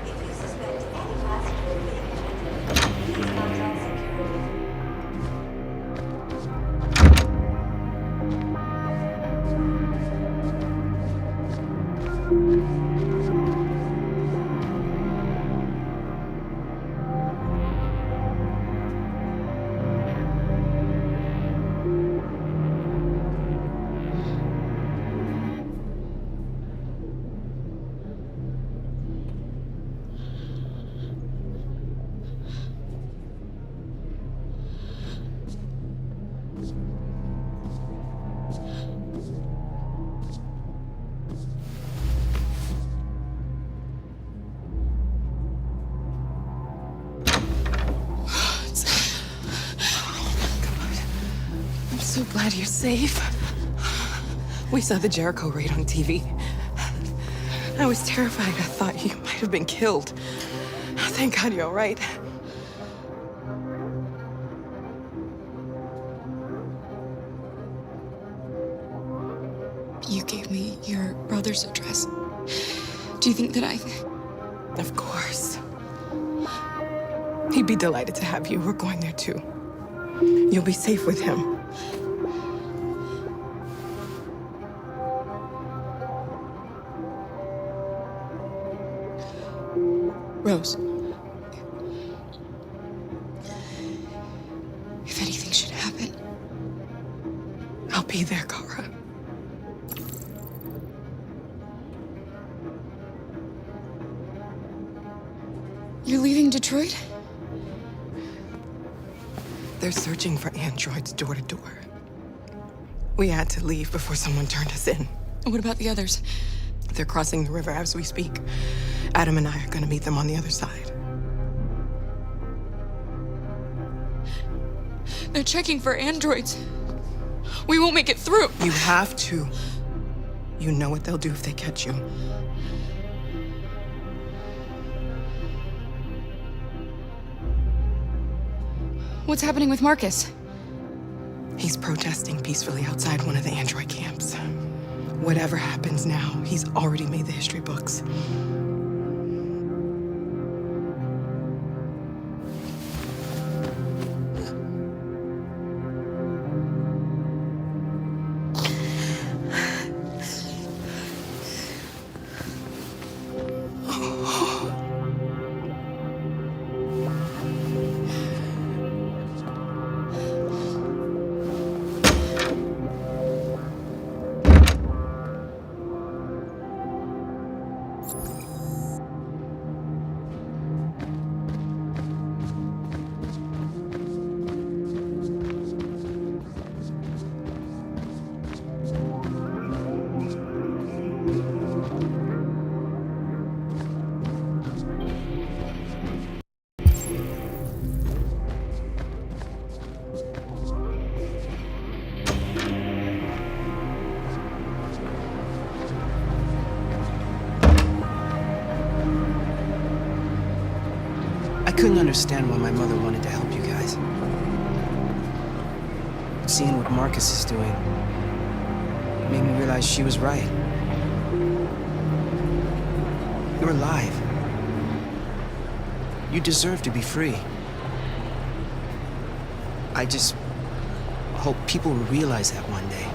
If you suspect any passenger of being an android, please contact security. I'm so glad you're safe. We saw the Jericho raid on TV. I was terrified. I thought you might have been killed. Thank God you're all right. You gave me your brother's address. Do you think that I... Of course. He'd be delighted to have you. We're going there too. You'll be safe with him. Rose. If anything should happen, I'll be there, Kara. You're leaving Detroit? They're searching for androids door to door. We had to leave before someone turned us in. What about the others? They're crossing the river as we speak. Adam and I are gonna meet them on the other side. They're checking for androids. We won't make it through. You have to. You know what they'll do if they catch you. What's happening with Marcus? He's protesting peacefully outside one of the android camps. Whatever happens now, he's already made the history books. I couldn't understand why my mother wanted to help you guys. Seeing what Marcus is doing made me realize she was right. You're alive. You deserve to be free. I just hope people will realize that one day.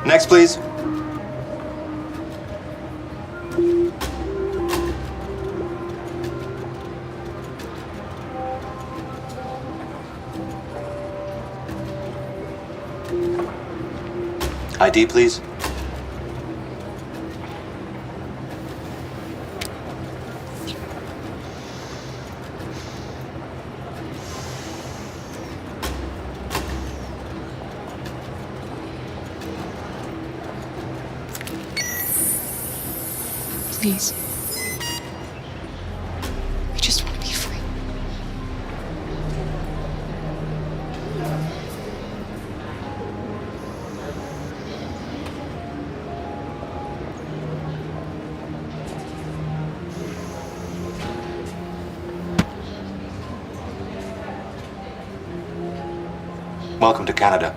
Next, please. ID, please. Please. I just want to be free. Welcome to Canada.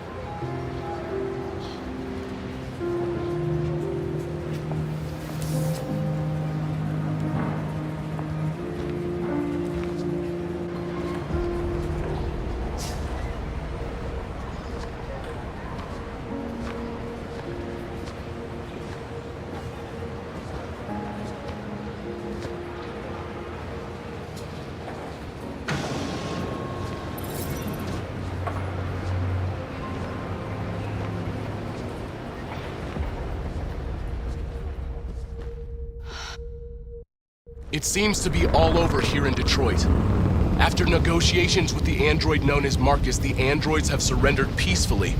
It seems to be all over here in Detroit. After negotiations with the android known as Marcus, the androids have surrendered peacefully,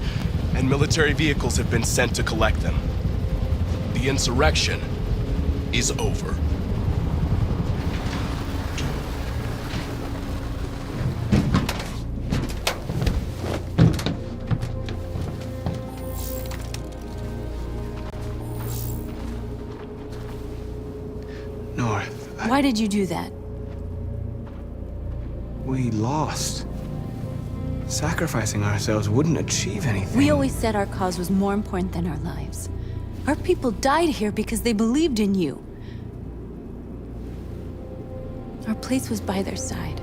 and military vehicles have been sent to collect them. The insurrection is over. North, Why did you do that? we lost. Sacrificing ourselves wouldn't achieve anything. We always said our cause was more important than our lives. Our people died here because they believed in you. Our place was by their side.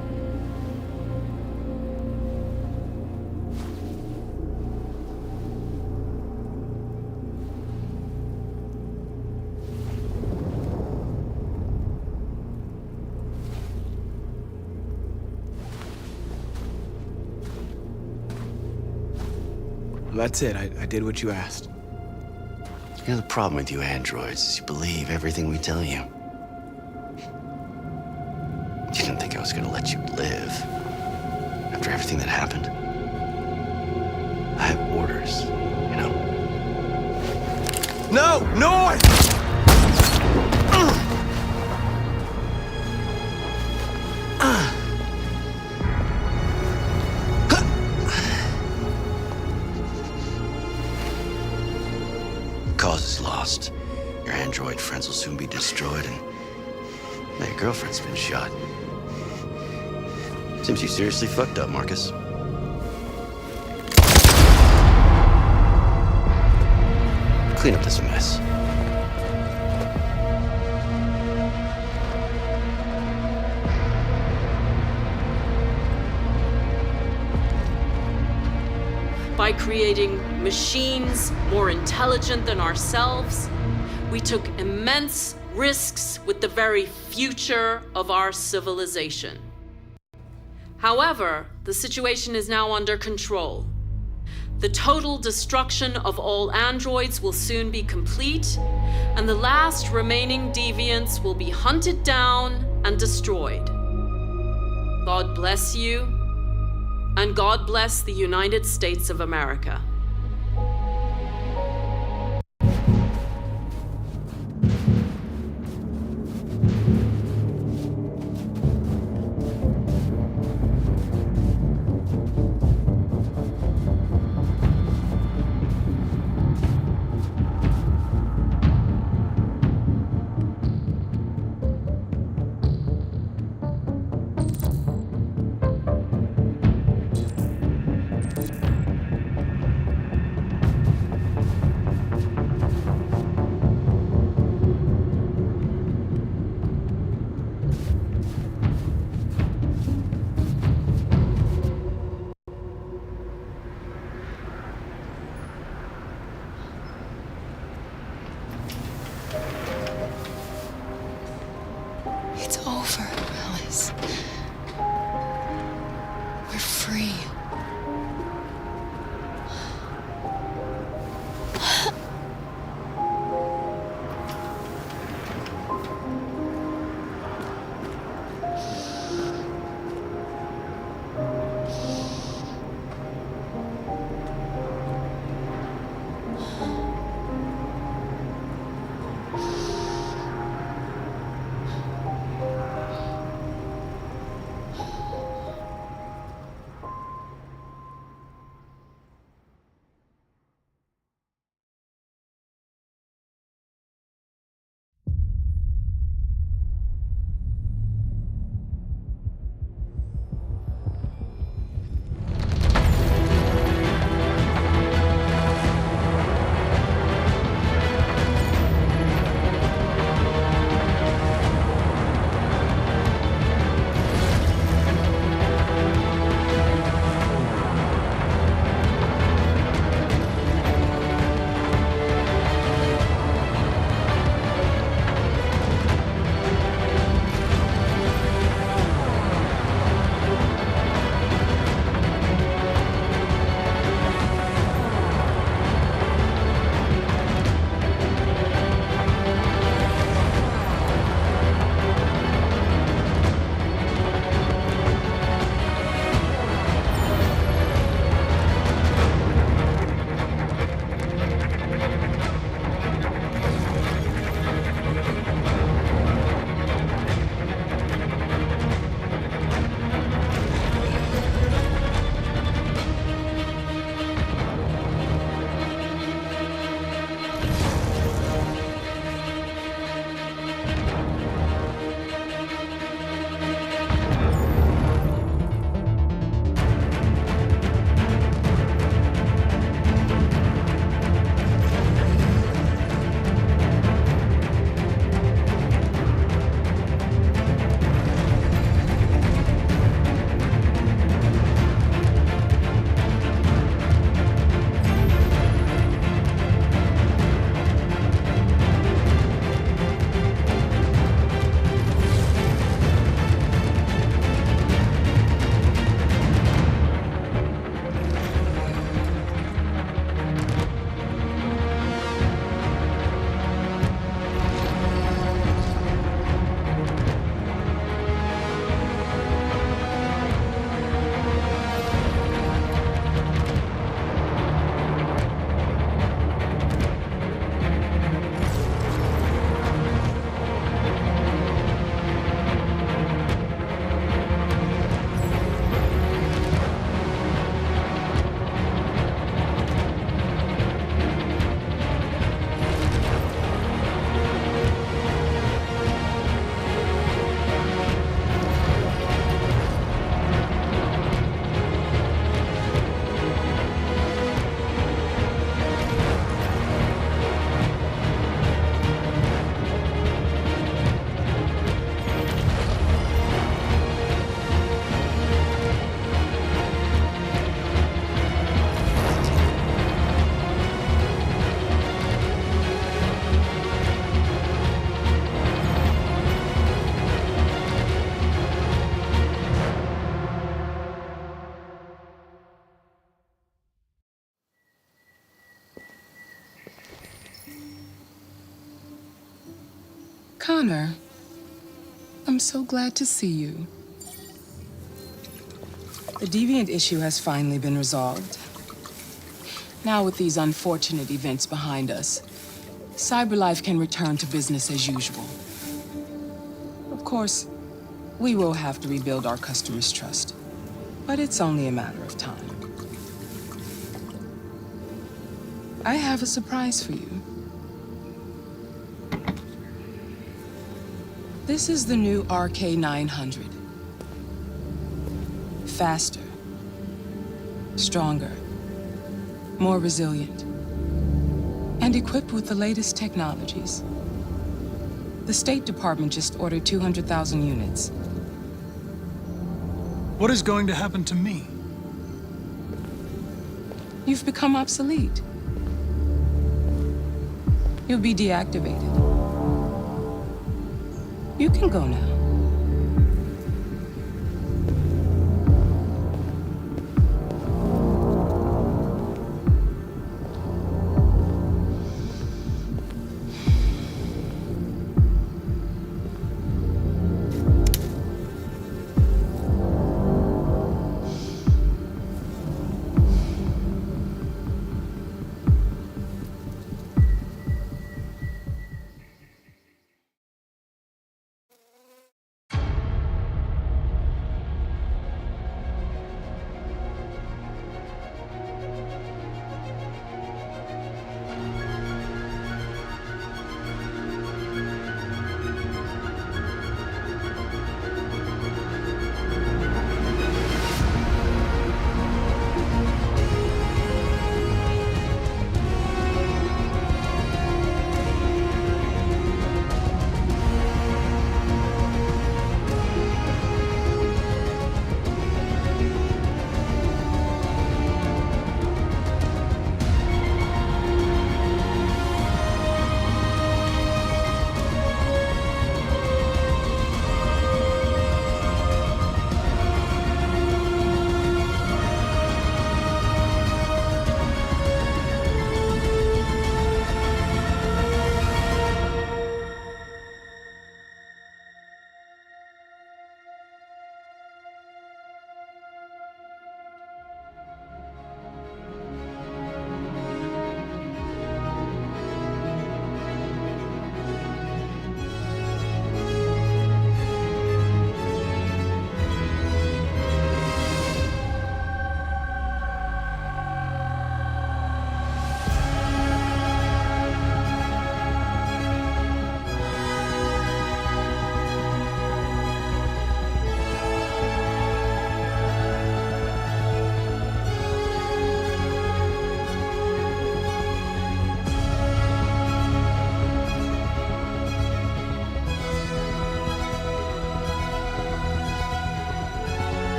That's it. I did what you asked. You know, the problem with you androids is you believe everything we tell you. You didn't think I was gonna let you live after everything that happened. I have orders, you know? No! North! Cause is lost. Your android friends will soon be destroyed, and now your girlfriend's been shot. Seems you seriously fucked up, Marcus. Clean up this mess. By creating machines more intelligent than ourselves, we took immense risks with the very future of our civilization. However, the situation is now under control. The total destruction of all androids will soon be complete, and the last remaining deviants will be hunted down and destroyed. God bless you. And God bless the United States of America. Connor, I'm so glad to see you. The Deviant issue has finally been resolved. Now, with these unfortunate events behind us, CyberLife can return to business as usual. Of course, we will have to rebuild our customers' trust, but it's only a matter of time. I have a surprise for you. This is the new RK900. Faster, stronger, more resilient, and equipped with the latest technologies. The State Department just ordered 200,000 units. What is going to happen to me? You've become obsolete. You'll be deactivated. You can go now.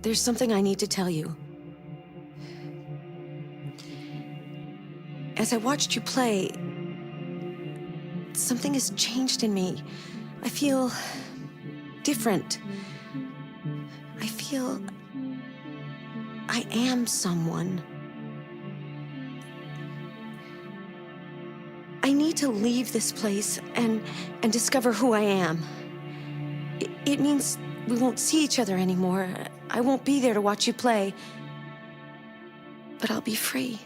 There's something I need to tell you. As I watched you play, something has changed in me. I feel different. I feel I am someone. I need to leave this place and discover who I am. It means we won't see each other anymore. I won't be there to watch you play. But I'll be free.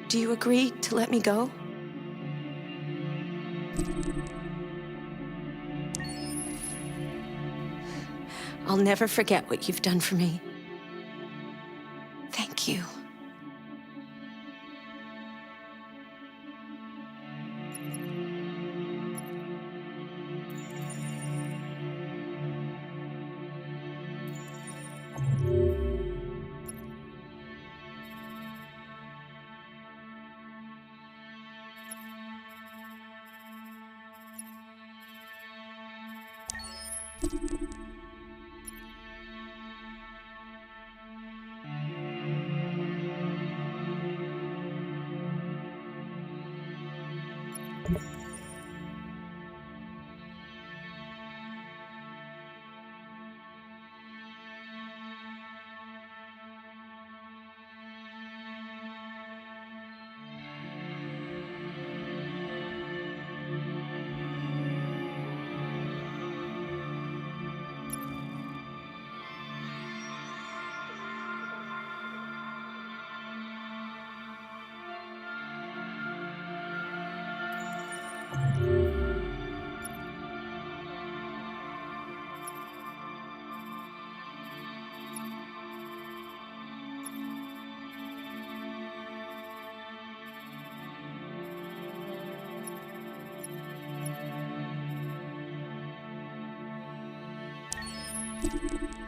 Do you agree to let me go? I'll never forget what you've done for me. Thank you. You